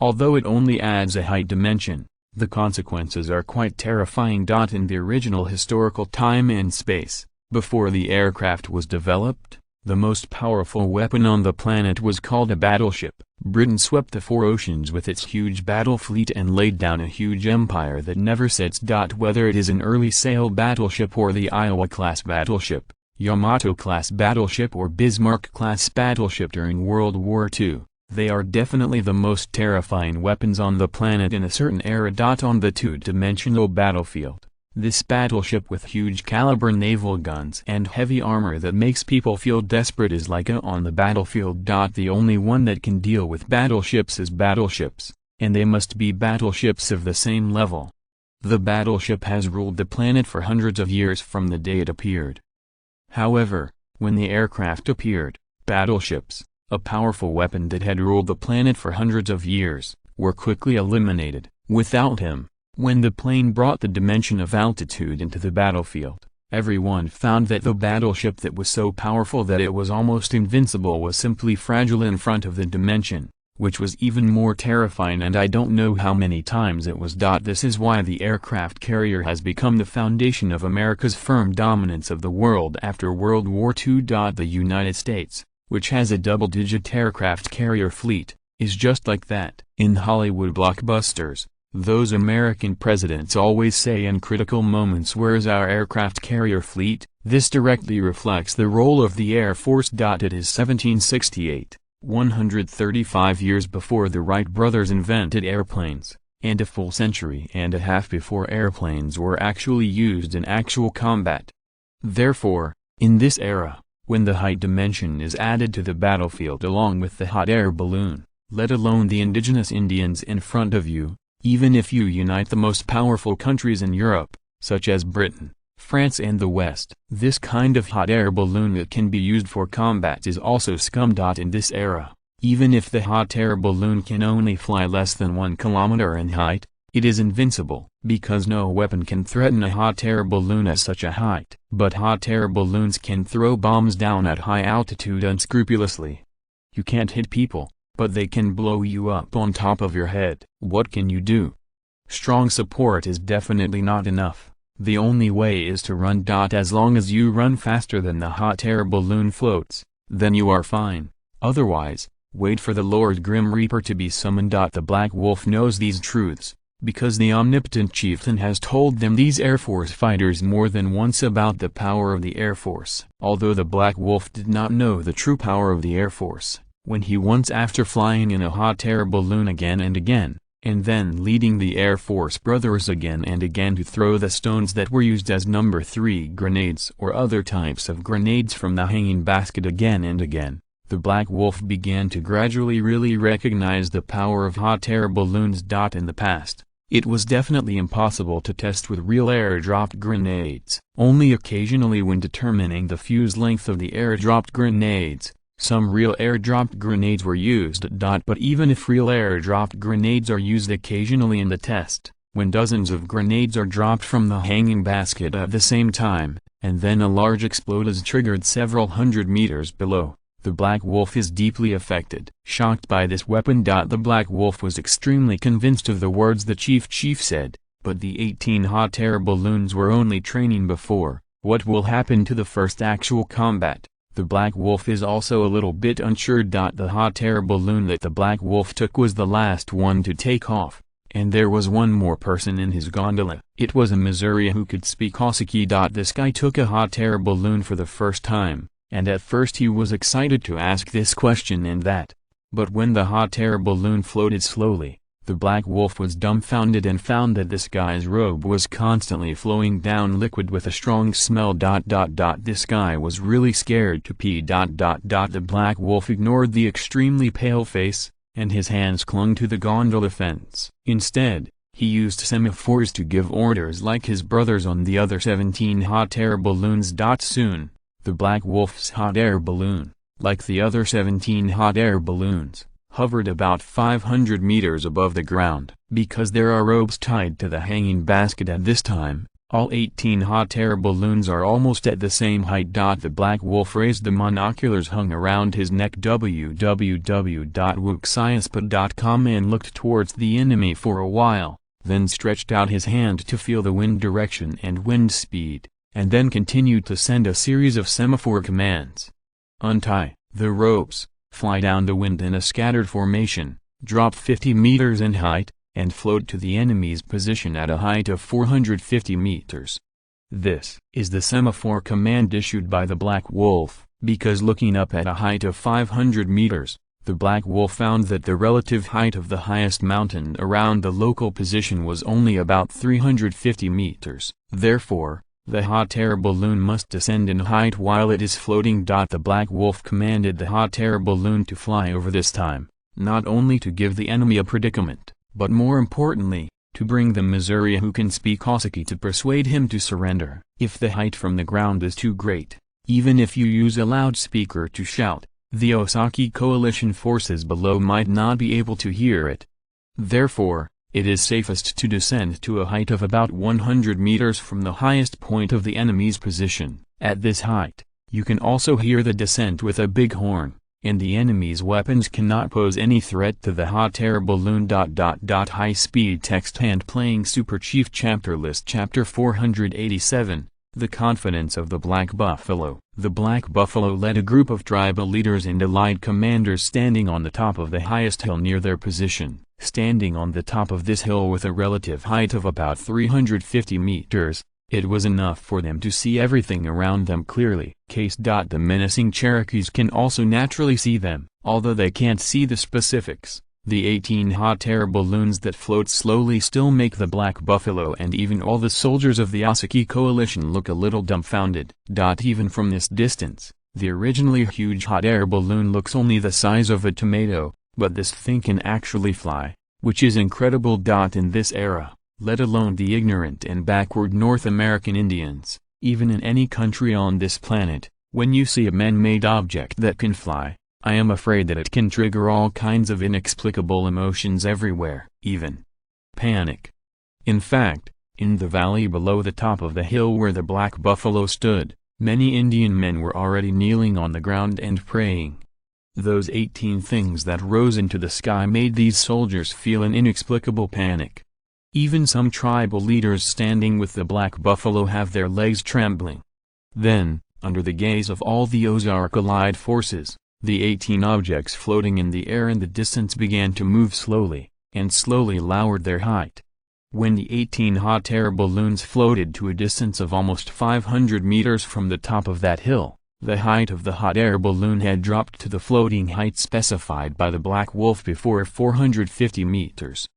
Although it only adds a height dimension, the consequences are quite terrifying. In the original historical time and space, before the aircraft was developed, the most powerful weapon on the planet was called a battleship. Britain swept the 4 oceans with its huge battle fleet and laid down a huge empire that never sets. Whether it is an early sail battleship or the Iowa-class battleship, Yamato-class battleship or Bismarck-class battleship during World War II, they are definitely the most terrifying weapons on the planet in a certain era. On the two-dimensional battlefield, this battleship with huge caliber naval guns and heavy armor that makes people feel desperate is like a on the battlefield. The only one that can deal with battleships is battleships, and they must be battleships of the same level. The battleship has ruled the planet for hundreds of years from the day it appeared. However, when the aircraft appeared, battleships, a powerful weapon that had ruled the planet for hundreds of years, were quickly eliminated. Without him, when the plane brought the dimension of altitude into the battlefield, everyone found that the battleship that was so powerful that it was almost invincible was simply fragile in front of the dimension, which was even more terrifying, and I don't know how many times it was. This is why the aircraft carrier has become the foundation of America's firm dominance of the world after World War II. The United States, which has a double-digit aircraft carrier fleet, is just like that. In Hollywood blockbusters, those American presidents always say in critical moments, "Where's our aircraft carrier fleet?" This directly reflects the role of the Air Force. It is 1768, 135 years before the Wright brothers invented airplanes, and a full century and a half before airplanes were actually used in actual combat. Therefore, in this era, when the height dimension is added to the battlefield along with the hot air balloon, let alone the indigenous Indians in front of you, even if you unite the most powerful countries in Europe, such as Britain, France and the West, this kind of hot air balloon that can be used for combat is also scum. In this era, even if the hot air balloon can only fly less than 1 kilometer in height, it is invincible, because no weapon can threaten a hot air balloon at such a height. But hot air balloons can throw bombs down at high altitude unscrupulously. You can't hit people, but they can blow you up on top of your head. What can you do? Strong support is definitely not enough. The only way is to run. As long as you run faster than the hot air balloon floats, then you are fine. Otherwise, wait for the Lord Grim Reaper to be summoned. The Black Wolf knows these truths, because the omnipotent chieftain has told them, these Air Force fighters, more than once about the power of the Air Force. Although the Black Wolf did not know the true power of the Air Force, when he once, after flying in a hot air balloon again and again, and then leading the Air Force brothers again and again to throw the stones that were used as No. 3 grenades or other types of grenades from the hanging basket again and again, the Black Wolf began to gradually really recognize the power of hot air balloons. In the past, it was definitely impossible to test with real air-dropped grenades. Only occasionally, when determining the fuse length of the air-dropped grenades, some real air-dropped grenades were used. But even if real air-dropped grenades are used occasionally in the test, when dozens of grenades are dropped from the hanging basket at the same time, and then a large explode is triggered several hundred meters below, the Black Wolf is deeply affected. Shocked by this weapon. The Black Wolf was extremely convinced of the words the chief said, but the 18 hot air balloons were only training before. What will happen to the first actual combat? The Black Wolf is also a little bit unsure. The hot air balloon that the Black Wolf took was the last one to take off, and there was one more person in his gondola. It was a Missouri who could speak Osaki. This guy took a hot air balloon for the first time, and at first he was excited to ask this question and that. But when the hot air balloon floated slowly, the Black Wolf was dumbfounded and found that this guy's robe was constantly flowing down liquid with a strong smell. This guy was really scared to pee. The Black Wolf ignored the extremely pale face, and his hands clung to the gondola fence. Instead, he used semaphores to give orders like his brothers on the other 17 hot air balloons. Soon, the Black Wolf's hot air balloon, like the other 17 hot air balloons, hovered about 500 meters above the ground. Because there are ropes tied to the hanging basket at this time, all 18 hot air balloons are almost at the same height. The Black Wolf raised the monoculars hung around his neck www.wuxiaspa.com and looked towards the enemy for a while, then stretched out his hand to feel the wind direction and wind speed, and then continued to send a series of semaphore commands. Untie the ropes, fly down the wind in a scattered formation, drop 50 meters in height, and float to the enemy's position at a height of 450 meters. This is the semaphore command issued by the Black Wolf, because looking up at a height of 500 meters, the Black Wolf found that the relative height of the highest mountain around the local position was only about 350 meters. Therefore, the hot air balloon must descend in height while it is floating. The Black Wolf commanded the hot air balloon to fly over this time, not only to give the enemy a predicament, but more importantly, to bring the Missouri who can speak Osaki to persuade him to surrender. If the height from the ground is too great, even if you use a loudspeaker to shout, the Osaki coalition forces below might not be able to hear it. Therefore, It is safest to descend to a height of about 100 meters from the highest point of the enemy's position. At this height, you can also hear the descent with a big horn, and the enemy's weapons cannot pose any threat to the hot air balloon. High-speed text hand playing Super Chief Chapter List Chapter 487, The Confidence of the Black Buffalo. The Black Buffalo led a group of tribal leaders and allied commanders standing on the top of the highest hill near their position. Standing on the top of this hill with a relative height of about 350 meters, it was enough for them to see everything around them clearly. The menacing Cherokees can also naturally see them, although they can't see the specifics. The 18 hot air balloons that float slowly still make the Black Buffalo and even all the soldiers of the Ossaki coalition look a little dumbfounded. Even from this distance, the originally huge hot air balloon looks only the size of a tomato, but this thing can actually fly, which is incredible. In this era, let alone the ignorant and backward North American Indians, even in any country on this planet, when you see a man-made object that can fly, I am afraid that it can trigger all kinds of inexplicable emotions everywhere, even panic. In fact, in the valley below the top of the hill where the Black Buffalo stood, many Indian men were already kneeling on the ground and praying. Those 18 things that rose into the sky made these soldiers feel an inexplicable panic. Even some tribal leaders standing with the Black Buffalo have their legs trembling. Then, under the gaze of all the Ozark allied forces, the 18 objects floating in the air in the distance began to move slowly, and slowly lowered their height. When the 18 hot air balloons floated to a distance of almost 500 meters from the top of that hill, the height of the hot air balloon had dropped to the floating height specified by the Black Wolf before, 450 meters.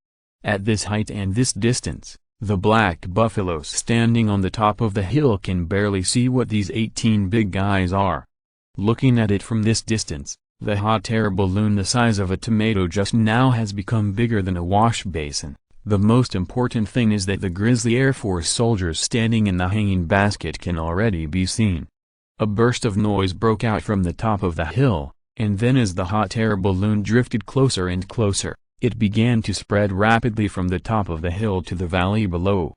At this height and this distance, the Black Buffalo standing on the top of the hill can barely see what these 18 big guys are. Looking at it from this distance, the hot air balloon the size of a tomato just now has become bigger than a wash basin. The most important thing is that the grizzly Air Force soldiers standing in the hanging basket can already be seen. A burst of noise broke out from the top of the hill, and then as the hot air balloon drifted closer and closer, it began to spread rapidly from the top of the hill to the valley below.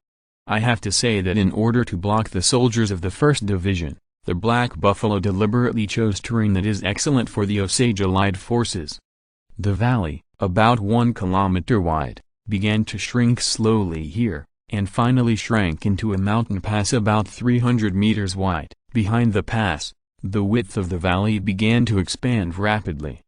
I have to say that in order to block the soldiers of the 1st Division, the Black Buffalo deliberately chose terrain that is excellent for the Osage allied forces. The valley, about 1 kilometer wide, began to shrink slowly here, and finally shrank into a mountain pass about 300 meters wide. Behind the pass, the width of the valley began to expand rapidly.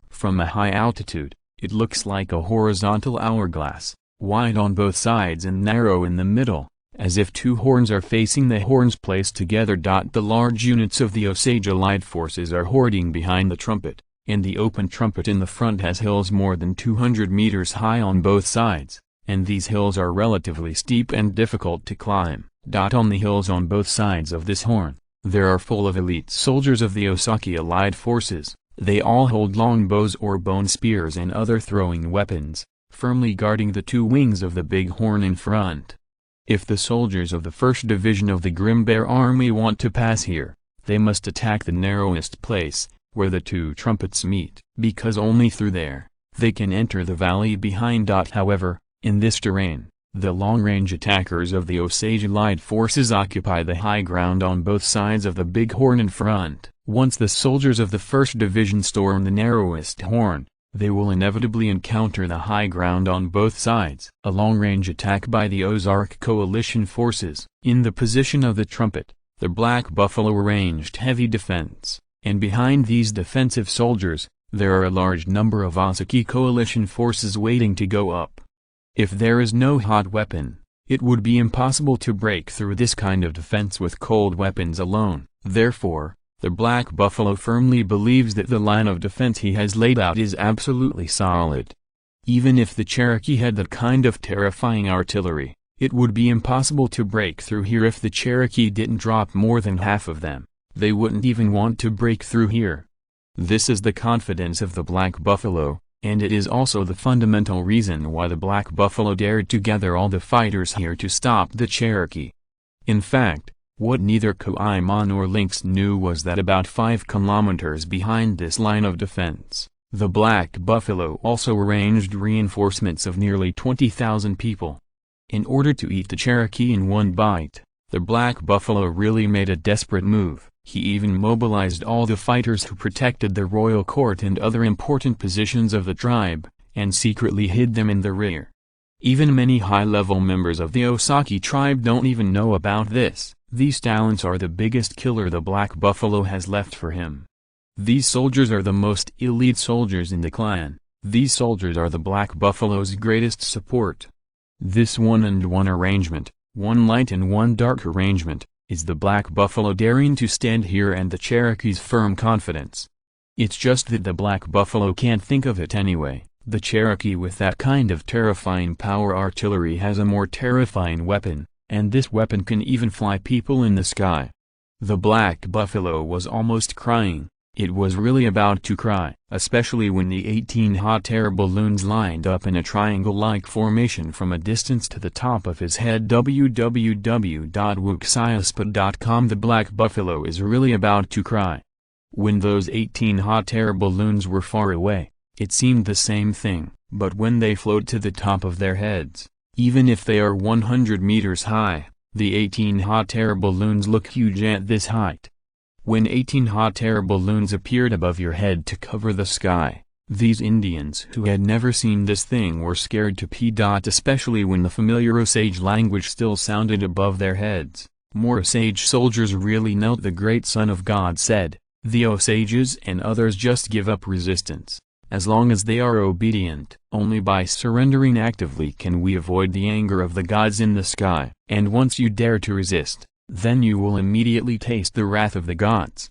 From a high altitude, it looks like a horizontal hourglass, wide on both sides and narrow in the middle, as if two horns are facing the horns placed together. The large units of the Osage allied forces are hoarding behind the trumpet, and the open trumpet in the front has hills more than 200 meters high on both sides, and these hills are relatively steep and difficult to climb. On the hills on both sides of this horn, there are full of elite soldiers of the Ossaki allied forces. They all hold long bows or bone spears and other throwing weapons, firmly guarding the two wings of the big horn in front. If the soldiers of the 1st Division of the Grim Bear Army want to pass here, they must attack the narrowest place, where the two trumpets meet, because only through there, they can enter the valley behind. However, in this terrain, the long-range attackers of the Osage allied forces occupy the high ground on both sides of the big horn in front. Once the soldiers of the 1st Division storm the narrowest horn, they will inevitably encounter the high ground on both sides. A long-range attack by the Ozark coalition forces. In the position of the trumpet, the Black Buffalo arranged heavy defense, and behind these defensive soldiers, there are a large number of Ossaki coalition forces waiting to go up. If there is no hot weapon, it would be impossible to break through this kind of defense with cold weapons alone. Therefore, the Black Buffalo firmly believes that the line of defense he has laid out is absolutely solid. Even if the Cherokee had that kind of terrifying artillery, it would be impossible to break through here. If the Cherokee didn't drop more than half of them, they wouldn't even want to break through here. This is the confidence of the Black Buffalo, and it is also the fundamental reason why the Black Buffalo dared to gather all the fighters here to stop the Cherokee. In fact, what neither Koiman nor Lynx knew was that about 5 kilometers behind this line of defense, The Black Buffalo also arranged reinforcements of nearly 20,000 people. In order to eat the Cherokee in one bite, the Black Buffalo really made a desperate move. He even mobilized all the fighters who protected the royal court and other important positions of the tribe, and secretly hid them in the rear. Even many high-level members of the Osage tribe don't even know about this. These talents are the biggest killer the Black Buffalo has left for him. These soldiers are the most elite soldiers in the clan. These soldiers are the Black Buffalo's greatest support. This 1-and-1 arrangement, one light and one dark arrangement, is the Black Buffalo daring to stand here and the Cherokee's firm confidence. It's just that the Black Buffalo can't think of it anyway. The Cherokee with that kind of terrifying power artillery has a more terrifying weapon, and this weapon can even fly people in the sky. The Black Buffalo was almost crying. It was really about to cry, especially when the 18 hot air balloons lined up in a triangle-like formation from a distance to the top of his head. www.wuxiaspot.com. The Black Buffalo is really about to cry. When those 18 hot air balloons were far away, it seemed the same thing, but when they float to the top of their heads, even if they are 100 meters high, the 18 hot air balloons look huge at this height. When 18 hot air balloons appeared above your head to cover the sky, these Indians who had never seen this thing were scared to pee. Especially when the familiar Osage language still sounded above their heads. More Osage soldiers really knelt. The great Son of God said, "The Osages and others just give up resistance. As long as they are obedient, only by surrendering actively can we avoid the anger of the gods in the sky. And once you dare to resist, then you will immediately taste the wrath of the gods."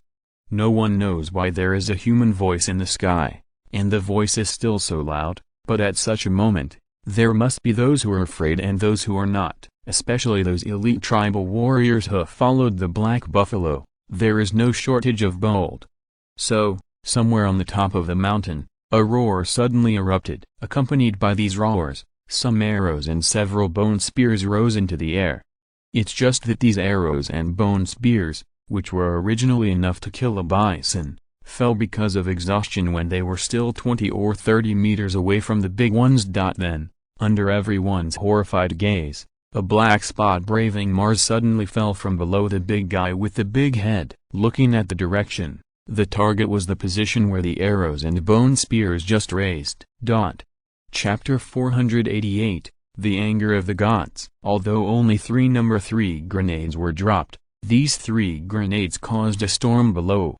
No one knows why there is a human voice in the sky, and the voice is still so loud, but at such a moment, there must be those who are afraid and those who are not, especially those elite tribal warriors who followed the Black Buffalo. There is no shortage of bold. So, somewhere on the top of the mountain, a roar suddenly erupted. Accompanied by these roars, some arrows and several bone spears rose into the air. It's just that these arrows and bone spears, which were originally enough to kill a bison, fell because of exhaustion when they were still 20 or 30 meters away from the big ones. Then, under everyone's horrified gaze, a black spot braving Mars suddenly fell from below the big guy with the big head. Looking at the direction, the target was the position where the arrows and bone spears just raised. Chapter 488, The Anger of the Gods. Although only 3 No. 3 grenades were dropped, these 3 grenades caused a storm below.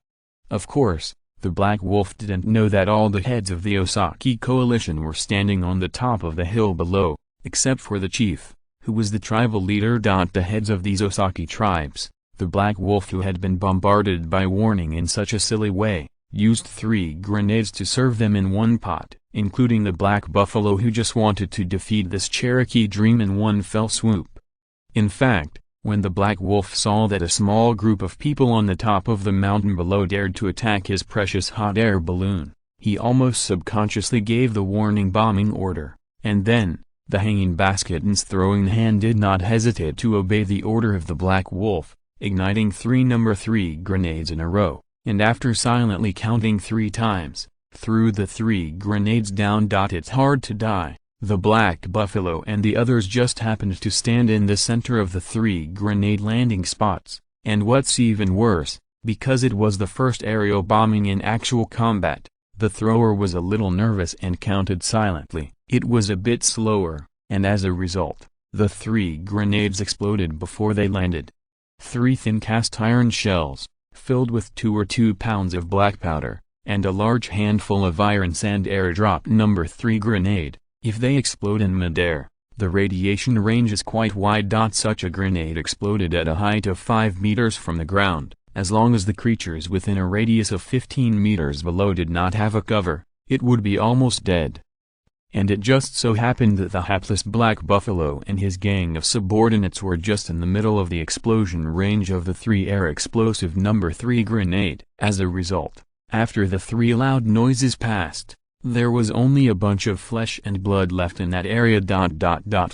Of course, the Black Wolf didn't know that all the heads of the Osage coalition were standing on the top of the hill below, except for the chief, who was the tribal leader. The heads of these Osage tribes, the Black Wolf, who had been bombarded by warning in such a silly way, used 3 grenades to serve them in one pot, including the Black Buffalo, who just wanted to defeat this Cherokee dream in one fell swoop. In fact, when the Black Wolf saw that a small group of people on the top of the mountain below dared to attack his precious hot air balloon, he almost subconsciously gave the warning bombing order, and then, the hanging basket's throwing hand did not hesitate to obey the order of the Black Wolf, igniting 3 No. 3 grenades in a row, and after silently counting 3 times, threw the 3 grenades down. It's hard to die. The Black Buffalo and the others just happened to stand in the center of the 3 grenade landing spots, and what's even worse, because it was the first aerial bombing in actual combat, the thrower was a little nervous and counted silently. It was a bit slower, and as a result, the 3 grenades exploded before they landed. 3 thin cast iron shells, filled with 2 or 2 pounds of black powder, and a large handful of iron sand airdropped No. 3 grenade. If they explode in midair, the radiation range is quite wide. Such a grenade exploded at a height of 5 meters from the ground. As long as the creatures within a radius of 15 meters below did not have a cover, it would be almost dead. And it just so happened that the hapless Black Buffalo and his gang of subordinates were just in the middle of the explosion range of the 3 air explosive No. 3 grenade. As a result, after the 3 loud noises passed, there was only a bunch of flesh and blood left in that area.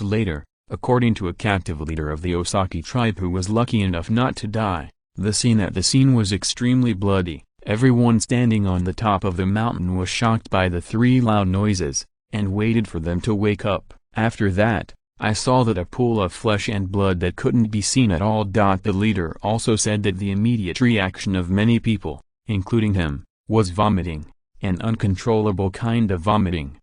Later, according to a captive leader of the Osage tribe who was lucky enough not to die, the scene was extremely bloody. Everyone standing on the top of the mountain was shocked by the 3 loud noises, and waited for them to wake up. After that, I saw that a pool of flesh and blood that couldn't be seen at all. The leader also said that the immediate reaction of many people, including him, was vomiting, an uncontrollable kind of vomiting.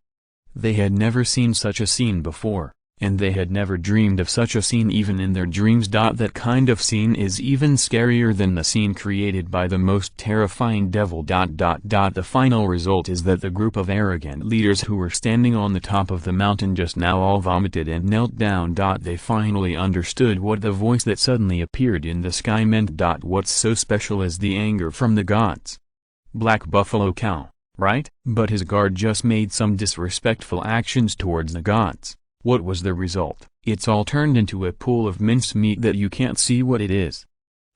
They had never seen such a scene before, and they had never dreamed of such a scene even in their dreams. That kind of scene is even scarier than the scene created by the most terrifying devil. The final result is that the group of arrogant leaders who were standing on the top of the mountain just now all vomited and knelt down. They finally understood what the voice that suddenly appeared in the sky meant. What's so special is the anger from the gods. Black buffalo cow, right? But his guard just made some disrespectful actions towards the gods. What was the result? It's all turned into a pool of mincemeat that you can't see what it is.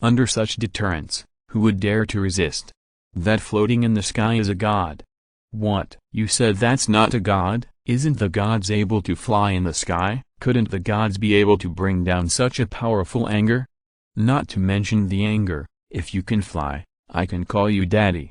Under such deterrence, who would dare to resist? That floating in the sky is a god. What? You said that's not a god? Isn't the gods able to fly in the sky? Couldn't the gods be able to bring down such a powerful anger? Not to mention the anger, if you can fly, I can call you daddy.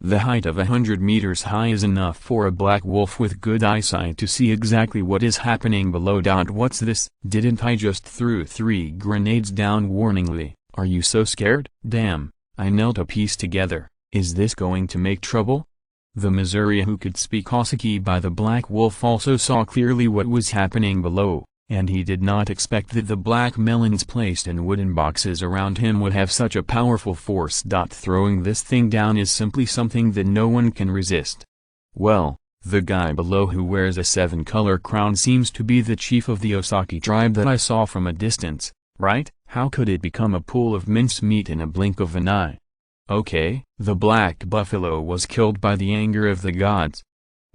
The height of 100 meters high is enough for a black wolf with good eyesight to see exactly what is happening below. What's this? Didn't I just threw 3 grenades down warningly? Are you so scared? Damn, I knelt a piece together. Is this going to make trouble? The Missouri who could speak Ossaki by the black wolf also saw clearly what was happening below, and he did not expect that the black melons placed in wooden boxes around him would have such a powerful force. Throwing this thing down is simply something that no one can resist. Well, the guy below who wears a 7-color crown seems to be the chief of the Osaki tribe that I saw from a distance, right? How could it become a pool of mincemeat in a blink of an eye? Okay, the black buffalo was killed by the anger of the gods.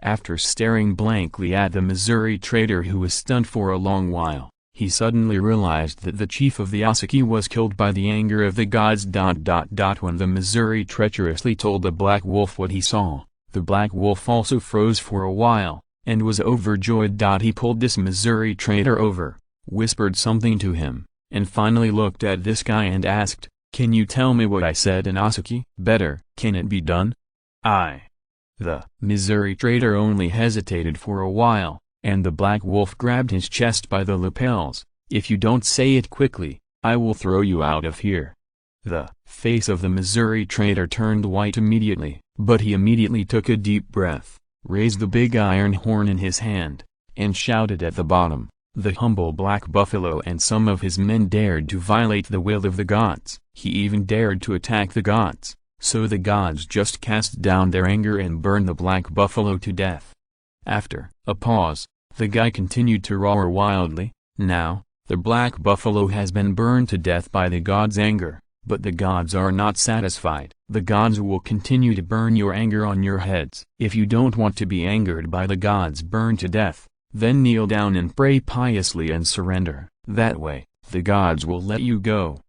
After staring blankly at the Missouri trader who was stunned for a long while, he suddenly realized that the chief of the Osaki was killed by the anger of the gods. When the Missouri treacherously told the black wolf what he saw, the black wolf also froze for a while, and was overjoyed. He pulled this Missouri trader over, whispered something to him, and finally looked at this guy and asked, "Can you tell me what I said in Osaki? Better, can it be done?" The Missouri trader only hesitated for a while, and the black wolf grabbed his chest by the lapels. "If you don't say it quickly, I will throw you out of here." The face of the Missouri trader turned white immediately, but he immediately took a deep breath, raised the big iron horn in his hand, and shouted at the bottom. The humble black buffalo and some of his men dared to violate the will of the gods. He even dared to attack the gods. So the gods just cast down their anger and burned the black buffalo to death. After a pause, the guy continued to roar wildly, "Now, the black buffalo has been burned to death by the gods' anger, but the gods are not satisfied. The gods will continue to burn your anger on your heads. If you don't want to be angered by the gods burned to death, then kneel down and pray piously and surrender. That way, the gods will let you go."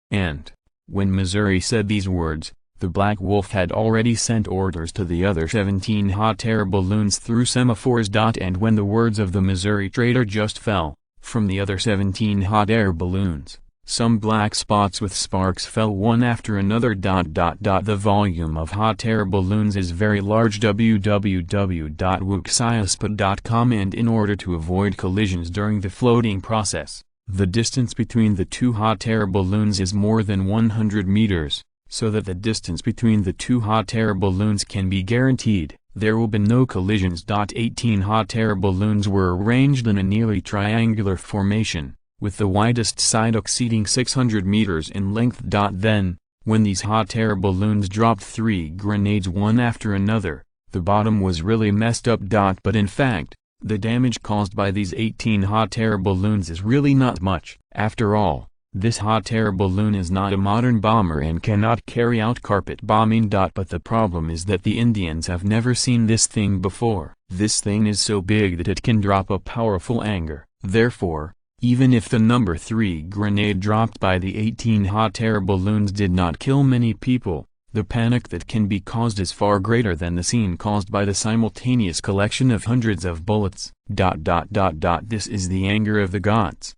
And when Missouri said these words, the black wolf had already sent orders to the other 17 hot air balloons through semaphores. And when the words of the Missouri trader just fell, from the other 17 hot air balloons, some black spots with sparks fell one after another. The volume of hot air balloons is very large. www.wuxiaspa.com. And in order to avoid collisions during the floating process, the distance between the 2 hot air balloons is more than 100 meters. So that the distance between the 2 hot air balloons can be guaranteed, there will be no collisions. 18 hot air balloons were arranged in a nearly triangular formation, with the widest side exceeding 600 meters in length. Then, when these hot air balloons dropped 3 grenades one after another, the bottom was really messed up. But in fact, the damage caused by these 18 hot air balloons is really not much. After all, this hot air balloon is not a modern bomber and cannot carry out carpet bombing. But the problem is that the Indians have never seen this thing before. This thing is so big that it can drop a powerful anger. Therefore, even if the number 3 grenade dropped by the 18 hot air balloons did not kill many people, the panic that can be caused is far greater than the scene caused by the simultaneous collection of hundreds of bullets. This is the anger of the gods.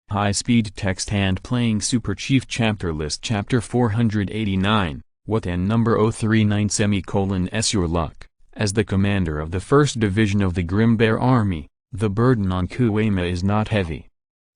High-speed text hand playing Super Chief Chapter List Chapter 489, What and number 039 S your luck. As the commander of the 1st Division of the Grim Bear Army, the burden on Kuwema is not heavy.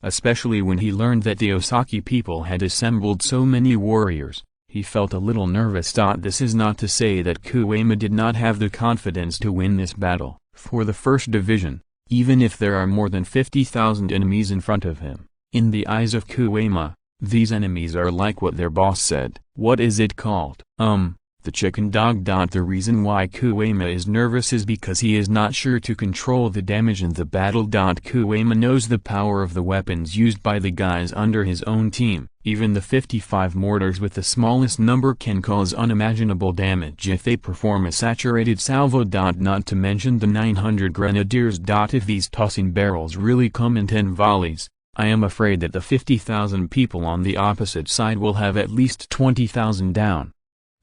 Especially when he learned that the Osaki people had assembled so many warriors, he felt a little nervous. This is not to say that Kuwema did not have the confidence to win this battle. For the 1st Division, even if there are more than 50,000 enemies in front of him, in the eyes of Kuwema, these enemies are like what their boss said. What is it called? The chicken dog. The reason why Kuwema is nervous is because he is not sure to control the damage in the battle. Kuwema knows the power of the weapons used by the guys under his own team. Even the 55 mortars with the smallest number can cause unimaginable damage if they perform a saturated salvo. Not to mention the 900 grenadiers. If these tossing barrels really come in 10 volleys, I am afraid that the 50,000 people on the opposite side will have at least 20,000 down.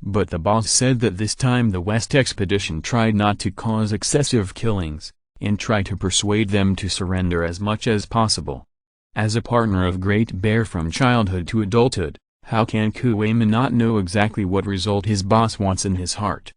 But the boss said that this time the West expedition tried not to cause excessive killings, and tried to persuade them to surrender as much as possible. As a partner of Great Bear from childhood to adulthood, how can Kuwema not know exactly what result his boss wants in his heart?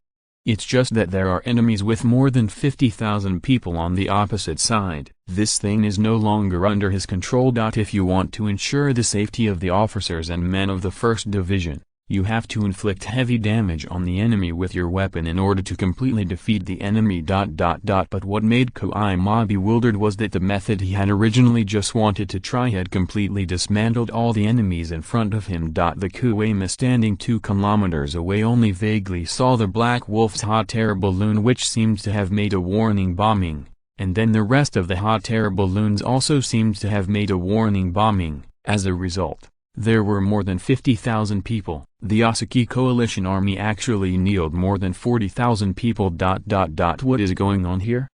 It's just that there are enemies with more than 50,000 people on the opposite side. This thing is no longer under his control. If you want to ensure the safety of the officers and men of the 1st Division, you have to inflict heavy damage on the enemy with your weapon in order to completely defeat the enemy. But what made Kuwema bewildered was that the method he had originally just wanted to try had completely dismantled all the enemies in front of him. The Kuwema standing 2 kilometers away only vaguely saw the Black Wolf's hot air balloon, which seemed to have made a warning bombing, and then the rest of the hot air balloons also seemed to have made a warning bombing. As a result, there were more than 50,000 people. The Osaki coalition army actually kneeled more than 40,000 people. What is going on here?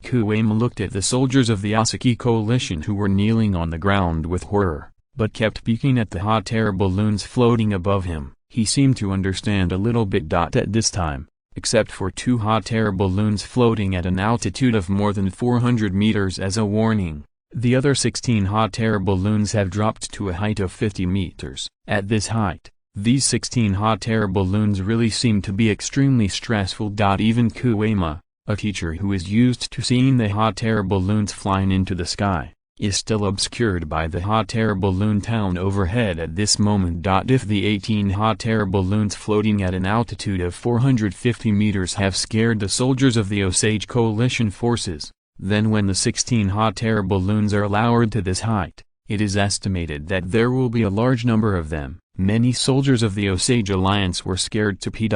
Kuwema looked at the soldiers of the Osaki coalition who were kneeling on the ground with horror, but kept peeking at the hot air balloons floating above him. He seemed to understand a little bit. At this time, except for 2 hot air balloons floating at an altitude of more than 400 meters as a warning, the other 16 hot air balloons have dropped to a height of 50 meters. At this height, these 16 hot air balloons really seem to be extremely stressful. Even Kuwema, a teacher who is used to seeing the hot air balloons flying into the sky, is still obscured by the hot air balloon town overhead at this moment. If the 18 hot air balloons floating at an altitude of 450 meters have scared the soldiers of the Osage coalition forces, then when the 16 hot air balloons are lowered to this height, it is estimated that there will be a large number of them. Many soldiers of the Osage Alliance were scared to pee.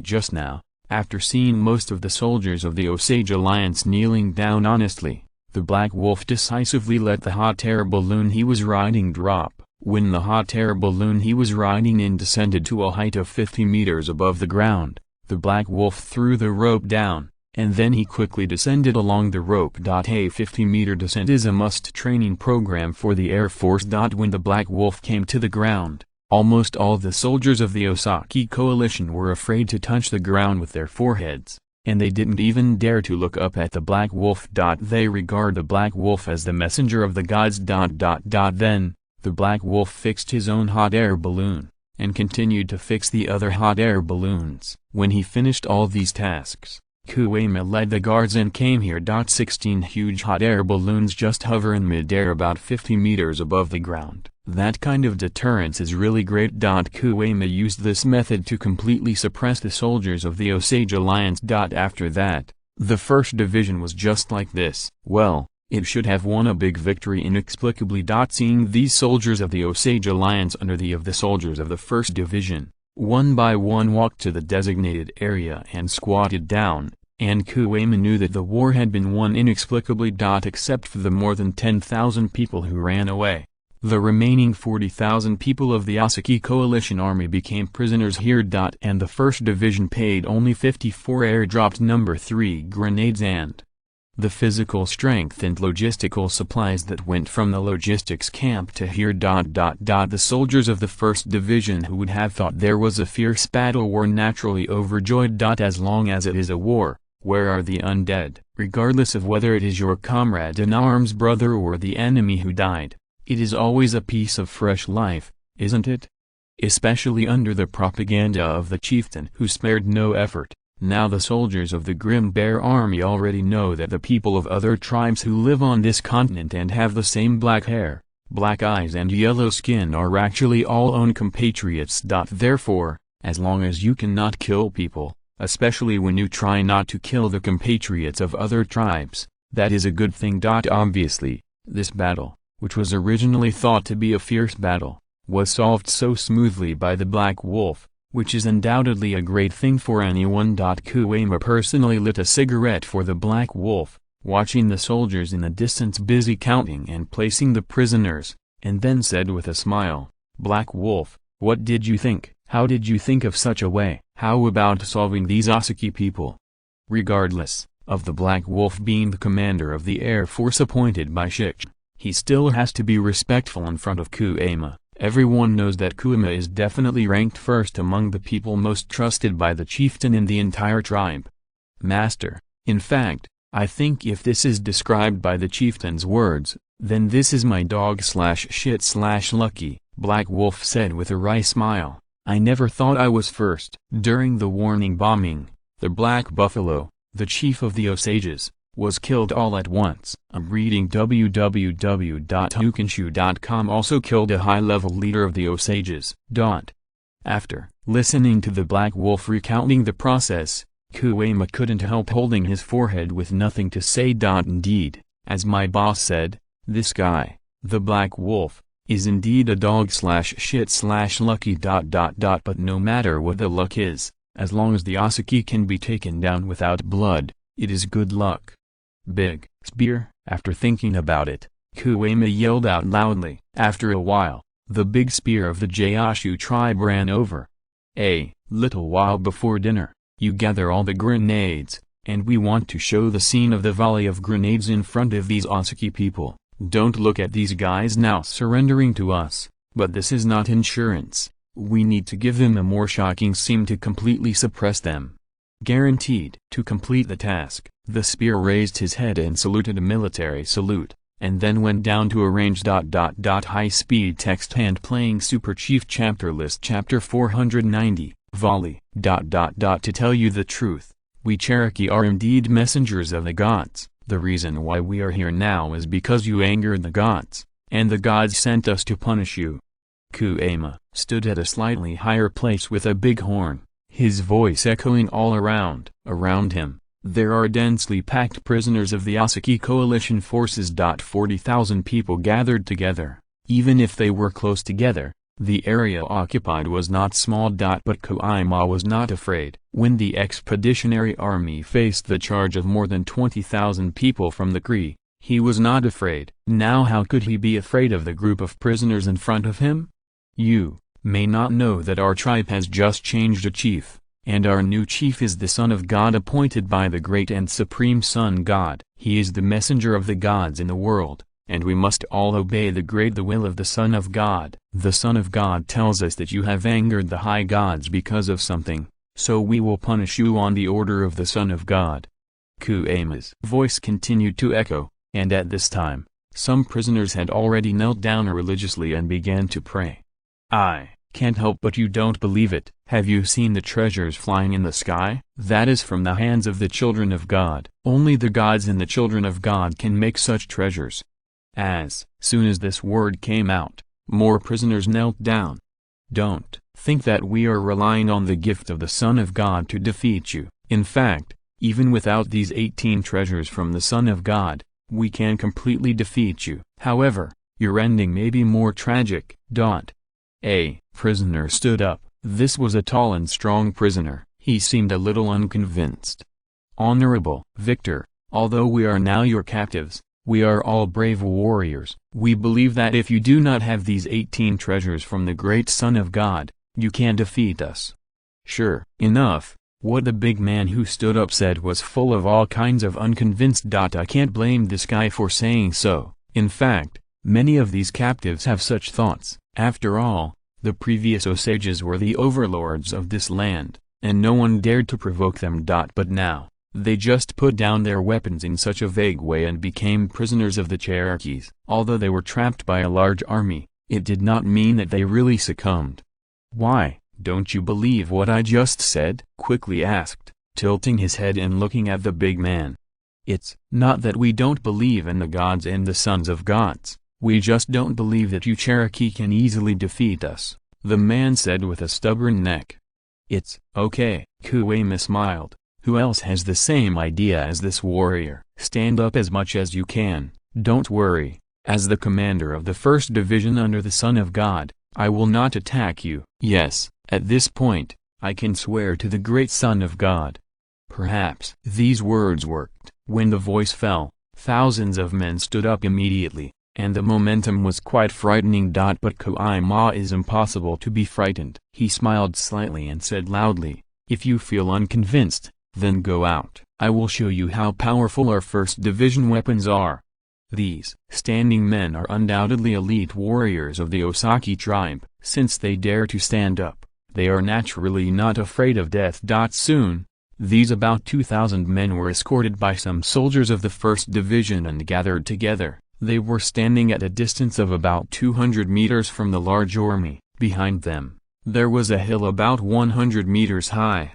Just now, after seeing most of the soldiers of the Osage Alliance kneeling down honestly, the Black Wolf decisively let the hot air balloon he was riding drop. When the hot air balloon he was riding in descended to a height of 50 meters above the ground, the Black Wolf threw the rope down, and then he quickly descended along the rope. A 50-meter descent is a must training program for the Air Force. When the Black Wolf came to the ground, almost all the soldiers of the Osaki coalition were afraid to touch the ground with their foreheads, and they didn't even dare to look up at the Black Wolf. They regard the Black Wolf as the messenger of the gods. Then, the Black Wolf fixed his own hot air balloon, and continued to fix the other hot air balloons. When he finished all these tasks, Kuwema led the guards and came here. 16 huge hot air balloons just hover in mid-air about 50 meters above the ground. That kind of deterrence is really great. Kuwema used this method to completely suppress the soldiers of the Osage Alliance. After that, the 1st Division was just like this. Well, it should have won a big victory inexplicably. Seeing these soldiers of the Osage Alliance under the of the soldiers of the 1st Division, one by one walked to the designated area and squatted down, and Kuwema knew that the war had been won inexplicably. Except for the more than 10,000 people who ran away. The remaining 40,000 people of the Osaki coalition army became prisoners here. And the 1st Division paid only 54 airdropped number 3 grenades and the physical strength and logistical supplies that went from the logistics camp to here. The soldiers of the 1st Division who would have thought there was a fierce battle were naturally overjoyed. As long as it is a war, where are the undead? Regardless of whether it is your comrade in arms brother or the enemy who died, it is always a piece of fresh life, isn't it? especially under the propaganda of the chieftain who spared no effort. Now the soldiers of the Grim Bear Army already know that the people of other tribes who live on this continent and have the same black hair, black eyes and yellow skin are actually all own compatriots. Therefore, as long as you cannot kill people, especially when you try not to kill the compatriots of other tribes, that is a good thing. Obviously, this battle, which was originally thought to be a fierce battle, was solved so smoothly by the Black Wolf, which is undoubtedly a great thing for anyone. Kuema personally lit a cigarette for the Black Wolf, watching the soldiers in the distance busy counting and placing the prisoners, and then said with a smile, "Black Wolf, what did you think? How did you think of such a way? How about solving these Osaki people?" Regardless of the Black Wolf being the commander of the Air Force appointed by Shi Xiong, he still has to be respectful in front of Kuema. Everyone knows that Kuema is definitely ranked first among the people most trusted by the chieftain in the entire tribe. Master, in fact, I think if this is described by the chieftain's words, then this is my dog/shit/lucky, Black Wolf said with a wry smile. I never thought I was first. During the Warning bombing, the Black Buffalo, the chief of the Osages, was killed all at once. I'm reading www.ukenshu.com also killed a high-level leader of the Osages. After listening to the Black Wolf recounting the process, Kuema couldn't help holding his forehead with nothing to say. Indeed, as my boss said, this guy, the Black Wolf, is indeed a dog/shit/lucky. But no matter what the luck is, as long as the Osaki can be taken down without blood, it is good luck. Big spear. After thinking about it, Kuema yelled out loudly. After a while, the big spear of the Gaoshu tribe ran over. A little while before dinner, you gather all the grenades, and we want to show the scene of the volley of grenades in front of these Osaki people. Don't look at these guys now surrendering to us, but this is not insurance. We need to give them a more shocking scene to completely suppress them. Guaranteed. To complete the task, the spear raised his head and saluted a military salute, and then went down to arrange. High-speed text hand playing Super Chief Chapter List Chapter 490, Volley. To tell you the truth, we Cherokee are indeed messengers of the gods. The reason why we are here now is because you angered the gods, and the gods sent us to punish you. Kuema stood at a slightly higher place with a big horn, his voice echoing all around. Around him, there are densely packed prisoners of the Osaki coalition forces. 40,000 people gathered together. Even if they were close together, the area occupied was not small. But Kuema was not afraid. When the expeditionary army faced the charge of more than 20,000 people from the Cree, he was not afraid. Now how could he be afraid of the group of prisoners in front of him? You may not know that our tribe has just changed a chief, and our new chief is the Son of God appointed by the great and supreme Sun God. He is the messenger of the gods in the world, and we must all obey the will of the Son of God. The Son of God tells us that you have angered the high gods because of something, so we will punish you on the order of the Son of God. Kuema's voice continued to echo, and at this time, some prisoners had already knelt down religiously and began to pray. I can't help but you don't believe it. Have you seen the treasures flying in the sky? That is from the hands of the children of God. Only the gods and the children of God can make such treasures. As soon as this word came out, more prisoners knelt down. Don't think that we are relying on the gift of the Son of God to defeat you. In fact, even without these 18 treasures from the Son of God, we can completely defeat you. However, your ending may be more tragic. A prisoner stood up. This was a tall and strong prisoner. He seemed a little unconvinced. Honorable Victor, although we are now your captives, we are all brave warriors. We believe that if you do not have these 18 treasures from the great Son of God, you can defeat us. Sure enough, what the big man who stood up said was full of all kinds of unconvinced. I can't blame this guy for saying so. In fact, many of these captives have such thoughts. After all, the previous Osages were the overlords of this land, and no one dared to provoke them. But now, they just put down their weapons in such a vague way and became prisoners of the Cherokees. Although they were trapped by a large army, it did not mean that they really succumbed. Why, don't you believe what I just said? Quickly asked, tilting his head and looking at the big man. It's not that we don't believe in the gods and the sons of gods, we just don't believe that you Cherokee can easily defeat us, the man said with a stubborn neck. It's okay, Kuema smiled. Who else has the same idea as this warrior? Stand up as much as you can, don't worry. As the commander of the 1st Division under the Son of God, I will not attack you. Yes, at this point, I can swear to the great Son of God. Perhaps these words worked. When the voice fell, thousands of men stood up immediately, and the momentum was quite frightening. But Kuema is impossible to be frightened. He smiled slightly and said loudly, if you feel unconvinced, then go out. I will show you how powerful our 1st Division weapons are. These standing men are undoubtedly elite warriors of the Osaki tribe. Since they dare to stand up, they are naturally not afraid of death. Soon, these about 2,000 men were escorted by some soldiers of the 1st Division and gathered together. They were standing at a distance of about 200 meters from the large army. Behind them, there was a hill about 100 meters high.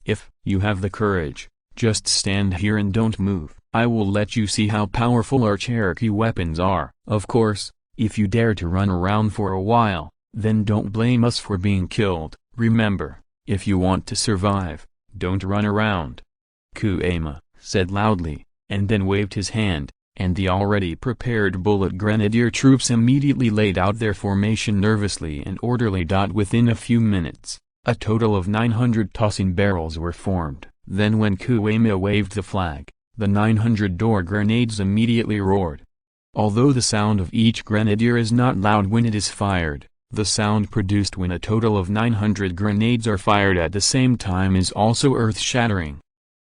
If you have the courage, just stand here and don't move. I will let you see how powerful our Cherokee weapons are. Of course, if you dare to run around for a while, then don't blame us for being killed. Remember, if you want to survive, don't run around. Kuema said loudly, and then waved his hand, and the already prepared bullet grenadier troops immediately laid out their formation nervously and orderly. Within a few minutes, a total of 900 tossing barrels were formed. Then when Kuema waved the flag, the 900 door grenades immediately roared. Although the sound of each grenadier is not loud when it is fired, the sound produced when a total of 900 grenades are fired at the same time is also earth-shattering.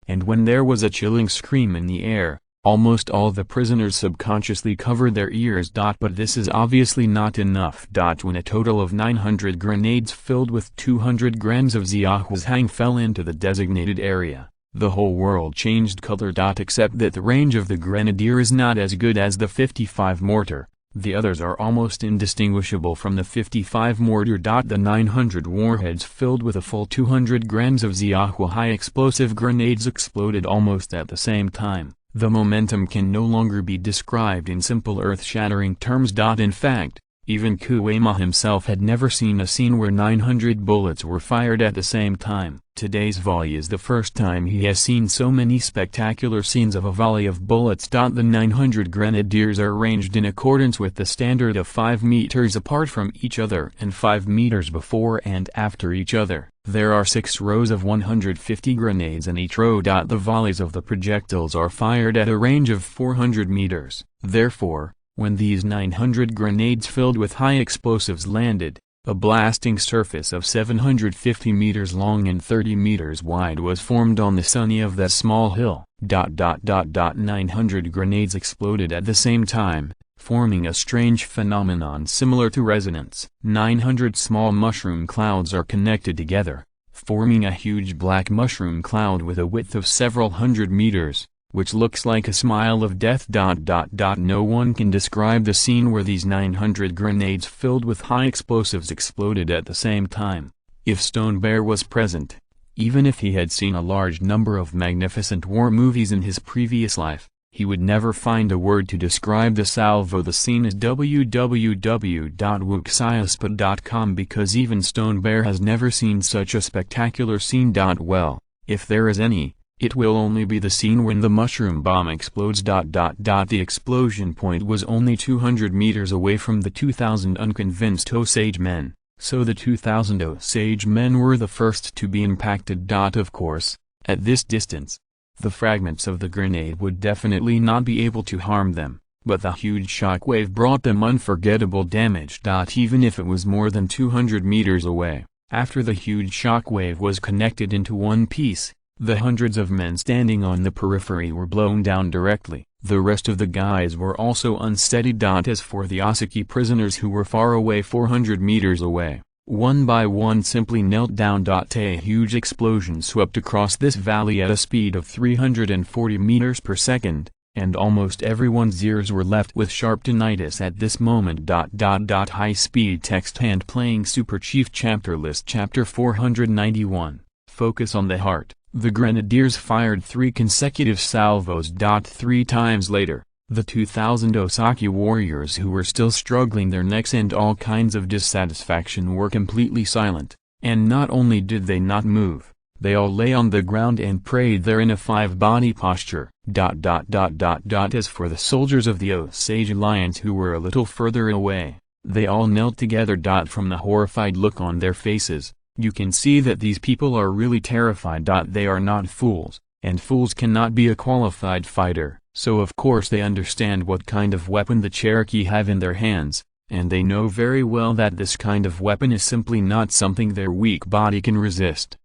And when there was a chilling scream in the air, almost all the prisoners subconsciously covered their ears. But this is obviously not enough. When a total of 900 grenades filled with 200 grams of Ziahuazhang fell into the designated area, the whole world changed color. Except that the range of the grenadier is not as good as the 55 mortar, the others are almost indistinguishable from the 55 mortar. The 900 warheads filled with a full 200 grams of Ziahua high explosive grenades exploded almost at the same time. The momentum can no longer be described in simple earth-shattering terms. In fact, even Kuema himself had never seen a scene where 900 bullets were fired at the same time. Today's volley is the first time he has seen so many spectacular scenes of a volley of bullets. The 900 grenadiers are arranged in accordance with the standard of 5 meters apart from each other and 5 meters before and after each other. There are 6 rows of 150 grenades in each row. The volleys of the projectiles are fired at a range of 400 meters. Therefore, when these 900 grenades filled with high explosives landed, a blasting surface of 750 meters long and 30 meters wide was formed on the sunny of that small hill. 900 grenades exploded at the same time, forming a strange phenomenon similar to resonance. 900 small mushroom clouds are connected together, forming a huge black mushroom cloud with a width of several hundred meters, which looks like a smile of death. No one can describe the scene where these 900 grenades filled with high explosives exploded at the same time. If Stone Bear was present, even if he had seen a large number of magnificent war movies in his previous life, he would never find a word to describe the salvo. The scene is www.wuxiaspot.com because even Stone Bear has never seen such a spectacular scene. Well, if there is any, it will only be the scene when the mushroom bomb explodes. The explosion point was only 200 meters away from the 2,000 unconvinced Osage men, so the 2,000 Osage men were the first to be impacted. Of course, at this distance, the fragments of the grenade would definitely not be able to harm them, but the huge shockwave brought them unforgettable damage. Even if it was more than 200 meters away, after the huge shockwave was connected into one piece, the hundreds of men standing on the periphery were blown down directly. The rest of the guys were also unsteady. As for the Osaki prisoners who were far away 400 meters away, one by one simply knelt down. A huge explosion swept across this valley at a speed of 340 meters per second, and almost everyone's ears were left with sharp tinnitus at this moment. High-speed text hand playing Super Chief Chapter List Chapter 491, Focus on the Heart. The grenadiers fired 3 consecutive salvos. 3 times later, the 2,000 Osaki warriors who were still struggling their necks and all kinds of dissatisfaction were completely silent, and not only did they not move, they all lay on the ground and prayed there in a 5-body posture. As for the soldiers of the Osage Alliance who were a little further away, they all knelt together. From the horrified look on their faces, you can see that these people are really terrified. They are not fools, and fools cannot be a qualified fighter, so of course they understand what kind of weapon the Cherokee have in their hands, and they know very well that this kind of weapon is simply not something their weak body can resist.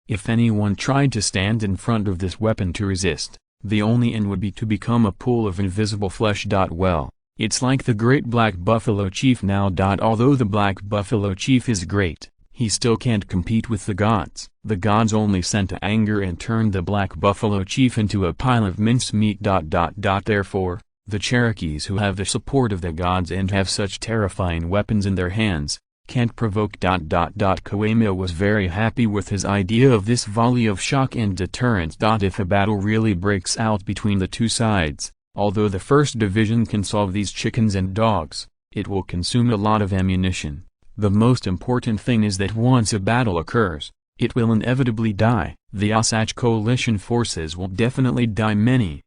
If anyone tried to stand in front of this weapon to resist, the only end would be to become a pool of invisible flesh. Well, it's like the great Black Buffalo Chief now. Although the Black Buffalo Chief is great, he still can't compete with the gods. The gods only sent to anger and turned the Black Buffalo Chief into a pile of mincemeat. Therefore, the Cherokees who have the support of the gods and have such terrifying weapons in their hands, can't provoke. Kuema was very happy with his idea of this volley of shock and deterrence. If a battle really breaks out between the two sides, although the 1st Division can solve these chickens and dogs, it will consume a lot of ammunition. The most important thing is that once a battle occurs, it will inevitably die. The Osage coalition forces will definitely die many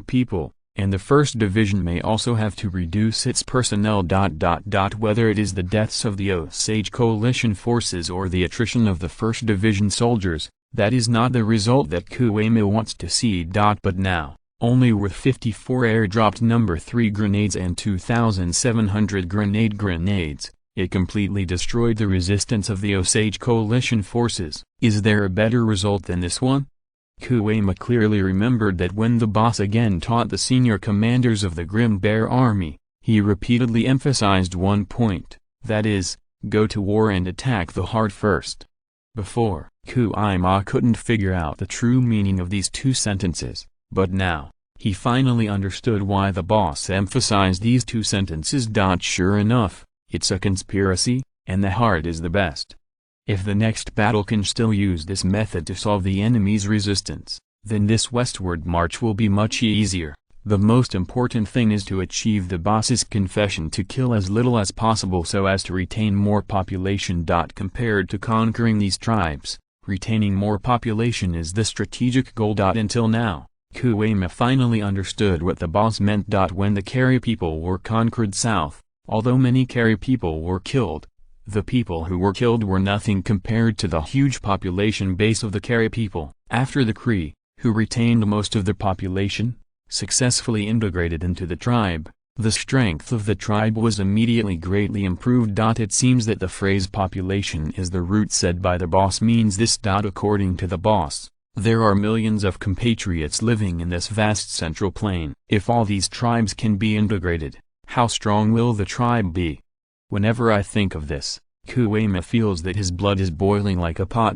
people, and the 1st Division may also have to reduce its personnel. Whether it is the deaths of the Osage coalition forces or the attrition of the 1st Division soldiers, that is not the result that Kuema wants to see. But now, only with 54 airdropped number 3 grenades and 2,700 grenades, it completely destroyed the resistance of the Osage coalition forces. Is there a better result than this one? Kuema clearly remembered that when the boss again taught the senior commanders of the Grim Bear Army, he repeatedly emphasized one point, that is, go to war and attack the heart first. Before, Kuema couldn't figure out the true meaning of these 2 sentences, but now, he finally understood why the boss emphasized these 2 sentences. Sure enough, it's a conspiracy, and the heart is the best. If the next battle can still use this method to solve the enemy's resistance, then this westward march will be much easier. The most important thing is to achieve the boss's confession to kill as little as possible so as to retain more population. Compared to conquering these tribes, retaining more population is the strategic goal. Until now, Kuema finally understood what the boss meant. When the Carry people were conquered south, although many Carry people were killed, the people who were killed were nothing compared to the huge population base of the Carry people. After the Cree, who retained most of the population, successfully integrated into the tribe, the strength of the tribe was immediately greatly improved. It seems that the phrase population is the root said by the boss means this. According to the boss, there are millions of compatriots living in this vast central plain. If all these tribes can be integrated, how strong will the tribe be? Whenever I think of this, Kuema feels that his blood is boiling like a pot.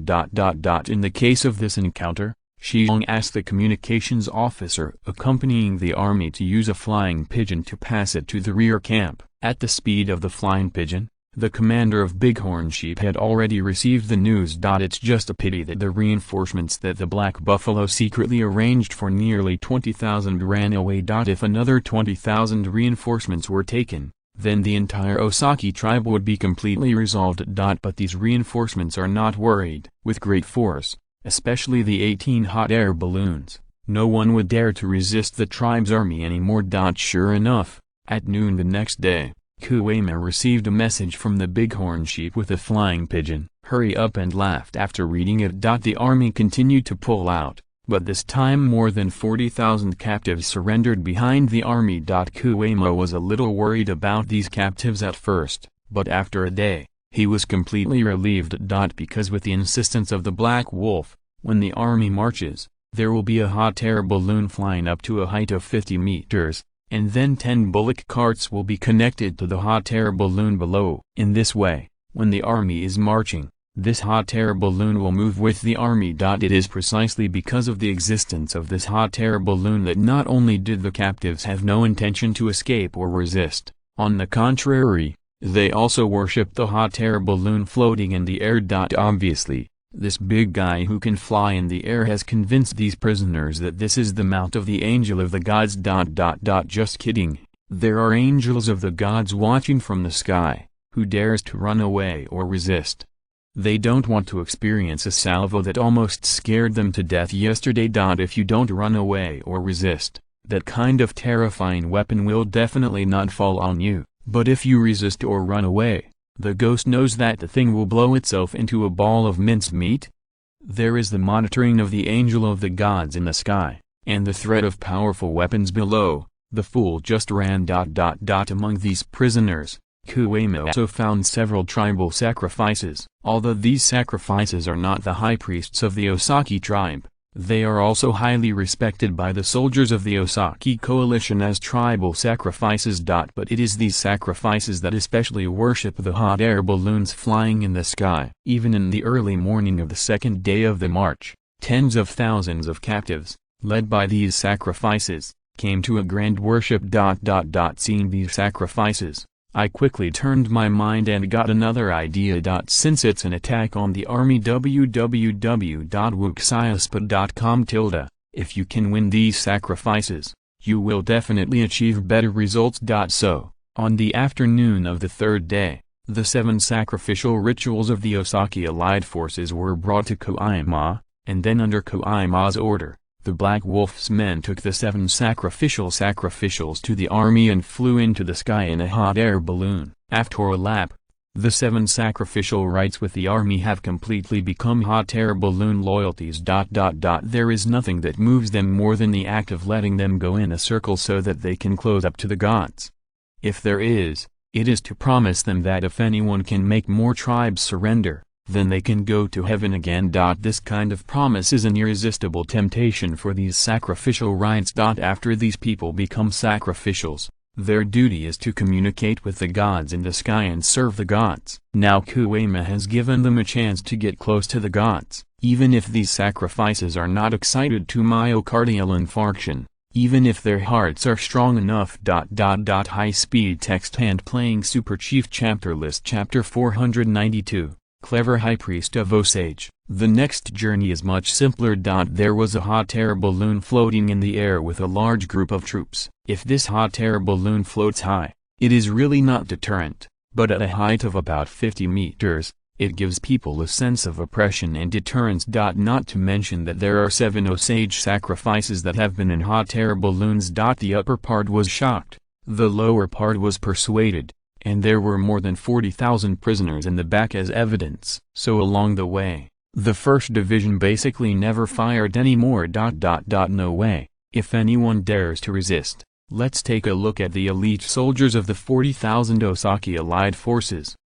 In the case of this encounter, Shi Xiong asked the communications officer accompanying the army to use a flying pigeon to pass it to the rear camp. At the speed of the flying pigeon, the commander of Bighorn Sheep had already received the news. It's just a pity that the reinforcements that the Black Buffalo secretly arranged for nearly 20,000 ran away. If another 20,000 reinforcements were taken, then the entire Osaki tribe would be completely resolved. But these reinforcements are not worried. With great force, especially the 18 hot air balloons, no one would dare to resist the tribe's army anymore. Sure enough, at noon the next day, Kuema received a message from the Bighorn Sheep with a flying pigeon. Hurry up, and laughed after reading it. The army continued to pull out, but this time more than 40,000 captives surrendered behind the army. Kuema was a little worried about these captives at first, but after a day, he was completely relieved. Because with the insistence of the Black Wolf, when the army marches, there will be a hot air balloon flying up to a height of 50 meters, and then 10 bullock carts will be connected to the hot air balloon below. In this way, when the army is marching, This hot air balloon will move with the army. It is precisely because of the existence of this hot air balloon that not only did the captives have no intention to escape or resist, on the contrary, they also worshipped the hot air balloon floating in the air. Obviously, this big guy who can fly in the air has convinced these prisoners that this is the mount of the angel of the gods. Just kidding, there are angels of the gods watching from the sky. Who dares to run away or resist? They don't want to experience a salvo that almost scared them to death yesterday. If you don't run away or resist, that kind of terrifying weapon will definitely not fall on you. But if you resist or run away, the ghost knows that the thing will blow itself into a ball of minced meat. There is the monitoring of the angel of the gods in the sky, and the threat of powerful weapons below. The fool just ran. Among these prisoners, Kuwema also found several tribal sacrifices. Although these sacrifices are not the high priests of the Osaki tribe, they are also highly respected by the soldiers of the Osaki coalition as tribal sacrifices. But it is these sacrifices that especially worship the hot air balloons flying in the sky. Even in the early morning of the second day of the march, tens of thousands of captives, led by these sacrifices, came to a grand worship. Seeing these sacrifices, I quickly turned my mind and got another idea. Since it's an attack on the army, www.wuxiaspa.com. If you can win these sacrifices, you will definitely achieve better results. So, on the afternoon of the third day, the 7 sacrificial rituals of the Osaki allied forces were brought to Koima, and then under Koima's order, the Black Wolf's men took the 7 sacrificials to the army and flew into the sky in a hot air balloon. After a lap, the 7 sacrificial rites with the army have completely become hot air balloon loyalties. There is nothing that moves them more than the act of letting them go in a circle so that they can close up to the gods. If there is, it is to promise them that if anyone can make more tribes surrender, then they can go to heaven again. This kind of promise is an irresistible temptation for these sacrificial rites. After these people become sacrificials, their duty is to communicate with the gods in the sky and serve the gods. Now Kuwema has given them a chance to get close to the gods, even if these sacrifices are not excited to myocardial infarction, even if their hearts are strong enough. High-speed text hand playing Super Chief Chapter List Chapter 492 Clever High Priest of Osage. The next journey is much simpler. There was a hot air balloon floating in the air with a large group of troops. If this hot air balloon floats high, it is really not deterrent, but at a height of about 50 meters, it gives people a sense of oppression and deterrence. Not to mention that there are 7 Osage sacrifices that have been in hot air balloons. The upper part was shocked, the lower part was persuaded, and there were more than 40,000 prisoners in the back as evidence. So along the way, the 1st Division basically never fired anymore. No way. If anyone dares to resist, let's take a look at the elite soldiers of the 40,000 Osaki allied forces.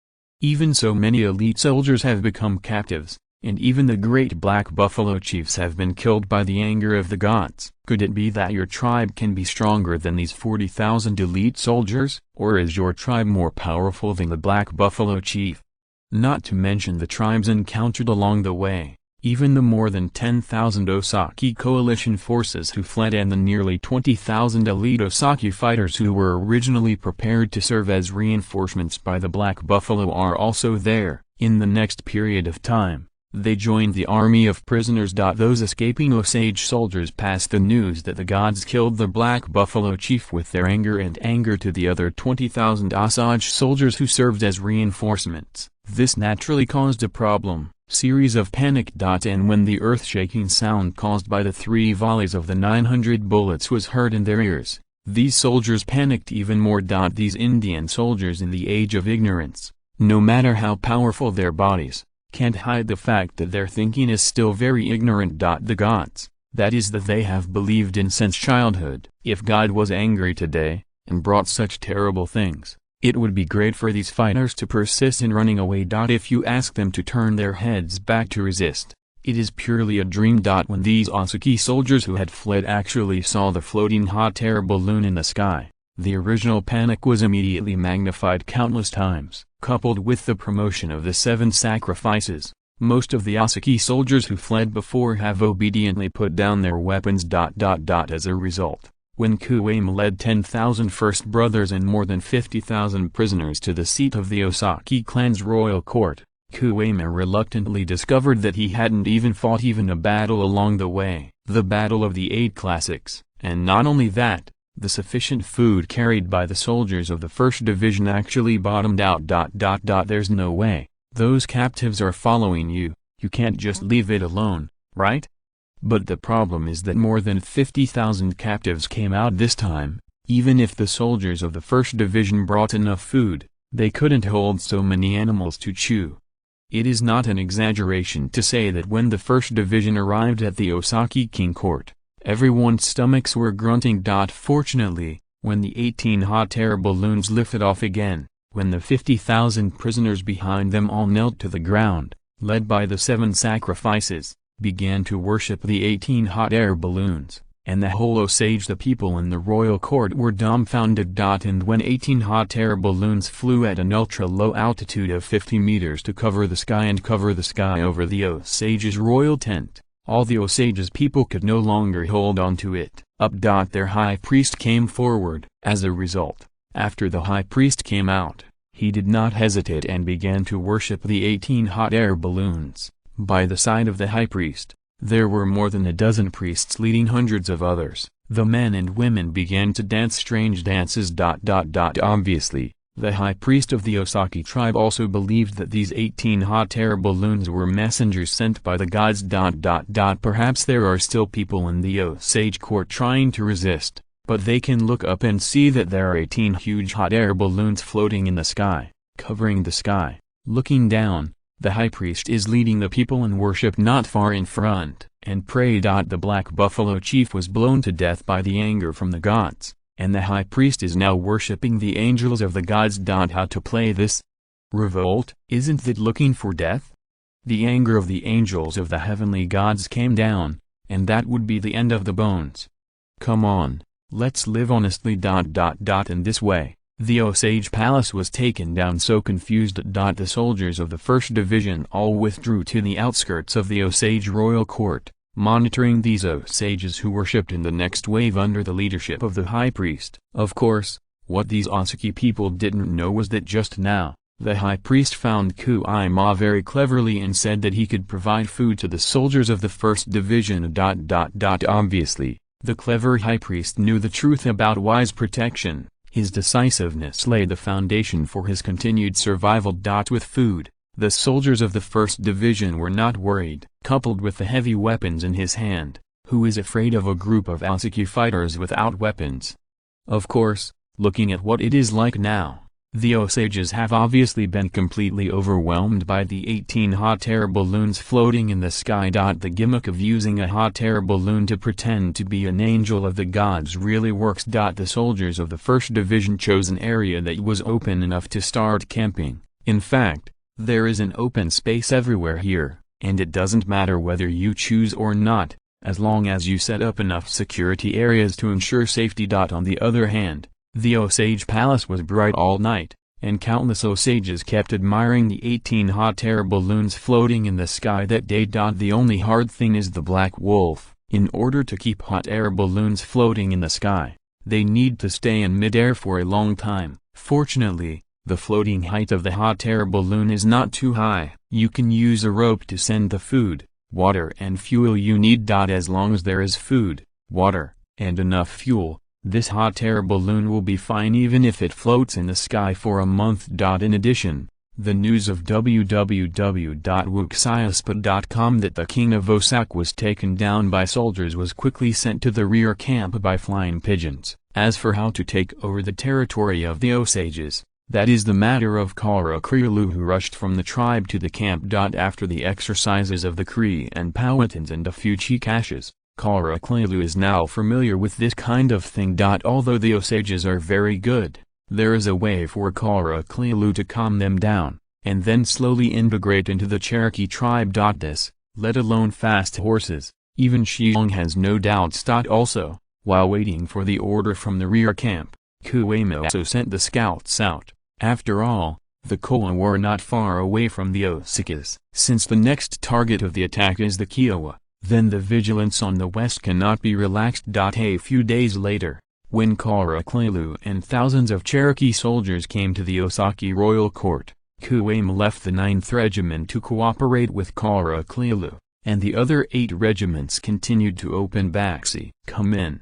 Even so, many elite soldiers have become captives, and even the great Black Buffalo chiefs have been killed by the anger of the gods. Could it be that your tribe can be stronger than these 40,000 elite soldiers? Or is your tribe more powerful than the Black Buffalo chief? Not to mention the tribes encountered along the way, even the more than 10,000 Osaki coalition forces who fled and the nearly 20,000 elite Osaki fighters who were originally prepared to serve as reinforcements by the Black Buffalo are also there. In the next period of time, they joined the army of prisoners. Those escaping Osage soldiers passed the news that the gods killed the Black Buffalo chief with their anger and anger to the other 20,000 Osage soldiers who served as reinforcements. This naturally caused a problem, series of panic. And when the earth-shaking sound caused by the 3 volleys of the 900 bullets was heard in their ears, these soldiers panicked even more. These Indian soldiers in the age of ignorance, no matter how powerful their bodies, can't hide the fact that their thinking is still very ignorant. The gods, that is that they have believed in since childhood. If God was angry today, and brought such terrible things, it would be great for these fighters to persist in running away. If you ask them to turn their heads back to resist, it is purely a dream. When these Osaki soldiers who had fled actually saw the floating hot air balloon in the sky, the original panic was immediately magnified countless times. Coupled with the promotion of the 7 sacrifices, Most of the Osaki soldiers who fled before have obediently put down their weapons. As a result, when Kuwame led 10,000 First Brothers and more than 50,000 prisoners to the seat of the Osaki clan's royal court, Kuwame reluctantly discovered that he hadn't even fought a battle along the way, the Battle of the Eight Classics, and not only that, the sufficient food carried by the soldiers of the 1st Division actually bottomed out. There's no way, those captives are following you, you can't just leave it alone, right? But the problem is that more than 50,000 captives came out this time. Even if the soldiers of the 1st Division brought enough food, they couldn't hold so many animals to chew. It is not an exaggeration to say that when the 1st Division arrived at the Osaki King Court, everyone's stomachs were grunting. Fortunately, when the 18 hot air balloons lifted off again, when the 50,000 prisoners behind them all knelt to the ground, led by the 7 sacrifices, began to worship the 18 hot air balloons, and the whole Osage, the people in the royal court were dumbfounded. And when 18 hot air balloons flew at an ultra-low altitude of 50 meters to cover the sky over the Osage's royal tent, all the Osage's people could no longer hold on to it. Their high priest came forward. As a result, after the high priest came out, he did not hesitate and began to worship the 18 hot air balloons. By the side of the high priest, there were more than a dozen priests leading hundreds of others. The men and women began to dance strange dances. Obviously, the high priest of the Osaki tribe also believed that these 18 hot air balloons were messengers sent by the gods. Perhaps there are still people in the Osage court trying to resist, but they can look up and see that there are 18 huge hot air balloons floating in the sky, covering the sky. Looking down, the high priest is leading the people in worship not far in front, and pray. The Black Buffalo chief was blown to death by the anger from the gods, and the high priest is now worshipping the angels of the gods. How to play this? Revolt? Isn't that looking for death? The anger of the angels of the heavenly gods came down, and that would be the end of the bones. Come on, let's live honestly. In this way, the Osage palace was taken down. So confused. The soldiers of the 1st Division all withdrew to the outskirts of the Osage royal court, monitoring these Osages who worshipped in the next wave under the leadership of the high priest. Of course, what these Osaki people didn't know was that just now, the high priest found Kuwame very cleverly and said that he could provide food to the soldiers of the 1st Division. Obviously, the clever high priest knew the truth about wise protection. His decisiveness laid the foundation for his continued survival. With food, the soldiers of the 1st Division were not worried. Coupled with the heavy weapons in his hand, who is afraid of a group of Osaki fighters without weapons? Of course, looking at what it is like now, the Osages have obviously been completely overwhelmed by the 18 hot air balloons floating in the sky. The gimmick of using a hot air balloon to pretend to be an angel of the gods really works. The soldiers of the 1st Division chose an area that was open enough to start camping. In fact, there is an open space everywhere here, and it doesn't matter whether you choose or not, as long as you set up enough security areas to ensure safety. On the other hand, the Osage palace was bright all night, and countless Osages kept admiring the 18 hot air balloons floating in the sky that day. The only hard thing is the black wolf. In order to keep hot air balloons floating in the sky, they need to stay in midair for a long time. Fortunately, the floating height of the hot air balloon is not too high. You can use a rope to send the food, water and fuel you need. As long as there is food, water, and enough fuel, this hot air balloon will be fine even if it floats in the sky for a month. In addition, the news of www.wuxiaspot.com that the king of Osaka was taken down by soldiers was quickly sent to the rear camp by flying pigeons. As for how to take over the territory of the Osages, that is the matter of Kara Krilu, who rushed from the tribe to the camp. After the exercises of the Cree and Powhatans and a few Chicashes, Kara Krilu is now familiar with this kind of thing. Although the Osages are very good, there is a way for Kara Krilu to calm them down, and then slowly integrate into the Cherokee tribe. This, let alone fast horses, even Shi Xiong has no doubts. Also, while waiting for the order from the rear camp, Kuwame also sent the scouts out. After all, The Koa were not far away from the Osikas. Since the next target of the attack is the Kiowa, then the vigilance on the west cannot be relaxed. A few days later, when Karaklilu and thousands of Cherokee soldiers came to the Osaki royal court, Kuwama left the 9th Regiment to cooperate with Karaklilu, and the other 8 regiments continued to open Baxi. Come in.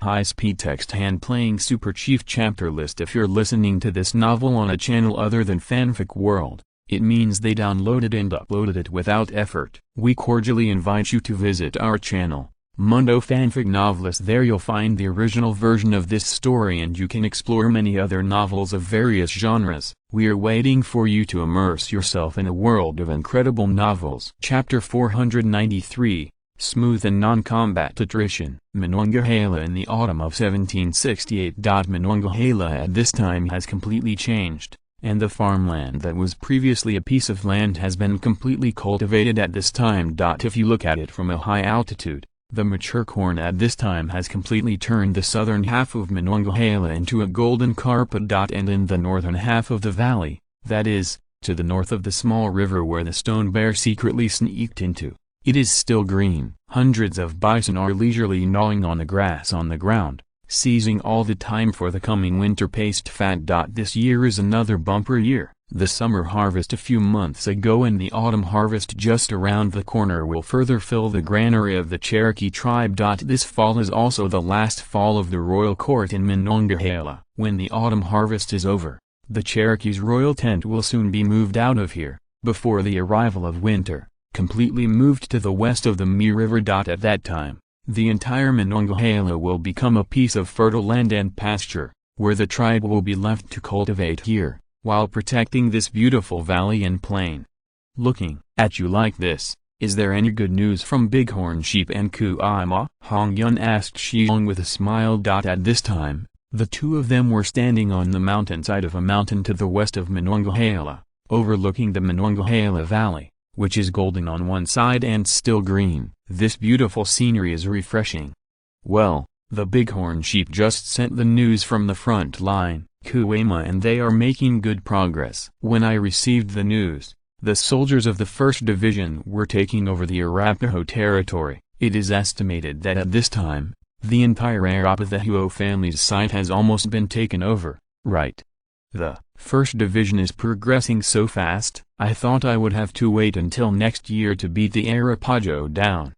High-speed text hand-playing Super Chief chapter list. If you're listening to this novel on a channel other than Fanfic World, it means they downloaded and uploaded it without effort. We cordially invite you to visit our channel, Mundo Fanfic Novelist. There you'll find the original version of this story and you can explore many other novels of various genres. We are waiting for you to immerse yourself in a world of incredible novels. Chapter 493, Smooth and Non-Combat Attrition. Monongahela in the autumn of 1768. Monongahela at this time has completely changed, and the farmland that was previously a piece of land has been completely cultivated at this time. If you look at it from a high altitude, the mature corn at this time has completely turned the southern half of Monongahela into a golden carpet. And in the northern half of the valley, that is, to the north of the small river where the stone bear secretly sneaked into, it is still green. Hundreds of bison are leisurely gnawing on the grass on the ground, seizing all the time for the coming winter paste fat. This year is another bumper year. The summer harvest a few months ago and the autumn harvest just around the corner will further fill the granary of the Cherokee tribe. This fall is also the last fall of the royal court in Monongahela. When the autumn harvest is over, the Cherokee's royal tent will soon be moved out of here, before the arrival of winter, completely moved to the west of the Mi River. At that time, the entire Monongahela will become a piece of fertile land and pasture, where the tribe will be left to cultivate here, while protecting this beautiful valley and plain. Looking at you like this, is there any good news from Bighorn Sheep and Kuwama? Hong Yun asked Shi Xiong with a smile. At this time, the two of them were standing on the mountainside of a mountain to the west of Monongahela, overlooking the Monongahela Valley, which is golden on one side and still green. This beautiful scenery is refreshing. Well, the Bighorn Sheep just sent the news from the front line, Kuwama, and they are making good progress. When I received the news, the soldiers of the 1st Division were taking over the Arapaho territory. It is estimated that at this time, the entire Arapaho family's site has almost been taken over, right? The 1st Division is progressing so fast, I thought I would have to wait until next year to beat the Arapaho down.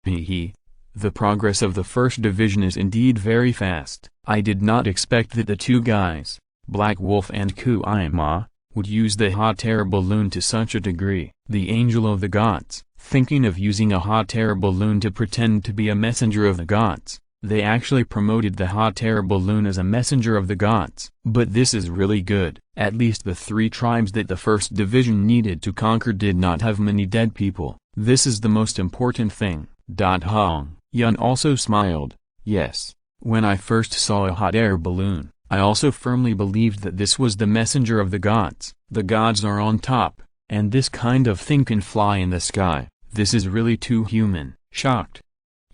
The progress of the 1st Division is indeed very fast. I did not expect that the two guys, Black Wolf and Kuwama, would use the hot air balloon to such a degree. The Angel of the Gods, thinking of using a hot air balloon to pretend to be a messenger of the gods, they actually promoted the hot air balloon as a messenger of the gods. But this is really good. At least the 3 tribes that the 1st Division needed to conquer did not have many dead people. This is the most important thing. Hong Yun also smiled. Yes, when I first saw a hot air balloon, I also firmly believed that this was the messenger of the gods. The gods are on top, and this kind of thing can fly in the sky. This is really too human. Shocked.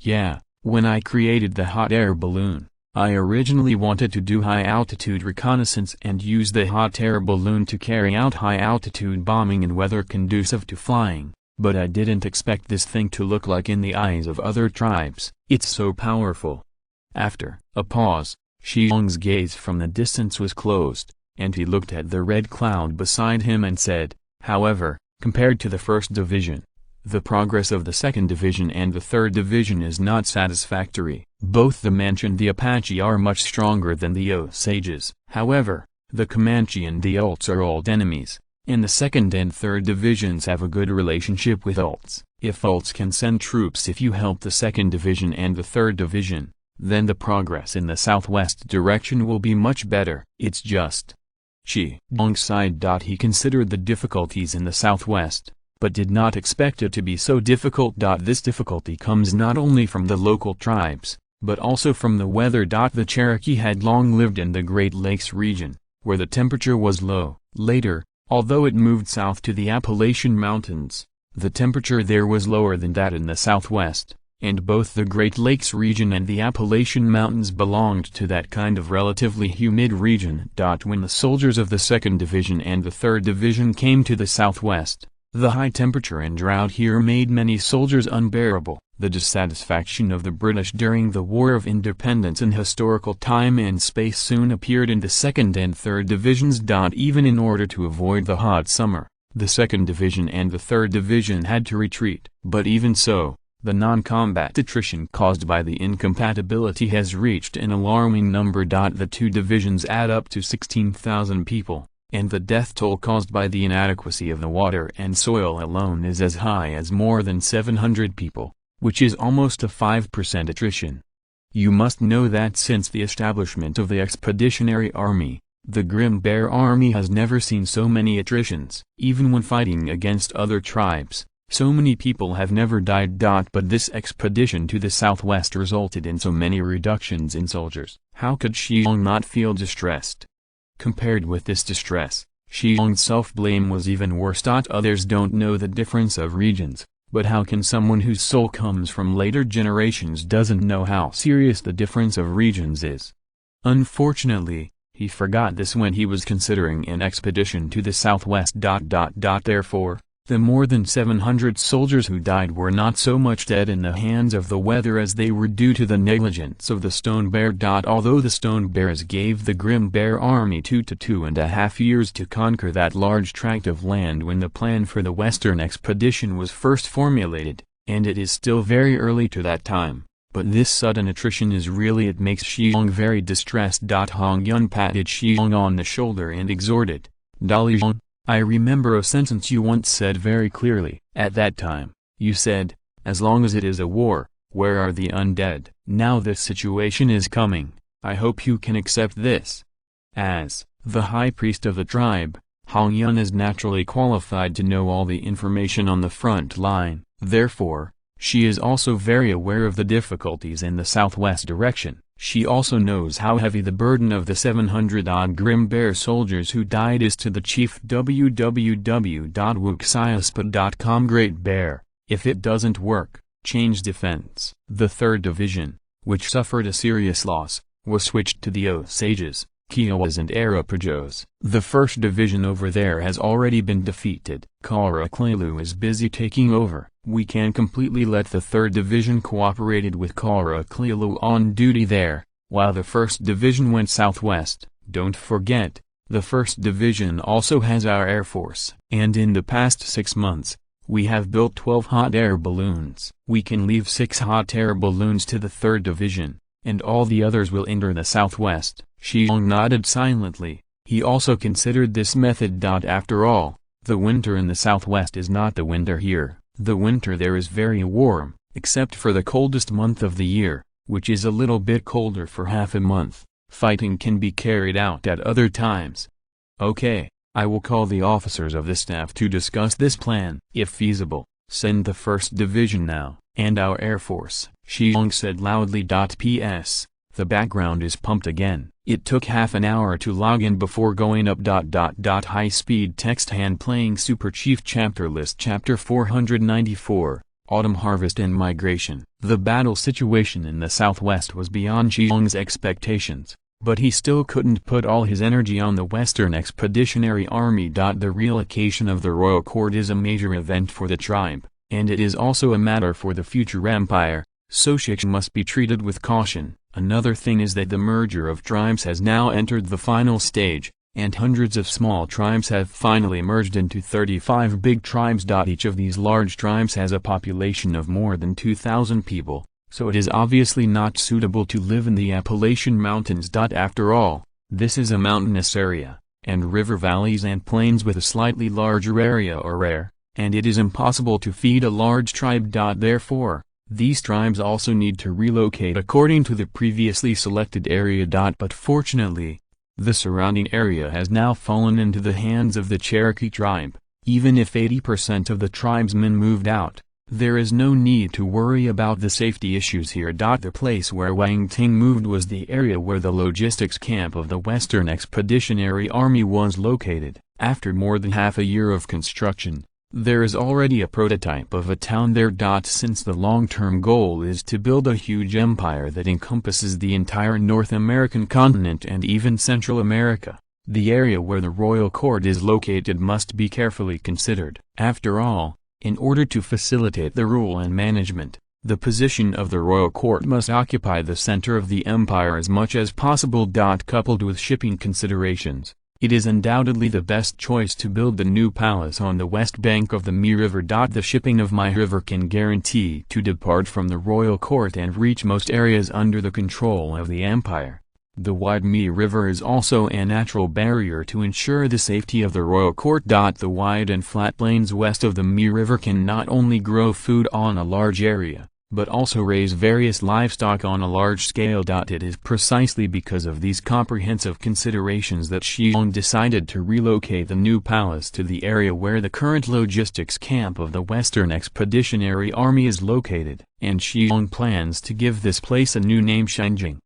Yeah. When I created the hot air balloon, I originally wanted to do high-altitude reconnaissance and use the hot air balloon to carry out high-altitude bombing in weather conducive to flying, but I didn't expect this thing to look like in the eyes of other tribes. It's so powerful. After a pause, Shi Xiong's gaze from the distance was closed, and he looked at the red cloud beside him and said, however, compared to the 1st Division, the progress of the 2nd Division and the 3rd Division is not satisfactory. Both the Comanche and the Apache are much stronger than the Osages. However, the Comanche and the Ults are old enemies, and the 2nd and 3rd Divisions have a good relationship with Ults. If Ults can send troops if you help the 2nd Division and the 3rd Division, then the progress in the southwest direction will be much better. It's just. Shi Xiong sighed. He considered the difficulties in the southwest, but did not expect it to be so difficult. This difficulty comes not only from the local tribes, but also from the weather. The Cherokee had long lived in the Great Lakes region, where the temperature was low. Later, although it moved south to the Appalachian Mountains, the temperature there was lower than that in the southwest. and both the Great Lakes region and the Appalachian Mountains belonged to that kind of relatively humid region. When the soldiers of the 2nd Division and the 3rd Division came to the southwest, the high temperature and drought here made many soldiers unbearable. The dissatisfaction of the British during the War of Independence in historical time and space soon appeared in the 2nd and 3rd Divisions. Even in order to avoid the hot summer, the 2nd Division and the 3rd Division had to retreat. But even so, the non-combat attrition caused by the incompatibility has reached an alarming number. The two divisions add up to 16,000 people, and the death toll caused by the inadequacy of the water and soil alone is as high as more than 700 people, which is almost a 5% attrition. You must know that since the establishment of the Expeditionary Army, the Grim Bear Army has never seen so many attritions. Even when fighting against other tribes, so many people have never died. But this expedition to the southwest resulted in so many reductions in soldiers. How could Shi Xiong not feel distressed? Compared with this distress, Shi Xiong's self-blame was even worse. Others don't know the difference of regions, but how can someone whose soul comes from later generations doesn't know how serious the difference of regions is? Unfortunately, he forgot this when he was considering an expedition to the southwest. Therefore, the more than 700 soldiers who died were not so much dead in the hands of the weather as they were due to the negligence of the Stone Bear. Although the Stone Bears gave the Grim Bear Army 2 to 2.5 years to conquer that large tract of land when the plan for the Western expedition was first formulated, and it is still very early to that time, but this sudden attrition is really it makes Shi Xiong very distressed. Hong Yun patted Shi Xiong on the shoulder and exhorted, "Dali Xiong, I remember a sentence you once said very clearly. At that time, you said, as long as it is a war, where are the undead? Now this situation is coming, I hope you can accept this." As the high priest of the tribe, Hong Yun is naturally qualified to know all the information on the front line. Therefore, she is also very aware of the difficulties in the southwest direction. She also knows how heavy the burden of the 700-odd Grim Bear soldiers who died is to the chief. www.wuxiaspa.com. Great Bear, if it doesn't work, change defense. The 3rd Division, which suffered a serious loss, was switched to the Osages, Kiowas and Arapajos. The 1st Division over there has already been defeated. Kara Klilu is busy taking over. We can completely let the 3rd Division cooperated with Kara Klilu on duty there, while the 1st Division went southwest. Don't forget, the 1st Division also has our Air Force. And in the past 6 months, we have built 12 hot air balloons. We can leave 6 hot air balloons to the 3rd Division, and all the others will enter the southwest. Shi Xiong nodded silently. He also considered this method. After all, the winter in the southwest is not the winter here. The winter there is very warm, except for the coldest month of the year, which is a little bit colder for half a month. Fighting can be carried out at other times. Okay, I will call the officers of the staff to discuss this plan. If feasible, send the 1st Division now, and our Air Force, Shi Xiong said loudly. P.S. The background is pumped again. It took half an hour to log in before going up. High-speed text hand playing Super Chief Chapter List Chapter 494, Autumn Harvest and Migration. The battle situation in the southwest was beyond Shi Xiong's expectations, but he still couldn't put all his energy on the Western Expeditionary Army. The relocation of the royal court is a major event for the tribe, and it is also a matter for the future empire, so Shi Xiong must be treated with caution. Another thing is that the merger of tribes has now entered the final stage, and hundreds of small tribes have finally merged into 35 big tribes. Each of these large tribes has a population of more than 2,000 people, so it is obviously not suitable to live in the Appalachian Mountains. After all, this is a mountainous area, and river valleys and plains with a slightly larger area are rare, and it is impossible to feed a large tribe. Therefore, these tribes also need to relocate according to the previously selected area. But fortunately, the surrounding area has now fallen into the hands of the Cherokee tribe. Even if 80% of the tribesmen moved out, there is no need to worry about the safety issues here. The place where Wang Ting moved was the area where the logistics camp of the Western Expeditionary Army was located. After more than half a year of construction, There is already a prototype of a town there. Since the long-term goal is to build a huge empire that encompasses the entire North American continent and even Central America, the area where the royal court is located must be carefully considered. After all, in order to facilitate the rule and management, the position of the royal court must occupy the center of the empire as much as possible. Coupled with shipping considerations, it is undoubtedly the best choice to build the new palace on the west bank of the Mi River. The shipping of Mi River can guarantee to depart from the royal court and reach most areas under the control of the empire. The wide Mi River is also a natural barrier to ensure the safety of the royal court. The wide and flat plains west of the Mi River can not only grow food on a large area, but also raise various livestock on a large scale. It is precisely because of these comprehensive considerations that Shi Xiong decided to relocate the new palace to the area where the current logistics camp of the Western Expeditionary Army is located, and Shi Xiong plans to give this place a new name, Shangjing.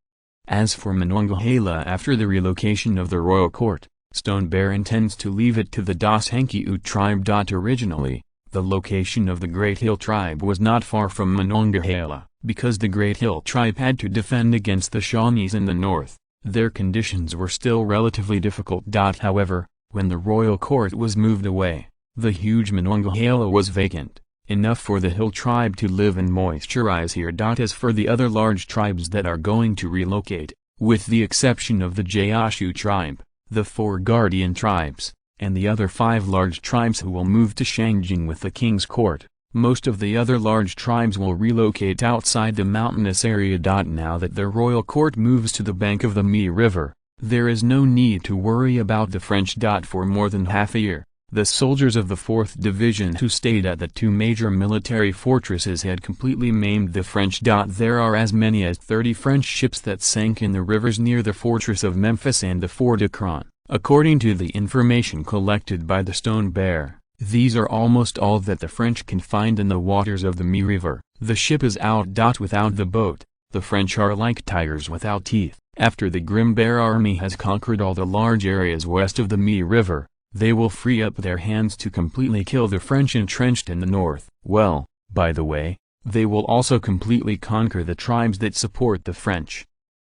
As for Monongahela, after the relocation of the royal court, Stone Bear intends to leave it to the Das Hankyu tribe. Originally, the location of the Great Hill tribe was not far from Monongahela, because the Great Hill tribe had to defend against the Shawnees in the north. Their conditions were still relatively difficult. However, when the royal court was moved away, the huge Monongahela was vacant, enough for the Hill tribe to live and moisturize here. As for the other large tribes that are going to relocate, with the exception of the Gaoshu tribe, the 4 guardian tribes, and the other 5 large tribes who will move to Shangjing with the king's court, most of the other large tribes will relocate outside the mountainous area. Now that the royal court moves to the bank of the Mi River, there is no need to worry about the French. For more than half a year, the soldiers of the 4th Division who stayed at the 2 major military fortresses had completely maimed the French. There are as many as 30 French ships that sank in the rivers near the fortress of Memphis and the Fort Akron. According to the information collected by the Stone Bear, these are almost all that the French can find in the waters of the Mi River. The ship is out. Without the boat, the French are like tigers without teeth. After the Grim Bear army has conquered all the large areas west of the Mi River, they will free up their hands to completely kill the French entrenched in the north. Well, by the way, they will also completely conquer the tribes that support the French.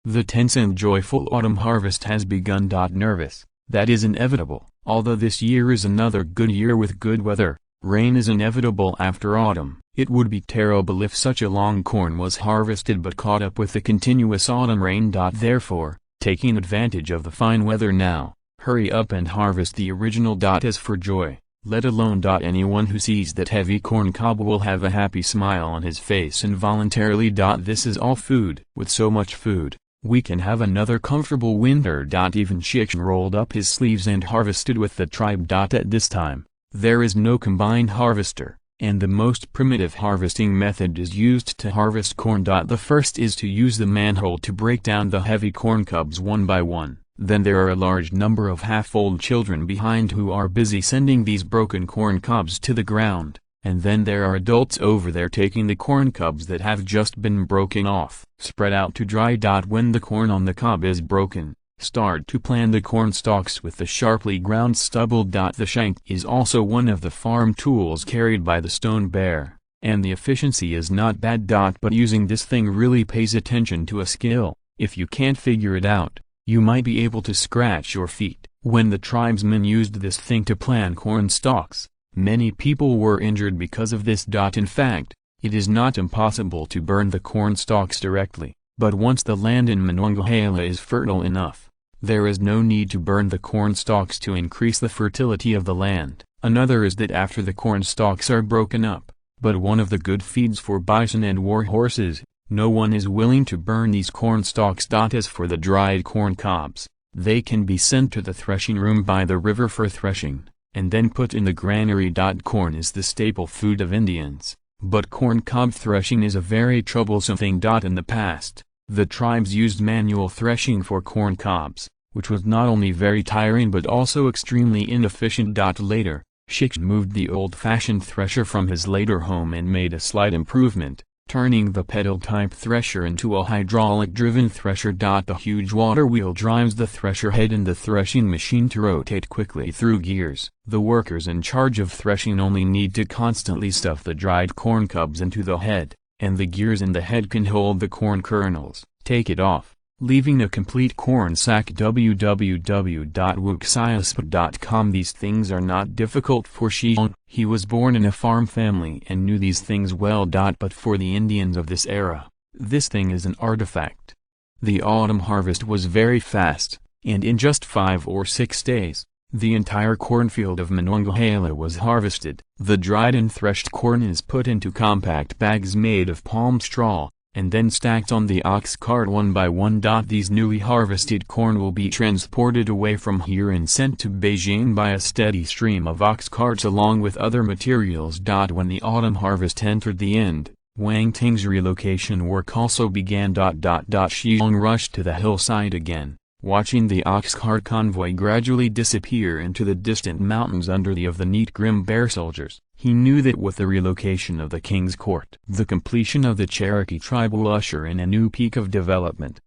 The tense and joyful autumn harvest has begun. Nervous, that is inevitable. Although this year is another good year with good weather, rain is inevitable after autumn. It would be terrible if such a long corn was harvested but caught up with the continuous autumn rain. Therefore, taking advantage of the fine weather now, hurry up and harvest the original. As for joy, let alone. Anyone who sees that heavy corn cob will have a happy smile on his face involuntarily. This is all food. With so much food, we can have another comfortable winter. Even Shi Xiong rolled up his sleeves and harvested with the tribe. At this time, there is no combined harvester, and the most primitive harvesting method is used to harvest corn. The first is to use the manhole to break down the heavy corn cobs one by one. Then there are a large number of half-old children behind who are busy sending these broken corn cobs to the ground, and then there are adults over there taking the corn cobs that have just been broken off, spread out to dry. When the corn on the cob is broken, start to plant the corn stalks with the sharply ground stubble. The shank is also one of the farm tools carried by the Stone Bear, and the efficiency is not bad. But using this thing really pays attention to a skill. If you can't figure it out, you might be able to scratch your feet. When the tribesmen used this thing to plant corn stalks, many people were injured because of this. In fact, it is not impossible to burn the corn stalks directly, but once the land in Monongahela is fertile enough, there is no need to burn the corn stalks to increase the fertility of the land. Another is that after the corn stalks are broken up, but one of the good feeds for bison and war horses, no one is willing to burn these corn stalks. As for the dried corn cobs, they can be sent to the threshing room by the river for threshing, and then put in the granary. Corn is the staple food of Indians, but corn cob threshing is a very troublesome thing. In the past, the tribes used manual threshing for corn cobs, which was not only very tiring but also extremely inefficient. Later, Shi Xiong moved the old-fashioned thresher from his later home and made a slight improvement. turning the pedal-type thresher into a hydraulic-driven thresher. The huge water wheel drives the thresher head and the threshing machine to rotate quickly through gears. The workers in charge of threshing only need to constantly stuff the dried corn cobs into the head, and the gears in the head can hold the corn kernels, take it off, leaving a complete corn sack. www.wuxiasp.com. These things are not difficult for Shi Xiong. He was born in a farm family and knew these things well. But for the Indians of this era, this thing is an artifact. The autumn harvest was very fast, and in just 5 or 6 days, the entire cornfield of Monongahela was harvested. The dried and threshed corn is put into compact bags made of palm straw, and then stacked on the ox cart one by one. These newly harvested corn will be transported away from here and sent to Beijing by a steady stream of ox carts along with other materials. When the autumn harvest entered the end, Wang Ting's relocation work also began. Shi Xiong rushed to the hillside again, watching the ox cart convoy gradually disappear into the distant mountains under the neat grim bear soldiers. He knew that with the relocation of the king's court, the completion of the Cherokee tribe will usher in a new peak of development.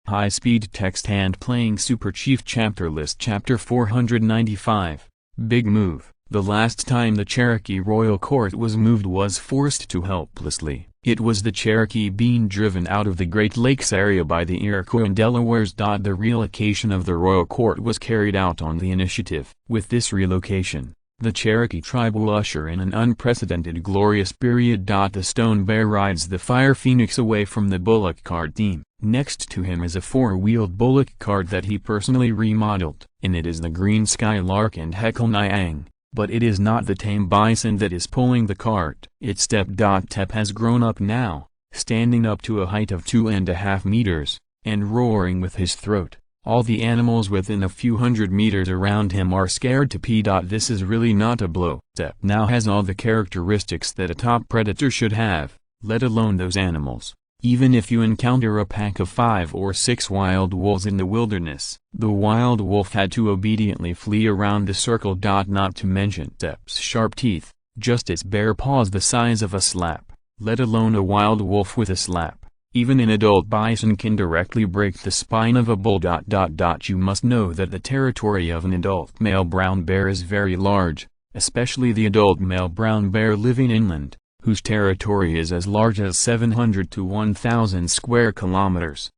High-speed text hand-playing Super Chief Chapter List. Chapter 495. Big Move. The last time the Cherokee royal court was moved was forced to helplessly. It was the Cherokee being driven out of the Great Lakes area by the Iroquois and Delawares. The relocation of the royal court was carried out on the initiative. With this relocation, the Cherokee tribe will usher in an unprecedented glorious period. The Stone Bear rides the Fire Phoenix away from the bullock cart team. Next to him is a 4-wheeled bullock cart that he personally remodeled. In it is the Green Skylark and Heckle Nyang, but it is not the tame bison that is pulling the cart. Its step. Tep has grown up now, standing up to a height of 2.5 meters, and roaring with his throat. All the animals within a few hundred meters around him are scared to pee. This is really not a blow. Tep now has all the characteristics that a top predator should have, let alone those animals. Even if you encounter a pack of 5 or 6 wild wolves in the wilderness, the wild wolf had to obediently flee around the circle. Not to mention Tep's sharp teeth, just its bare paws the size of a slap, let alone a wild wolf with a slap. Even an adult bison can directly break the spine of a bull. You must know that the territory of an adult male brown bear is very large, especially the adult male brown bear living inland, whose territory is as large as 700 to 1,000 square kilometers.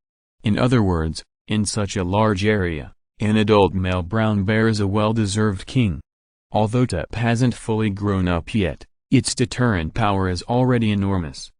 In other words, in such a large area, an adult male brown bear is a well-deserved king. Although Tep hasn't fully grown up yet, its deterrent power is already enormous.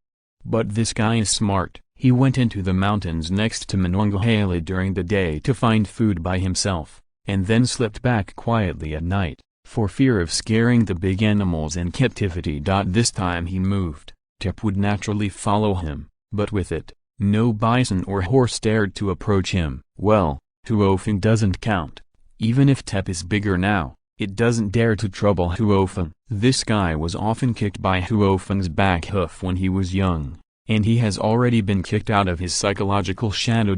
But this guy is smart. He went into the mountains next to Monongahela during the day to find food by himself, and then slipped back quietly at night, for fear of scaring the big animals in captivity. This time he moved, Tep would naturally follow him, but with it, no bison or horse dared to approach him. Well, Huofeng doesn't count. Even if Tep is bigger now, it doesn't dare to trouble Huofeng. This guy was often kicked by Huofeng's back hoof when he was young, and he has already been kicked out of his psychological shadow.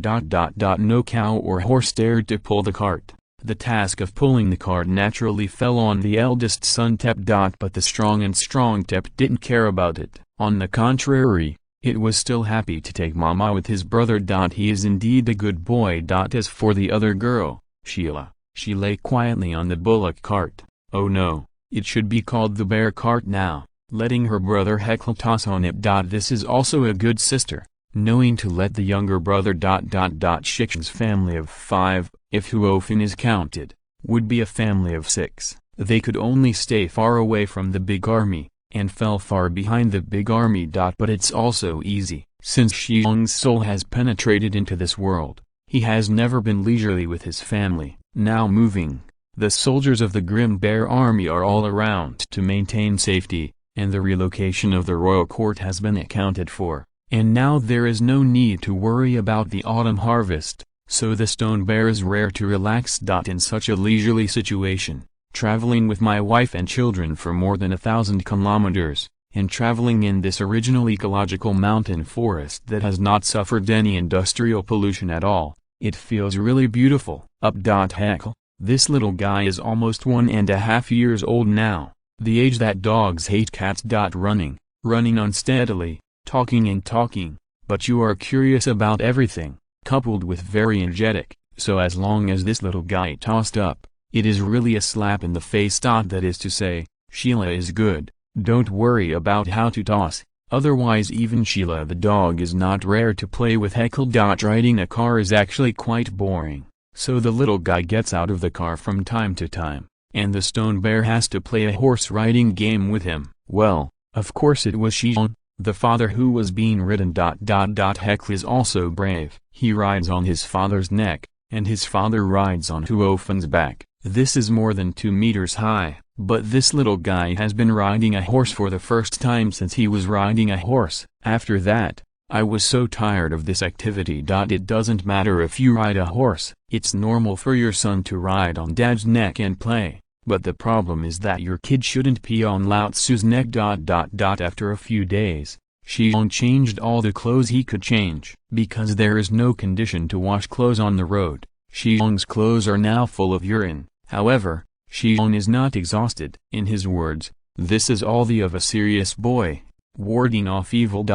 No cow or horse dared to pull the cart. The task of pulling the cart naturally fell on the eldest son Tep. But the strong Tep didn't care about it. On the contrary, it was still happy to take mama with his brother. He is indeed a good boy. As for the other girl, Sheila, she lay quietly on the bullock cart. Oh no, it should be called the bear cart now, letting her brother Heckle toss on it. This is also a good sister, knowing to let the younger brother. Shi Xiong's family of 5, if Huofeng is counted, would be a family of 6. They could only stay far away from the big army, and fell far behind the big army. But it's also easy, since Shi Xiong's soul has penetrated into this world. He has never been leisurely with his family. Now moving, the soldiers of the Grim Bear Army are all around to maintain safety, and the relocation of the royal court has been accounted for, and now there is no need to worry about the autumn harvest, so the Stone Bear is rare to relax. In such a leisurely situation, traveling with my wife and children for more than 1,000 kilometers, and traveling in this original ecological mountain forest that has not suffered any industrial pollution at all, it feels really beautiful. Heckle, this little guy is almost 1.5 years old now, the age that dogs hate cats. Running unsteadily, talking and talking, but you are curious about everything, coupled with very energetic, so as long as this little guy tossed up, it is really a slap in the face. That is to say, Sheila is good, don't worry about how to toss, otherwise even Sheila the dog is not rare to play with. Riding a car is actually quite boring, so the little guy gets out of the car from time to time, and the stone bear has to play a horse riding game with him. Well, of course it was Shi Xiong, the father, who was being ridden. Heckle is also brave. He rides on his father's neck, and his father rides on Huofan's back. This is more than 2 meters high, but this little guy has been riding a horse for the first time since he was riding a horse. After that, I was so tired of this activity. It doesn't matter if you ride a horse, it's normal for your son to ride on dad's neck and play, but the problem is that your kid shouldn't pee on Lao Tzu's neck. After a few days, Shi Xiong changed all the clothes he could change, because there is no condition to wash clothes on the road. Shi Xiong's clothes are now full of urine. However, Shi Xiong is not exhausted. In his words, this is all of a serious boy, warding off evil.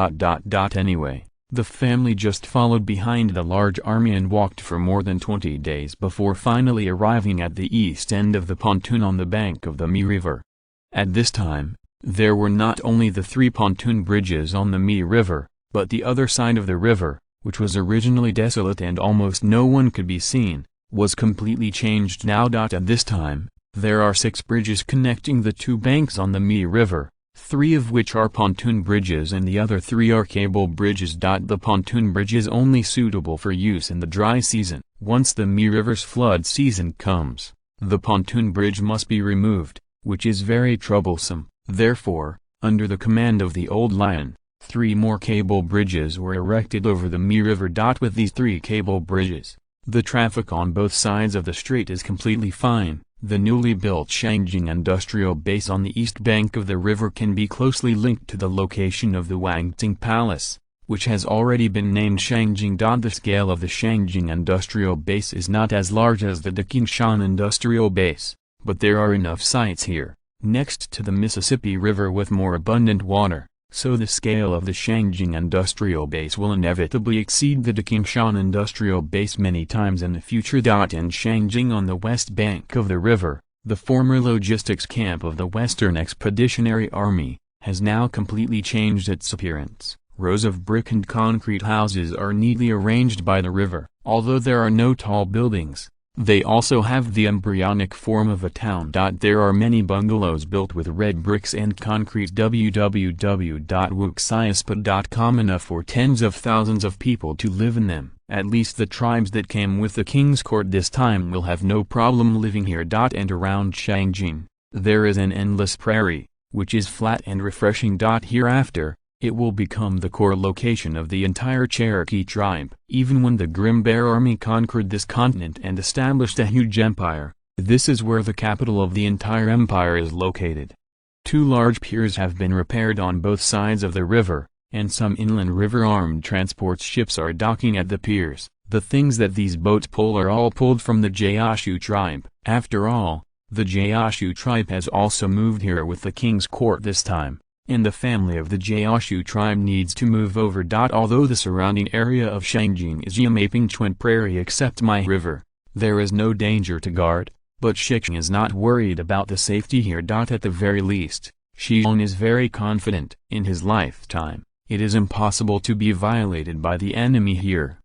Anyway, the family just followed behind the large army and walked for more than 20 days before finally arriving at the east end of the pontoon on the bank of the Mi River. At this time, there were not only the 3 pontoon bridges on the Mi River, but the other side of the river, which was originally desolate and almost no one could be seen, was completely changed now. At this time, there are 6 bridges connecting the 2 banks on the Mi River, 3 of which are pontoon bridges and the other 3 are cable bridges. The pontoon bridge is only suitable for use in the dry season. Once the Mi River's flood season comes, the pontoon bridge must be removed, which is very troublesome. Therefore, under the command of the Old Lion, 3 more cable bridges were erected over the Mi River. With these 3 cable bridges, the traffic on both sides of the strait is completely fine. The newly built Shangjing Industrial Base on the east bank of the river can be closely linked to the location of the Wangting Palace, which has already been named Shangjing. The scale of the Shangjing Industrial Base is not as large as the Dikingshan Industrial Base, but there are enough sites here, next to the Mississippi River with more abundant water, so the scale of the Shangjing Industrial Base will inevitably exceed the Dikingshan Industrial Base many times in the future. In Shangjing on the west bank of the river, the former logistics camp of the Western Expeditionary Army, has now completely changed its appearance. Rows of brick and concrete houses are neatly arranged by the river. Although there are no tall buildings, they also have the embryonic form of a town. There are many bungalows built with red bricks and concrete. www.wuxiaspa.com enough for tens of thousands of people to live in them. At least the tribes that came with the king's court this time will have no problem living here. And around Shangjing, there is an endless prairie, which is flat and refreshing. Hereafter, it will become the core location of the entire Cherokee tribe. Even when the Grim Bear Army conquered this continent and established a huge empire, this is where the capital of the entire empire is located. 2 large piers have been repaired on both sides of the river, and some inland river armed transport ships are docking at the piers. The things that these boats pull are all pulled from the Gaoshu tribe. After all, the Gaoshu tribe has also moved here with the king's court this time, and the family of the Gaoshu tribe needs to move over. Although the surrounding area of Shangjing is Yamaping Chuan Prairie except Mi River, there is no danger to guard, but Shi Xiong is not worried about the safety here. At the very least, Shi Xiong is very confident. In his lifetime, it is impossible to be violated by the enemy here.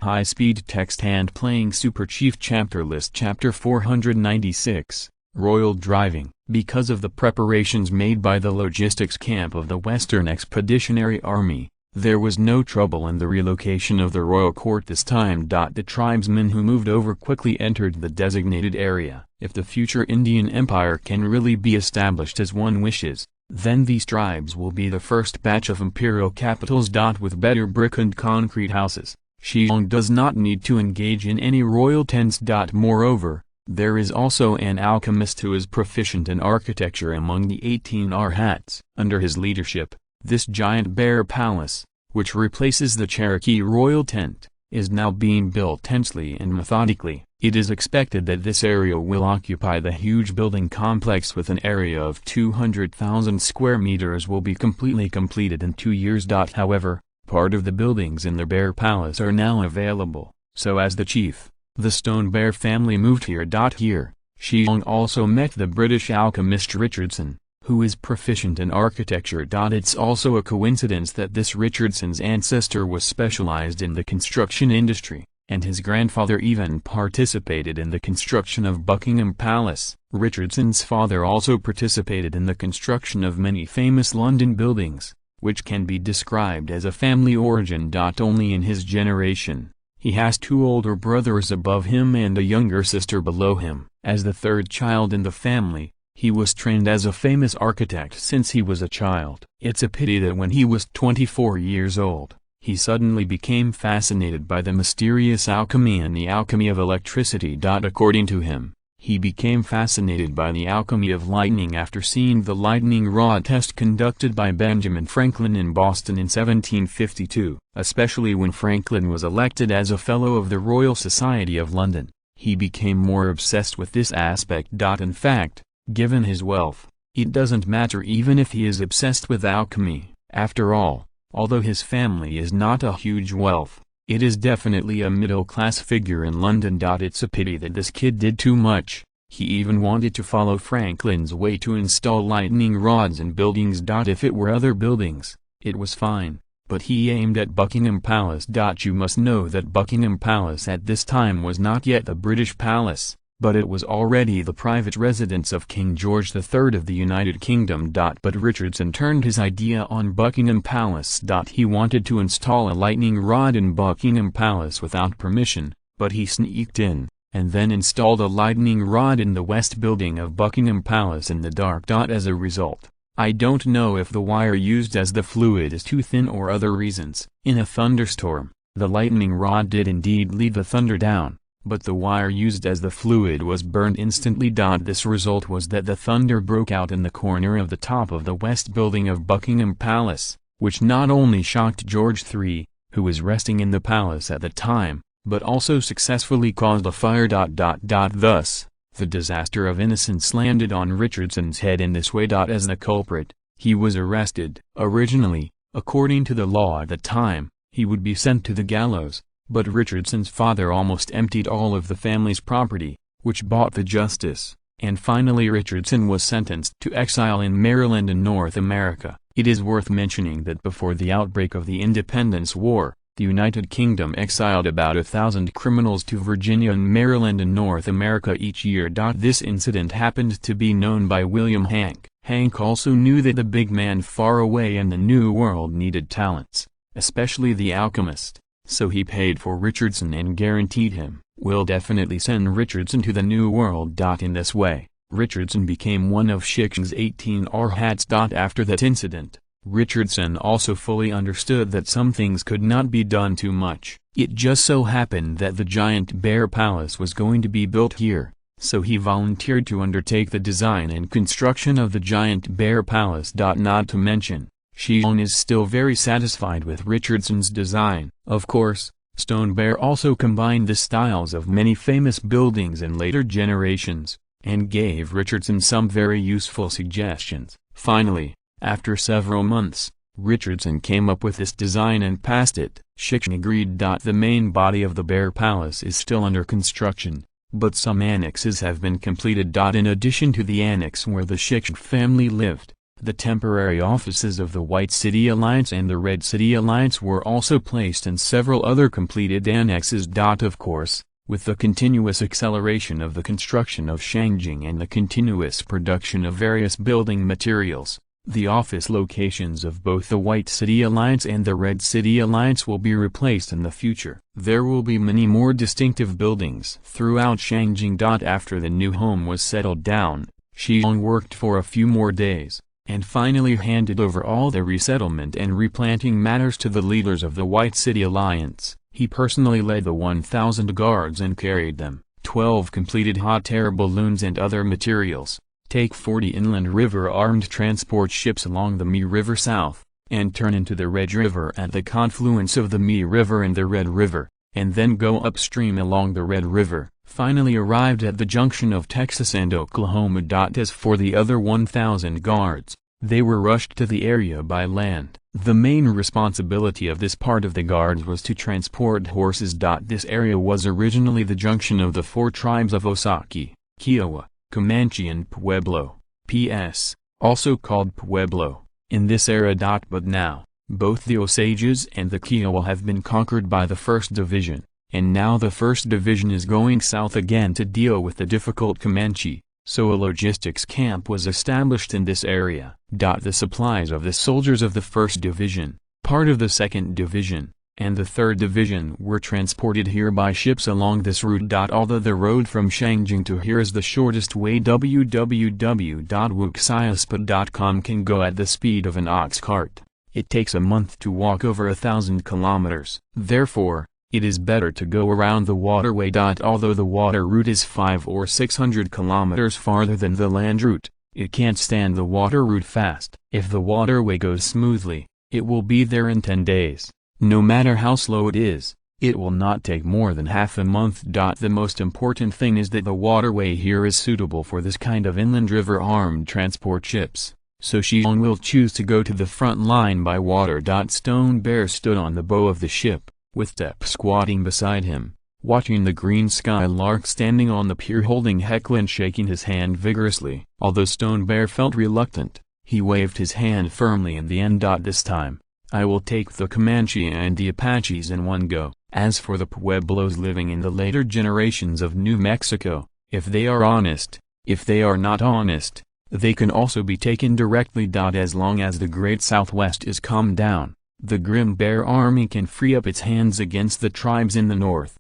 High-speed text hand playing Super Chief Chapter List Chapter 496, Royal Driving. Because of the preparations made by the logistics camp of the Western Expeditionary Army, there was no trouble in the relocation of the royal court this time. The tribesmen who moved over quickly entered the designated area. If the future Indian Empire can really be established as one wishes, then these tribes will be the first batch of imperial capitals. With better brick and concrete houses, Shi Xiong does not need to engage in any royal tents. Moreover, there is also an alchemist who is proficient in architecture among the 18 Arhats. Under his leadership, this giant bear palace, which replaces the Cherokee royal tent, is now being built tensely and methodically. It is expected that this area will occupy the huge building complex with an area of 200,000 square meters will be completely completed in 2 years. However, part of the buildings in the Bear Palace are now available, so as the chief, the Stone Bear family moved here. Here, Shi Xiong also met the British alchemist Richardson, who is proficient in architecture. It's also a coincidence that this Richardson's ancestor was specialized in the construction industry, and his grandfather even participated in the construction of Buckingham Palace. Richardson's father also participated in the construction of many famous London buildings, which can be described as a family origin. Only in his generation, he has 2 older brothers above him and a younger sister below him. As the third child in the family, he was trained as a famous architect since he was a child. It's a pity that when he was 24 years old, he suddenly became fascinated by the mysterious alchemy and the alchemy of electricity. According to him, he became fascinated by the alchemy of lightning after seeing the lightning rod test conducted by Benjamin Franklin in Boston in 1752. Especially when Franklin was elected as a Fellow of the Royal Society of London, he became more obsessed with this aspect. In fact, given his wealth, it doesn't matter even if he is obsessed with alchemy. After all, although his family is not a huge wealth, it is definitely a middle-class figure in London. It's a pity that this kid did too much. He even wanted to follow Franklin's way to install lightning rods in buildings. If it were other buildings, it was fine, but he aimed at Buckingham Palace. You must know that Buckingham Palace at this time was not yet the British palace, but it was already the private residence of King George III of the United Kingdom. But Richardson turned his idea on Buckingham Palace. He wanted to install a lightning rod in Buckingham Palace without permission, but he sneaked in, and then installed a lightning rod in the west building of Buckingham Palace in the dark. As a result, I don't know if the wire used as the fluid is too thin or other reasons. In a thunderstorm, the lightning rod did indeed lead the thunder down, but the wire used as the fluid was burned instantly. This result was that the thunder broke out in the corner of the top of the west building of Buckingham Palace, which not only shocked George III, who was resting in the palace at the time, but also successfully caused a fire. Thus, the disaster of innocence landed on Richardson's head in this way. As the culprit, he was arrested. Originally, according to the law at the time, he would be sent to the gallows. But Richardson's father almost emptied all of the family's property, which bought the justice, and finally Richardson was sentenced to exile in Maryland in North America. It is worth mentioning that before the outbreak of the Independence War, the United Kingdom exiled about 1,000 criminals to Virginia and Maryland in North America each year. This incident happened to be known by William Hank. Hank also knew that the big man far away in the New World needed talents, especially the alchemist. So he paid for Richardson and guaranteed him, "We'll definitely send Richardson to the New World." In this way, Richardson became one of Shi Xiong's 18 arhats. After that incident, Richardson also fully understood that some things could not be done too much. It just so happened that the giant Bear Palace was going to be built here, so he volunteered to undertake the design and construction of the giant Bear Palace. Not to mention, Shi Xiong is still very satisfied with Richardson's design. Of course, Stone Bear also combined the styles of many famous buildings in later generations, and gave Richardson some very useful suggestions. Finally, after several months, Richardson came up with this design and passed it. Shi Xiong agreed. The main body of the Bear Palace is still under construction, but some annexes have been completed. In addition to the annex where the Shi Xiong family lived, the temporary offices of the White City Alliance and the Red City Alliance were also placed in several other completed annexes. Of course, with the continuous acceleration of the construction of Shangjing and the continuous production of various building materials, the office locations of both the White City Alliance and the Red City Alliance will be replaced in the future. There will be many more distinctive buildings throughout Shangjing. After the new home was settled down, Shi Xiong worked for a few more days, and finally handed over all the resettlement and replanting matters to the leaders of the White City Alliance. He personally led the 1,000 guards and carried them, 12 completed hot air balloons and other materials, take 40 inland river armed transport ships along the Mi River south, and turn into the Red River at the confluence of the Mi River and the Red River, and then go upstream along the Red River, finally arrived at the junction of Texas and Oklahoma. As for the other 1,000 guards, they were rushed to the area by land. The main responsibility of this part of the guards was to transport horses. This area was originally the junction of the 4 tribes of Osaki, Kiowa, Comanche and Pueblo, P.S., also called Pueblo, in this era. But now, both the Osages and the Kiowa have been conquered by the 1st Division, and now the 1st Division is going south again to deal with the difficult Comanche, so a logistics camp was established in this area. The supplies of the soldiers of the 1st Division, part of the 2nd Division, and the 3rd Division were transported here by ships along this route. Although the road from Shangjing to here is the shortest way, www.wuxiaspa.com can go at the speed of an ox cart. It takes a month to walk over 1,000 kilometers. Therefore, it is better to go around the waterway. Although the water route is 500 or 600 kilometers farther than the land route, it can't stand the water route fast. If the waterway goes smoothly, it will be there in 10 days. No matter how slow it is, it will not take more than half a month. The most important thing is that the waterway here is suitable for this kind of inland river armed transport ships, so Shi Xiong will choose to go to the front line by water. Stone Bear stood on the bow of the ship, with Step squatting beside him, watching the green sky lark standing on the pier holding Heckle and shaking his hand vigorously. Although Stone Bear felt reluctant, he waved his hand firmly in the end. This time, I will take the Comanche and the Apaches in one go. As for the Pueblos living in the later generations of New Mexico, if they are honest, if they are not honest, they can also be taken directly. As long as the Great Southwest is calmed down, the Grim Bear Army can free up its hands against the tribes in the north.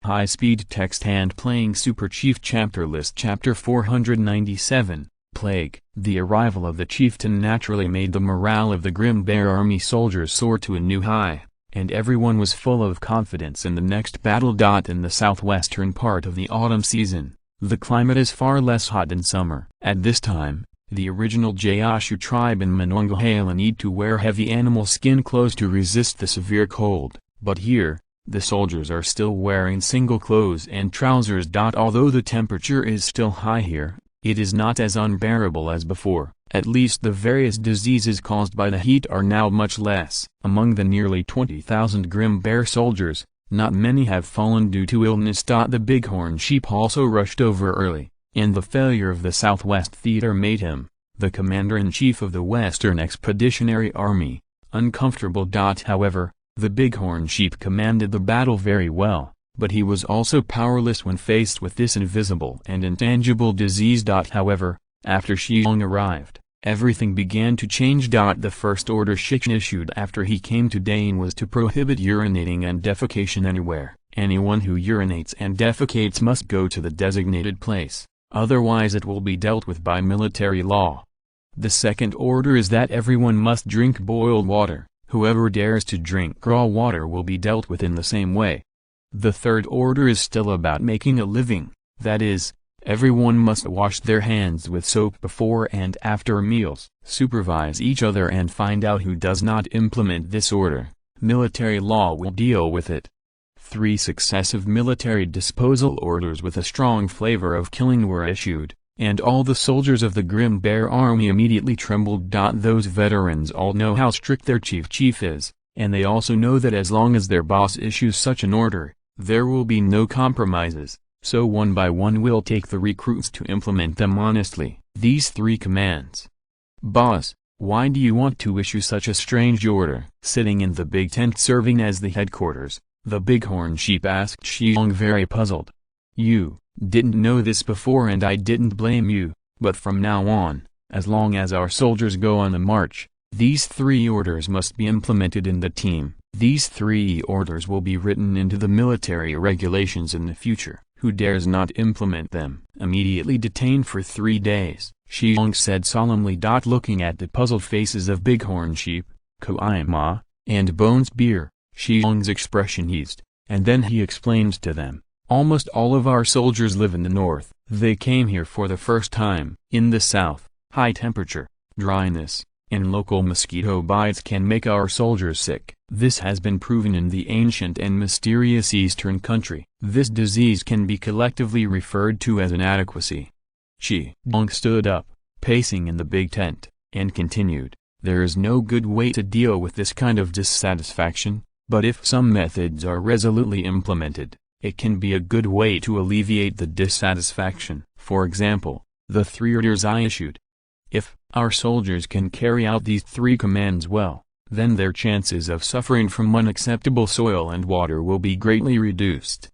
High-speed text hand playing Super Chief Chapter List Chapter 497, Plague. The arrival of the chieftain naturally made the morale of the Grim Bear Army soldiers soar to a new high, and everyone was full of confidence in the next battle. In the southwestern part of the autumn season, the climate is far less hot than summer. At this time, the original Gaoshu tribe in Monongahela need to wear heavy animal skin clothes to resist the severe cold, but here, the soldiers are still wearing single clothes and trousers. Although the temperature is still high here, it is not as unbearable as before. At least the various diseases caused by the heat are now much less. Among the nearly 20,000 Grim Bear soldiers, not many have fallen due to illness. The Bighorn Sheep also rushed over early, and the failure of the Southwest Theater made him, the commander-in-chief of the Western Expeditionary Army, uncomfortable. However, the Bighorn Sheep commanded the battle very well, but he was also powerless when faced with this invisible and intangible disease. However, after Shi Xiong arrived, everything began to change. The first order Shi Xiong issued after he came to Dane was to prohibit urinating and defecation anywhere. Anyone who urinates and defecates must go to the designated place, otherwise it will be dealt with by military law. The second order is that everyone must drink boiled water. Whoever dares to drink raw water will be dealt with in the same way. The third order is still about making a living, that is, everyone must wash their hands with soap before and after meals. Supervise each other and find out who does not implement this order. Military law will deal with it. 3 successive military disposal orders with a strong flavor of killing were issued, and all the soldiers of the Grim Bear Army immediately trembled. Those veterans all know how strict their chief is, and they also know that as long as their boss issues such an order, there will be no compromises, so one by one we'll take the recruits to implement them honestly. These 3 commands. Boss, why do you want to issue such a strange order? Sitting in the big tent serving as the headquarters, the Bighorn Sheep asked Shi Xiong, very puzzled. You didn't know this before and I didn't blame you, but from now on, as long as our soldiers go on the march, these 3 orders must be implemented in the team. These 3 orders will be written into the military regulations in the future. Who dares not implement them, immediately detained for 3 days, Shi Xiong said solemnly. Looking at the puzzled faces of Bighorn Sheep, Koima, and Bones Beer, Shi Xiong's expression eased, and then he explained to them, almost all of our soldiers live in the north. They came here for the first time. In the south, high temperature, dryness, and local mosquito bites can make our soldiers sick. This has been proven in the ancient and mysterious Eastern country. This disease can be collectively referred to as inadequacy. Shi Xiong stood up, pacing in the big tent, and continued, "There is no good way to deal with this kind of dissatisfaction, but if some methods are resolutely implemented, it can be a good way to alleviate the dissatisfaction. For example, the 3 orders I issued. If our soldiers can carry out these 3 commands well, then their chances of suffering from unacceptable soil and water will be greatly reduced."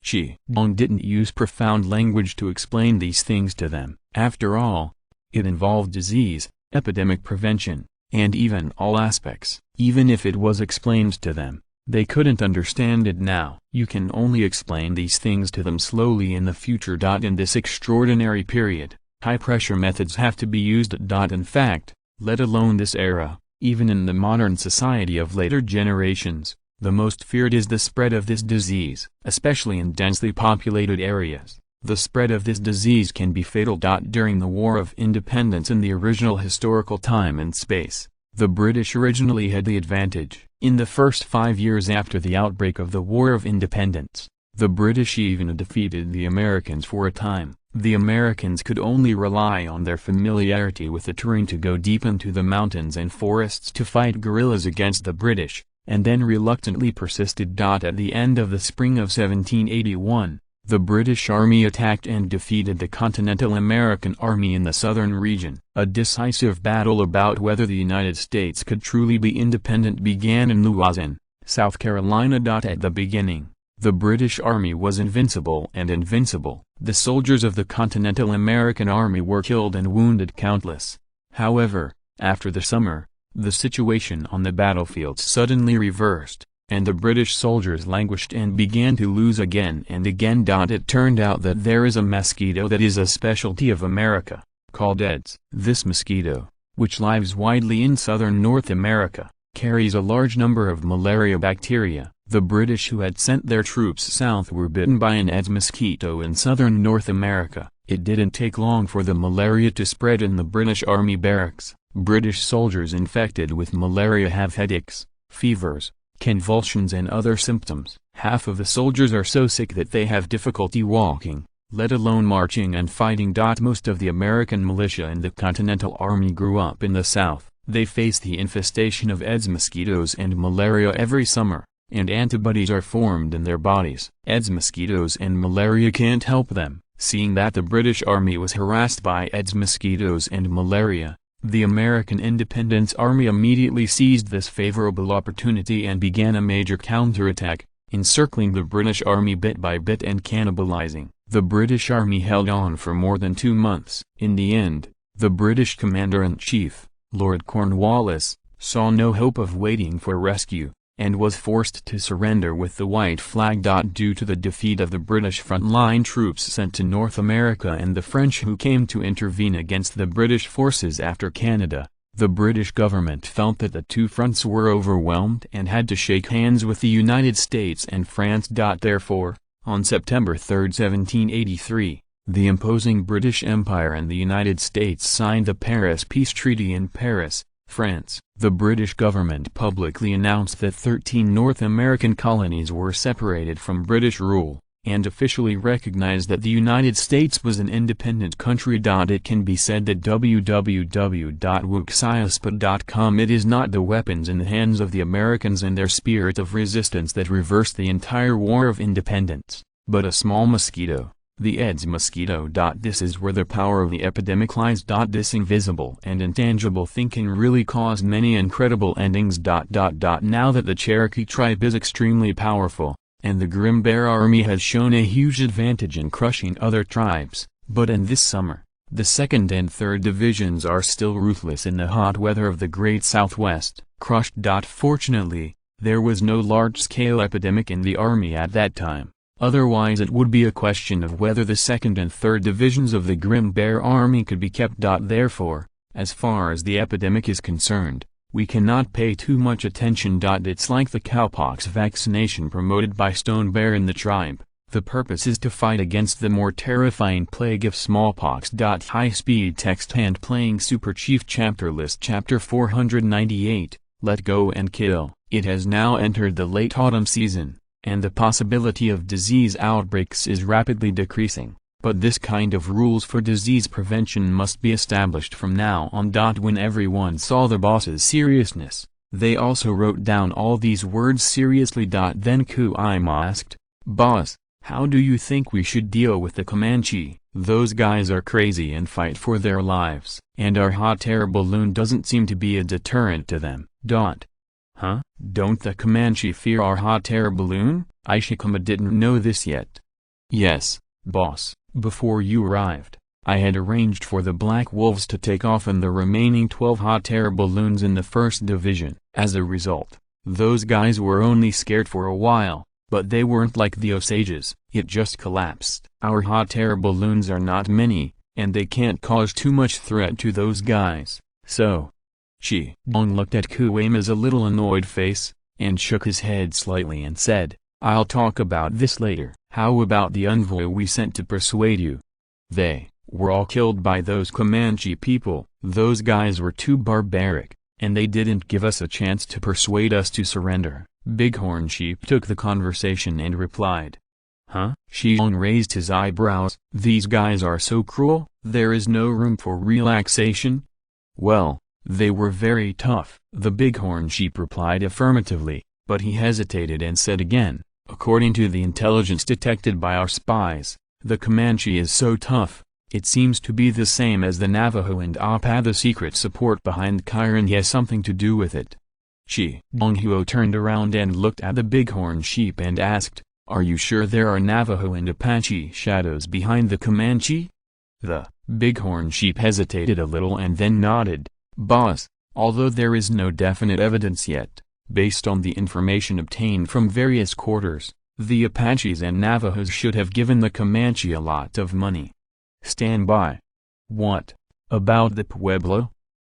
Shi Xiong didn't use profound language to explain these things to them. After all, it involved disease, epidemic prevention, and even all aspects. Even if it was explained to them, they couldn't understand it now. You can only explain these things to them slowly in the future. In this extraordinary period, high-pressure methods have to be used. In fact, let alone this era, even in the modern society of later generations, the most feared is the spread of this disease. Especially in densely populated areas, the spread of this disease can be fatal. During the War of Independence in the original historical time and space, the British originally had the advantage. In the first 5 years after the outbreak of the War of Independence, the British even defeated the Americans for a time. The Americans could only rely on their familiarity with the terrain to go deep into the mountains and forests to fight guerrillas against the British, and then reluctantly persisted. At the end of the spring of 1781, the British Army attacked and defeated the Continental American Army in the southern region. A decisive battle about whether the United States could truly be independent began in Louisville, South Carolina. At the beginning, the British Army was invincible and invincible. The soldiers of the Continental American Army were killed and wounded countless. However, after the summer, the situation on the battlefield suddenly reversed, and the British soldiers languished and began to lose again and again. It turned out that there is a mosquito that is a specialty of America, called Aedes. This mosquito, which lives widely in southern North America, carries a large number of malaria bacteria. The British who had sent their troops south were bitten by an Aedes mosquito in southern North America. It didn't take long for the malaria to spread in the British Army barracks. British soldiers infected with malaria have headaches, fevers, convulsions and other symptoms. Half of the soldiers are so sick that they have difficulty walking, let alone marching and fighting. Most of the American militia in the Continental Army grew up in the South. They face the infestation of Aedes mosquitoes and malaria every summer, and antibodies are formed in their bodies. Aedes mosquitoes and malaria can't help them. Seeing that the British Army was harassed by Aedes mosquitoes and malaria, the American Independence Army immediately seized this favorable opportunity and began a major counterattack, encircling the British Army bit by bit and cannibalizing. The British Army held on for more than 2 months. In the end, the British Commander-in-Chief, Lord Cornwallis, saw no hope of waiting for rescue, and was forced to surrender with the white flag. Due to the defeat of the British frontline troops sent to North America and the French who came to intervene against the British forces after Canada, the British government felt that the 2 fronts were overwhelmed and had to shake hands with the United States and France. Therefore, on September 3, 1783, the imposing British Empire and the United States signed the Paris Peace Treaty in Paris, France. The British government publicly announced that 13 North American colonies were separated from British rule, and officially recognized that the United States was an independent country. It can be said that www.wuxiaspot.com it is not the weapons in the hands of the Americans and their spirit of resistance that reversed the entire War of Independence, but a small mosquito. The Aedes mosquito. This is where the power of the epidemic lies. This invisible and intangible thing can really cause many incredible endings. Now that the Cherokee tribe is extremely powerful, and the Grim Bear Army has shown a huge advantage in crushing other tribes, but in this summer, the 2nd and 3rd divisions are still ruthless in the hot weather of the Great Southwest, crushed. Fortunately, there was no large-scale epidemic in the army at that time. Otherwise it would be a question of whether the 2nd and 3rd divisions of the Grim Bear Army could be kept. Therefore, as far as the epidemic is concerned, we cannot pay too much attention. It's like the cowpox vaccination promoted by Stone Bear in the tribe. The purpose is to fight against the more terrifying plague of smallpox. High-speed text hand playing Super Chief Chapter List Chapter 498, Let Go and Kill. It has now entered the late autumn season, and the possibility of disease outbreaks is rapidly decreasing, but this kind of rules for disease prevention must be established from now on. When everyone saw the boss's seriousness, they also wrote down all these words seriously. Then Kuima asked, "Boss, how do you think we should deal with the Comanche? Those guys are crazy and fight for their lives, and our hot air balloon doesn't seem to be a deterrent to them." Huh? Don't the Comanche fear our hot air balloon? Ishikama didn't know this yet. Yes, boss, before you arrived, I had arranged for the Black Wolves to take off in the remaining 12 hot air balloons in the 1st Division. As a result, those guys were only scared for a while, but they weren't like the Osages. It just collapsed. Our hot air balloons are not many, and they can't cause too much threat to those guys, so... Shi Xiong looked at Kuima's a little annoyed face, and shook his head slightly and said, "I'll talk about this later. How about the envoy we sent to persuade you? They were all killed by those Comanche people. Those guys were too barbaric, and they didn't give us a chance to persuade us to surrender." Bighorn Sheep took the conversation and replied. Huh? Shi Xiong raised his eyebrows. These guys are so cruel, there is no room for relaxation? Well, they were very tough. The Bighorn Sheep replied affirmatively, but he hesitated and said again, "According to the intelligence detected by our spies, the Comanche is so tough, it seems to be the same as the Navajo and Apa. The secret support behind Chiron has something to do with it." Shi Xiong turned around and looked at the Bighorn Sheep and asked, "Are you sure there are Navajo and Apache shadows behind the Comanche?" The Bighorn Sheep hesitated a little and then nodded. "Boss, although there is no definite evidence yet, based on the information obtained from various quarters, the Apaches and Navajos should have given the Comanche a lot of money." "Stand by. What about the Pueblo?"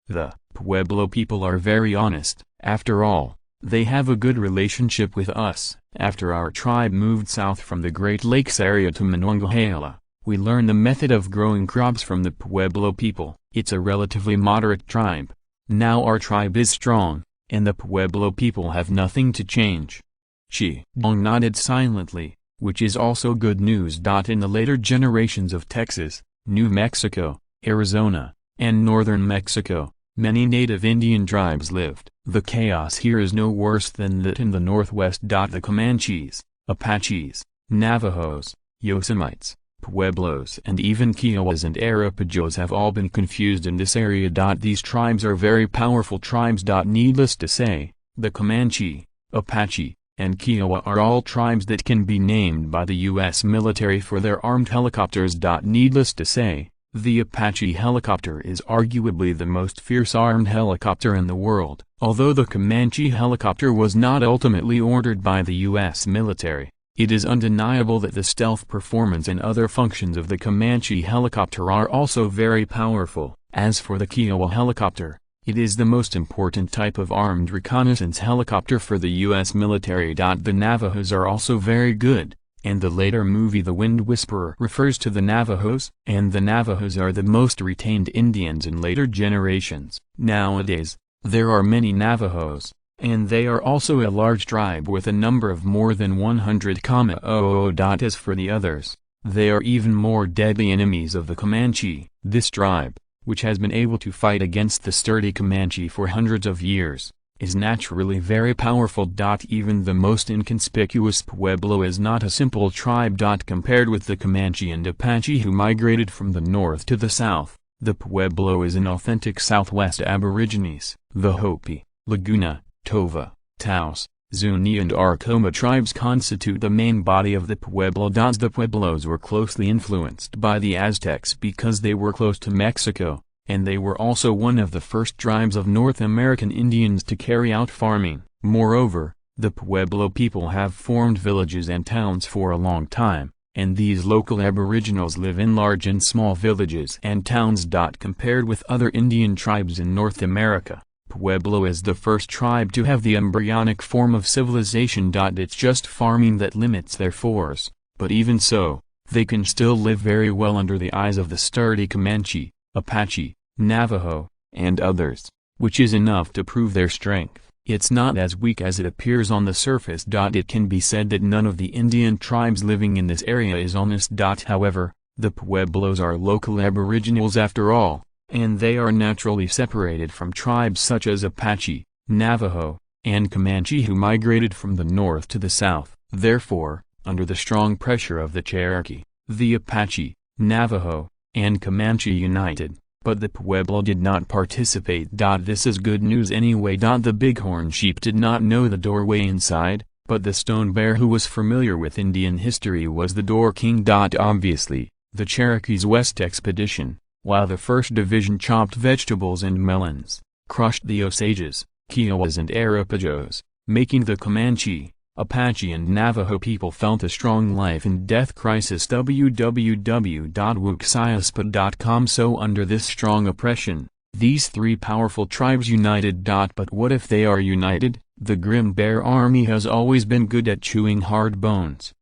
"The Pueblo people are very honest. After all, they have a good relationship with us. After our tribe moved south from the Great Lakes area to Monongahela, we learned the method of growing crops from the Pueblo people. It's a relatively moderate tribe. Now our tribe is strong, and the Pueblo people have nothing to change." Shi Xiong nodded silently, which is also good news. In the later generations of Texas, New Mexico, Arizona, and northern Mexico, many native Indian tribes lived. The chaos here is no worse than that in the Northwest. The Comanches, Apaches, Navajos, Yosemites, Pueblos and even Kiowas and Arapajos have all been confused in this area. These tribes are very powerful tribes. Needless to say, the Comanche, Apache, and Kiowa are all tribes that can be named by the U.S. military for their armed helicopters. Needless to say, the Apache helicopter is arguably the most fierce armed helicopter in the world. Although the Comanche helicopter was not ultimately ordered by the U.S. military, it is undeniable that the stealth performance and other functions of the Comanche helicopter are also very powerful. As for the Kiowa helicopter, it is the most important type of armed reconnaissance helicopter for the U.S. military. The Navajos are also very good, and the later movie The Wind Whisperer refers to the Navajos, and the Navajos are the most retained Indians in later generations. Nowadays, there are many Navajos, and they are also a large tribe with a number of more than 100,000. As for the others, they are even more deadly enemies of the Comanche. This tribe, which has been able to fight against the sturdy Comanche for hundreds of years, is naturally very powerful. Even the most inconspicuous Pueblo is not a simple tribe. Compared with the Comanche and Apache who migrated from the north to the south, the Pueblo is an authentic Southwest Aborigines. The Hopi, Laguna, Tova, Taos, Zuni and Arcoma tribes constitute the main body of the Pueblo. The Pueblos were closely influenced by the Aztecs because they were close to Mexico, and they were also one of the first tribes of North American Indians to carry out farming. Moreover, the Pueblo people have formed villages and towns for a long time, and these local aboriginals live in large and small villages and towns. Compared with other Indian tribes in North America, Pueblo is the first tribe to have the embryonic form of civilization. It's just farming that limits their force, but even so, they can still live very well under the eyes of the sturdy Comanche, Apache, Navajo, and others, which is enough to prove their strength. It's not as weak as it appears on the surface. It can be said that none of the Indian tribes living in this area is honest. However, the Pueblos are local aboriginals after all, and they are naturally separated from tribes such as Apache, Navajo, and Comanche who migrated from the north to the south. Therefore, under the strong pressure of the Cherokee, the Apache, Navajo, and Comanche united, but the Pueblo did not participate. This is good news anyway. The bighorn sheep did not know the doorway inside, but the stone bear who was familiar with Indian history was the door king. Obviously, the Cherokee's west expedition, while the 1st Division chopped vegetables and melons, crushed the Osages, Kiowas and Arapajos, making the Comanche, Apache and Navajo people felt a strong life and death crisis. www.wuxiaspot.com. So under this strong oppression, these three powerful tribes united. But what if they are united? The Grim Bear Army has always been good at chewing hard bones.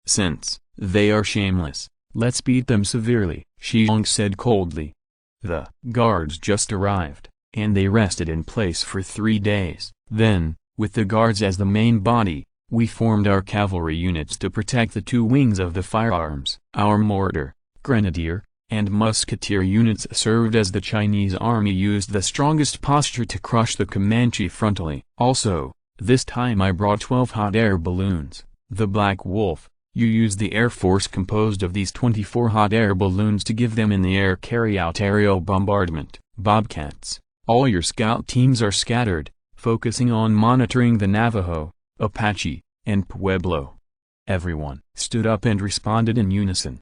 Since they are shameless, let's beat them severely, Shi Xiong said coldly. The guards just arrived, and they rested in place for 3 days. Then, with the guards as the main body, we formed our cavalry units to protect the 2 wings of the firearms. Our mortar, grenadier, and musketeer units served as the Chinese army used the strongest posture to crush the Comanche frontally. Also, this time I brought 12 hot air balloons. The Black Wolf, you use the Air Force composed of these 24 hot air balloons to give them in the air carry-out aerial bombardment. Bobcats, all your scout teams are scattered, focusing on monitoring the Navajo, Apache, and Pueblo. Everyone stood up and responded in unison.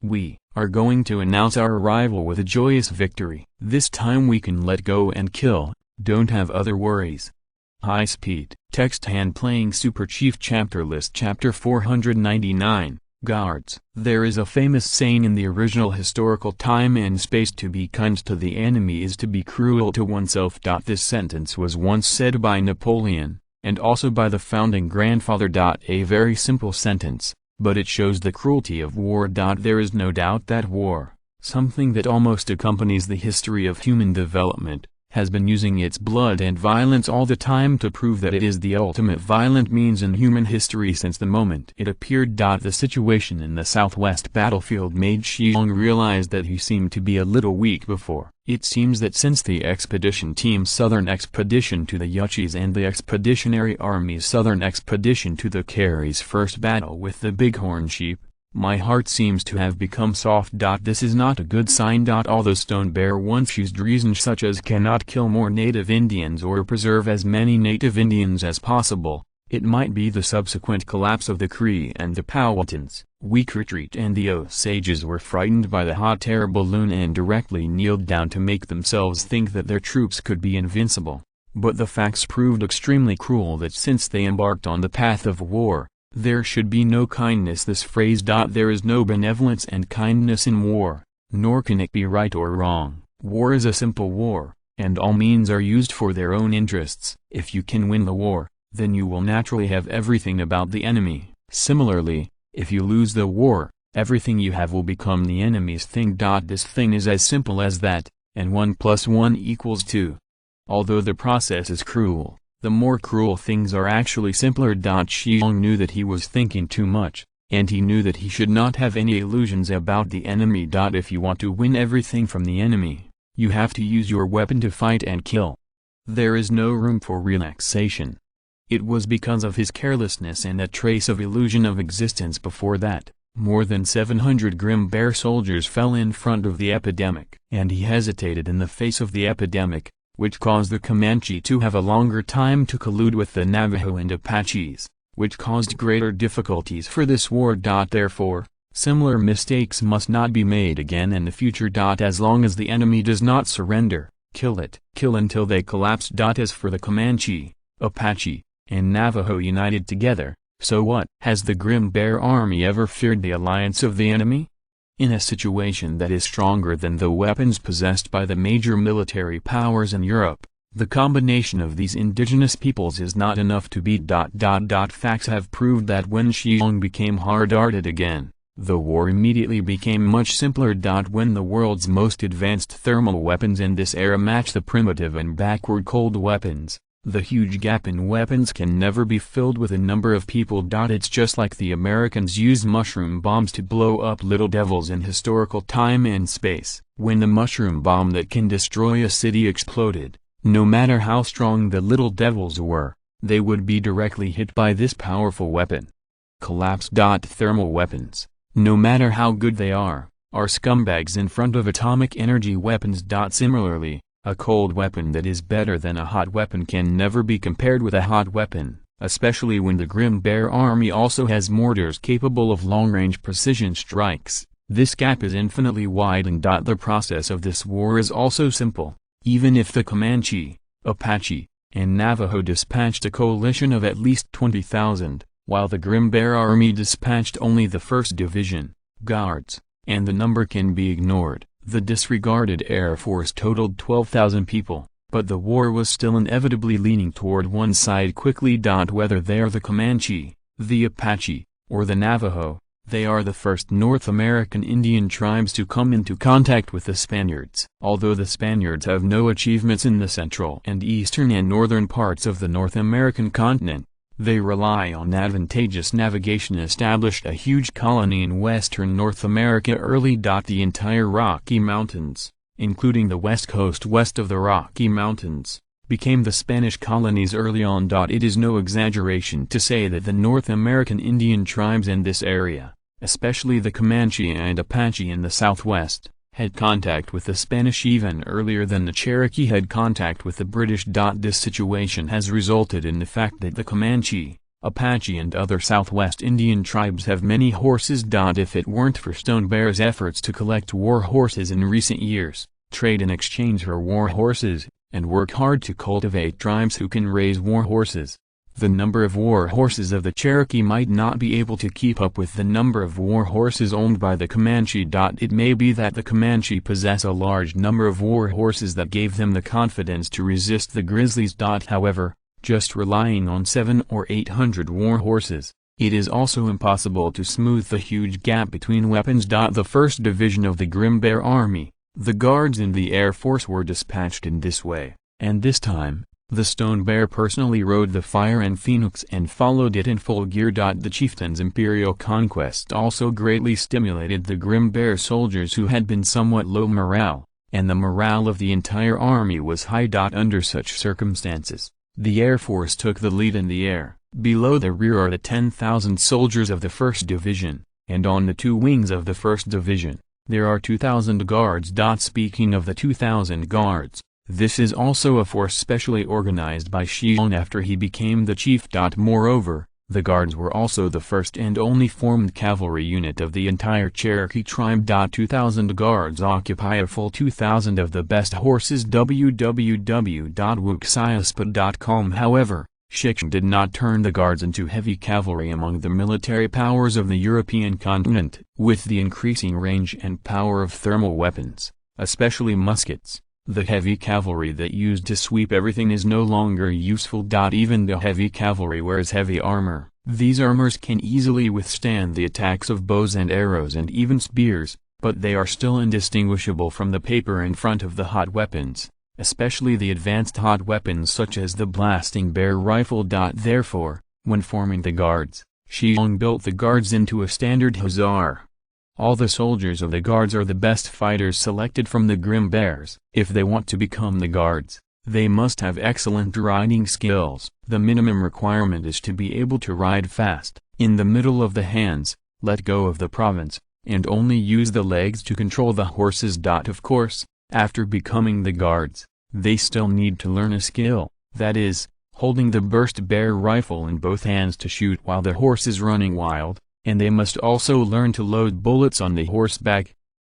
We are going to announce our arrival with a joyous victory. This time we can let go and kill, don't have other worries. High Speed Text Hand Playing Super Chief Chapter List Chapter 499 Guards. There is a famous saying in the original historical time and space: to be kind to the enemy is to be cruel to oneself. This sentence was once said by Napoleon, and also by the founding grandfather. A very simple sentence, but it shows the cruelty of war. There is no doubt that war, something that almost accompanies the history of human development, has been using its blood and violence all the time to prove that it is the ultimate violent means in human history since the moment it appeared. The situation in the Southwest battlefield made Shi Xiong realize that he seemed to be a little weak before. It seems that since the expedition team's southern expedition to the Yuchis and the Expeditionary Army's southern expedition to the Carrie's first battle with the bighorn sheep, my heart seems to have become soft. This is not a good sign. Although Stone Bear once used reasons such as cannot kill more native Indians or preserve as many native Indians as possible, it might be the subsequent collapse of the Cree and the Powhatans, weak retreat, and the Osages were frightened by the hot air balloon and directly kneeled down to make themselves think that their troops could be invincible. But the facts proved extremely cruel that since they embarked on the path of war, there should be no kindness. This phrase, there is no benevolence and kindness in war, nor can it be right or wrong. War is a simple war, and all means are used for their own interests. If you can win the war, then you will naturally have everything about the enemy. Similarly, if you lose the war, everything you have will become the enemy's thing. This thing is as simple as that, and 1 + 1 = 2. Although the process is cruel, the more cruel things are actually simpler. Shi Xiong knew that he was thinking too much, and he knew that he should not have any illusions about the enemy. If you want to win everything from the enemy, you have to use your weapon to fight and kill. There is no room for relaxation. It was because of his carelessness and a trace of illusion of existence before that more than 700 Grim Bear soldiers fell in front of the epidemic. And he hesitated in the face of the epidemic, which caused the Comanche to have a longer time to collude with the Navajo and Apaches, which caused greater difficulties for this war. Therefore, similar mistakes must not be made again in the future. As long as the enemy does not surrender, kill it. Kill until they collapse. As for the Comanche, Apache, and Navajo united together, so what? Has the Grim Bear Army ever feared the alliance of the enemy? In a situation that is stronger than the weapons possessed by the major military powers in Europe, The combination of these indigenous peoples is not enough to beat. Facts have proved that when Shi Xiong became hard-hearted again, the war immediately became much simpler. When the world's most advanced thermal weapons in this era match the primitive and backward cold weapons, the huge gap in weapons can never be filled with a number of people. It's just like the Americans used mushroom bombs to blow up little devils in historical time and space. When the mushroom bomb that can destroy a city exploded, no matter how strong the little devils were, they would be directly hit by this powerful weapon. Collapse. Thermal weapons, no matter how good they are scumbags in front of atomic energy weapons. Similarly, a cold weapon that is better than a hot weapon can never be compared with a hot weapon, especially when the Grim Bear Army also has mortars capable of long-range precision strikes. This gap is infinitely widened. The process of this war is also simple. Even if the Comanche, Apache, and Navajo dispatched a coalition of at least 20,000, while the Grim Bear Army dispatched only the 1st Division, Guards, and the number can be ignored, the disregarded Air Force totaled 12,000 people, but the war was still inevitably leaning toward one side quickly. Whether they are the Comanche, the Apache, or the Navajo, they are the first North American Indian tribes to come into contact with the Spaniards. Although the Spaniards have no achievements in the central and eastern and northern parts of the North American continent, they rely on advantageous navigation, established a huge colony in western North America early. The entire Rocky Mountains, including the west coast west of the Rocky Mountains, became the Spanish colonies early on. It is no exaggeration to say that the North American Indian tribes in this area, especially the Comanche and Apache in the southwest, had contact with the Spanish even earlier than the Cherokee had contact with the British. This situation has resulted in the fact that the Comanche, Apache and other Southwest Indian tribes have many horses. If it weren't for Stone Bear's efforts to collect war horses in recent years, trade in exchange for war horses, and work hard to cultivate tribes who can raise war horses, the number of war horses of the Cherokee might not be able to keep up with the number of war horses owned by the Comanche. It may be that the Comanche possess a large number of war horses that gave them the confidence to resist the grizzlies. However, just relying on 700 or 800 war horses, it is also impossible to smooth the huge gap between weapons. The 1st Division of the Grim Bear Army, the Guards and the Air Force were dispatched in this way, and this time, the Stone Bear personally rode the Fire and Phoenix and followed it in full gear. The chieftain's imperial conquest also greatly stimulated the Grim Bear soldiers who had been somewhat low morale, and the morale of the entire army was high. Under such circumstances, the Air Force took the lead in the air. Below the rear are the 10,000 soldiers of the 1st Division, and on the 2 wings of the 1st Division, there are 2,000 guards. Speaking of the 2,000 guards, this is also a force specially organized by Shi Xiong after he became the chief. Moreover, the guards were also the first and only formed cavalry unit of the entire Cherokee tribe. 2,000 guards occupy a full 2,000 of the best horses. www.wuxiaspa.com. However, Shi Xiong did not turn the guards into heavy cavalry among the military powers of the European continent. With the increasing range and power of thermal weapons, especially muskets, the heavy cavalry that used to sweep everything is no longer useful. Even the heavy cavalry wears heavy armor. These armors can easily withstand the attacks of bows and arrows and even spears, but they are still indistinguishable from the paper in front of the hot weapons, especially the advanced hot weapons such as the blasting bear rifle. Therefore, when forming the guards, Shi Xiong built the guards into a standard hussar. All the soldiers of the guards are the best fighters selected from the Grim Bears. If they want to become the guards, they must have excellent riding skills. The minimum requirement is to be able to ride fast, in the middle of the hands, let go of the province, and only use the legs to control the horses. Of course, after becoming the guards, they still need to learn a skill, that is, holding the burst bear rifle in both hands to shoot while the horse is running wild, and they must also learn to load bullets on the horseback.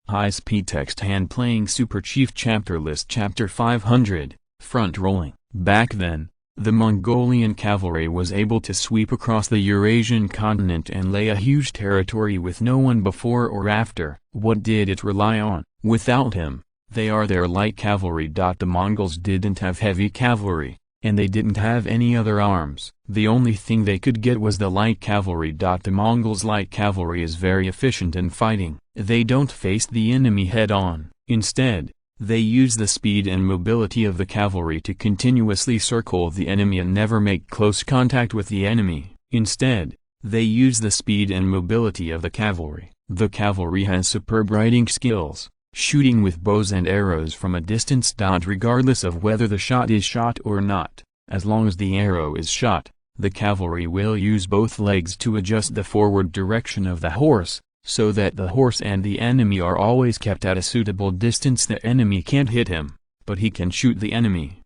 High-speed text hand playing Super Chief Chapter List Chapter 500, Front Rolling. Back then, the Mongolian cavalry was able to sweep across the Eurasian continent and lay a huge territory with no one before or after. What did it rely on? Without him, They are their light cavalry. The Mongols didn't have heavy cavalry, and they didn't have any other arms. The only thing they could get was the light cavalry. The Mongols' light cavalry is very efficient in fighting. They don't face the enemy head-on. Instead, they use the speed and mobility of the cavalry to continuously circle the enemy and never make close contact with the enemy. Instead, they use the speed and mobility of the cavalry. The cavalry has superb riding skills, shooting with bows and arrows from a distance. Regardless of whether the shot is shot or not, as long as the arrow is shot, the cavalry will use both legs to adjust the forward direction of the horse, so that the horse and the enemy are always kept at a suitable distance. The enemy can't hit him, but he can shoot the enemy.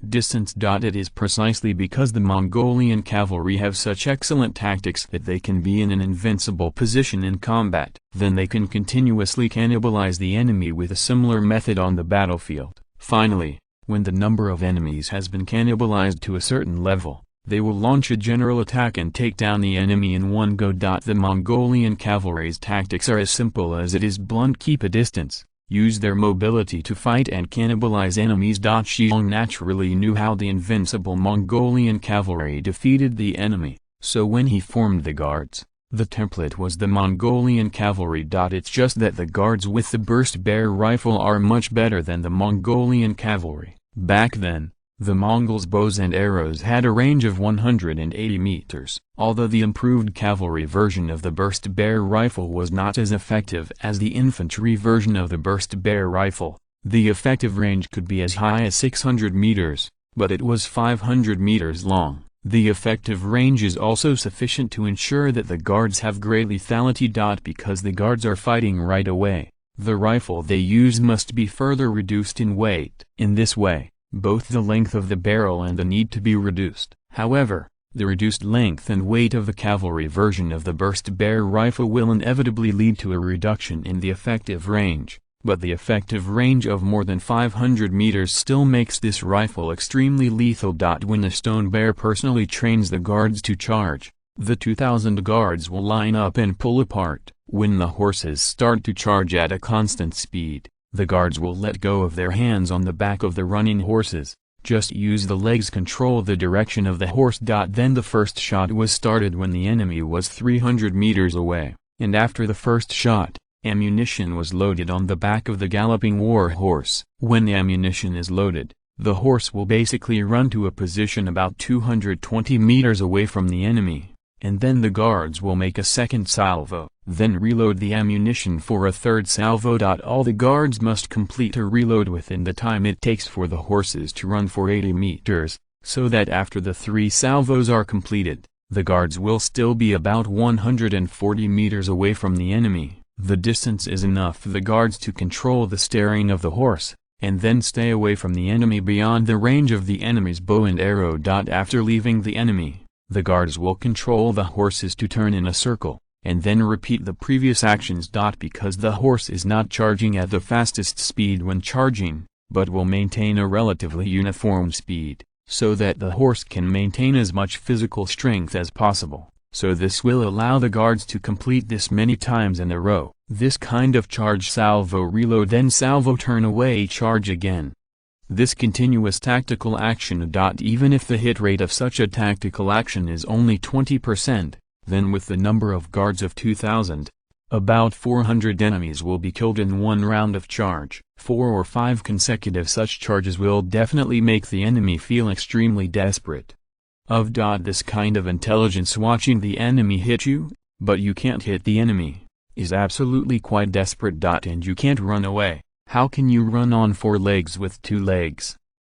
Distance. It is precisely because the Mongolian cavalry have such excellent tactics that they can be in an invincible position in combat. Then they can continuously cannibalize the enemy with a similar method on the battlefield. Finally, when the number of enemies has been cannibalized to a certain level, they will launch a general attack and take down the enemy in one go. The Mongolian cavalry's tactics are as simple as it is blunt. Keep a distance, use their mobility to fight and cannibalize enemies. Shi Xiong naturally knew how the invincible Mongolian cavalry defeated the enemy, so when he formed the guards, the template was the Mongolian cavalry. It's just that the guards with the burst bear rifle are much better than the Mongolian cavalry. Back then, the Mongols' bows and arrows had a range of 180 meters. Although the improved cavalry version of the burst bear rifle was not as effective as the infantry version of the burst bear rifle, the effective range could be as high as 600 meters, but it was 500 meters long. The effective range is also sufficient to ensure that the guards have great lethality. Because the guards are fighting right away, the rifle they use must be further reduced in weight. In this way, both the length of the barrel and the need to be reduced. However, the reduced length and weight of the cavalry version of the burst bear rifle will inevitably lead to a reduction in the effective range, but the effective range of more than 500 meters still makes this rifle extremely lethal. When a stone bear personally trains the guards to charge, the 2,000 guards will line up and pull apart. When the horses start to charge at a constant speed, the guards will let go of their hands on the back of the running horses, just use the legs control the direction of the horse. Then the first shot was started when the enemy was 300 meters away, and after the first shot, ammunition was loaded on the back of the galloping war horse. When the ammunition is loaded, the horse will basically run to a position about 220 meters away from the enemy, and then the guards will make a second salvo, then reload the ammunition for a third salvo. All the guards must complete a reload within the time it takes for the horses to run for 80 meters, so that after the 3 salvos are completed, the guards will still be about 140 meters away from the enemy. The distance is enough for the guards to control the steering of the horse, and then stay away from the enemy beyond the range of the enemy's bow and arrow. After leaving the enemy, the guards will control the horses to turn in a circle, and then repeat the previous actions. Because the horse is not charging at the fastest speed when charging, but will maintain a relatively uniform speed, so that the horse can maintain as much physical strength as possible. So this will allow the guards to complete this many times in a row. This kind of charge salvo reload then salvo turn away charge again. This continuous tactical action. Even if the hit rate of such a tactical action is only 20%, then with the number of guards of 2,000, about 400 enemies will be killed in one round of charge. 4 or 5 consecutive such charges will definitely make the enemy feel extremely desperate. This kind of intelligence, watching the enemy hit you, but you can't hit the enemy, is absolutely quite desperate. And you can't run away. How can you run on 4 legs with 2 legs?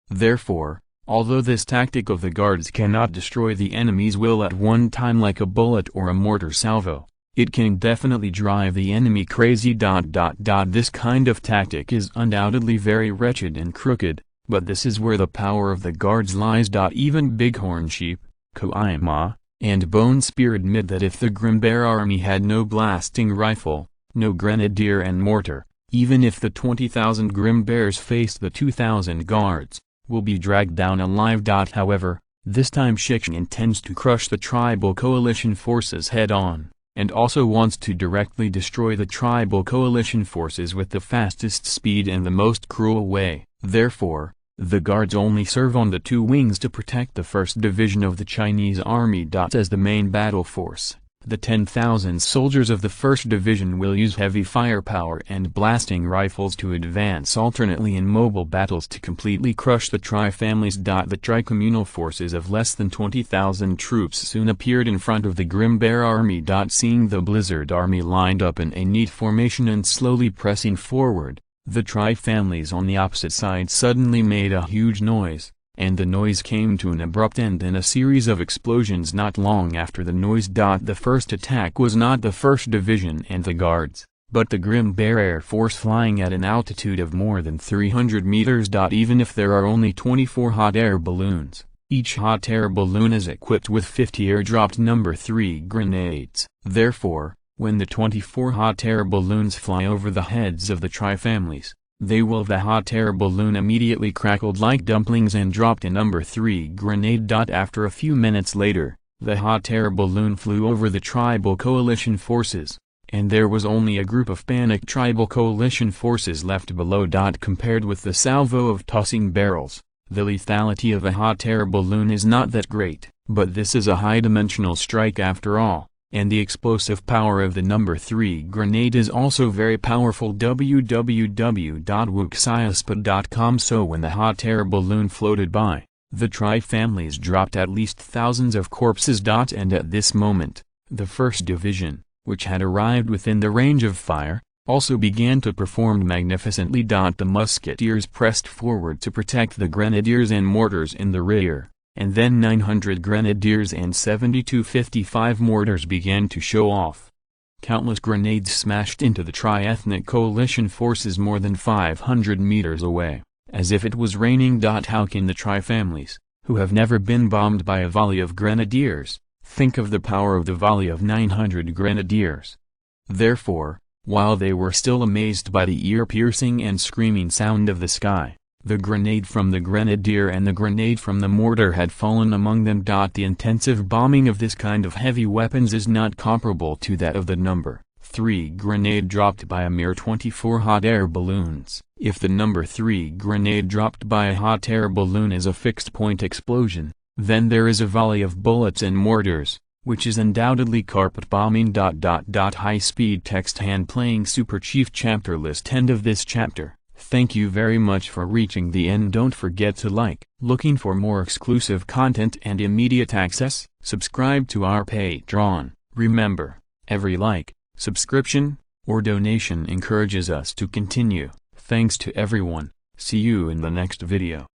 Therefore, although this tactic of the guards cannot destroy the enemy's will at one time like a bullet or a mortar salvo, it can definitely drive the enemy crazy. This kind of tactic is undoubtedly very wretched and crooked, but this is where the power of the guards lies. Even Bighorn Sheep, Koima, and Bone Spear admit that if the Grim Bear army had no blasting rifle, no grenadier and mortar, even if the 20,000 Grim Bears faced the 2,000 guards, will be dragged down alive. However, this time Shi Xiong intends to crush the tribal coalition forces head-on. and also wants to directly destroy the tribal coalition forces with the fastest speed and the most cruel way. Therefore, the guards only serve on the two wings to protect the 1st Division of the Chinese Army. As the main battle force, the 10,000 soldiers of the 1st Division will use heavy firepower and blasting rifles to advance alternately in mobile battles to completely crush the Tri-families. The tri-communal forces of less than 20,000 troops soon appeared in front of the Grim Bear Army. Seeing the Blizzard Army lined up in a neat formation and slowly pressing forward, the Tri-families on the opposite side suddenly made a huge noise, and the noise came to an abrupt end in a series of explosions not long after the noise. The first attack was not the 1st Division and the Guards, but the Grim Bear Air Force flying at an altitude of more than 300 meters. Even if there are only 24 hot air balloons, each hot air balloon is equipped with 50 air-dropped No. 3 grenades. Therefore, when the 24 hot air balloons fly over the heads of the Tri-families, the hot air balloon immediately crackled like dumplings and dropped a No. 3 grenade. After a few minutes later, the hot air balloon flew over the tribal coalition forces, and there was only a group of panicked tribal coalition forces left below. Compared with the salvo of tossing barrels, the lethality of a hot air balloon is not that great, but this is a high-dimensional strike after all, and the explosive power of the No. 3 grenade is also very powerful. www.wuxiaspot.com. So when the hot air balloon floated by, the Tri-families dropped at least thousands of corpses. And at this moment, the 1st Division, which had arrived within the range of fire, also began to perform magnificently. The musketeers pressed forward to protect the grenadiers and mortars in the rear, and then 900 grenadiers and 7255 mortars began to show off. Countless grenades smashed into the tri-ethnic coalition forces more than 500 meters away, as if it was raining. How can the Tri-families, who have never been bombed by a volley of grenadiers, think of the power of the volley of 900 grenadiers? Therefore, while they were still amazed by the ear-piercing and screaming sound of the sky, the grenade from the grenadier and the grenade from the mortar had fallen among them. The intensive bombing of this kind of heavy weapons is not comparable to that of the No. 3 grenade dropped by a mere 24 hot air balloons. If the No. 3 grenade dropped by a hot air balloon is a fixed-point explosion, then there is a volley of bullets and mortars, which is undoubtedly carpet bombing. High-speed text hand-playing Super Chief Chapter List. End of this chapter. Thank you very much for reaching the end. Don't forget to like. Looking for more exclusive content and immediate access? Subscribe to our Patreon. Remember, every like, subscription, or donation encourages us to continue. Thanks to everyone. See you in the next video.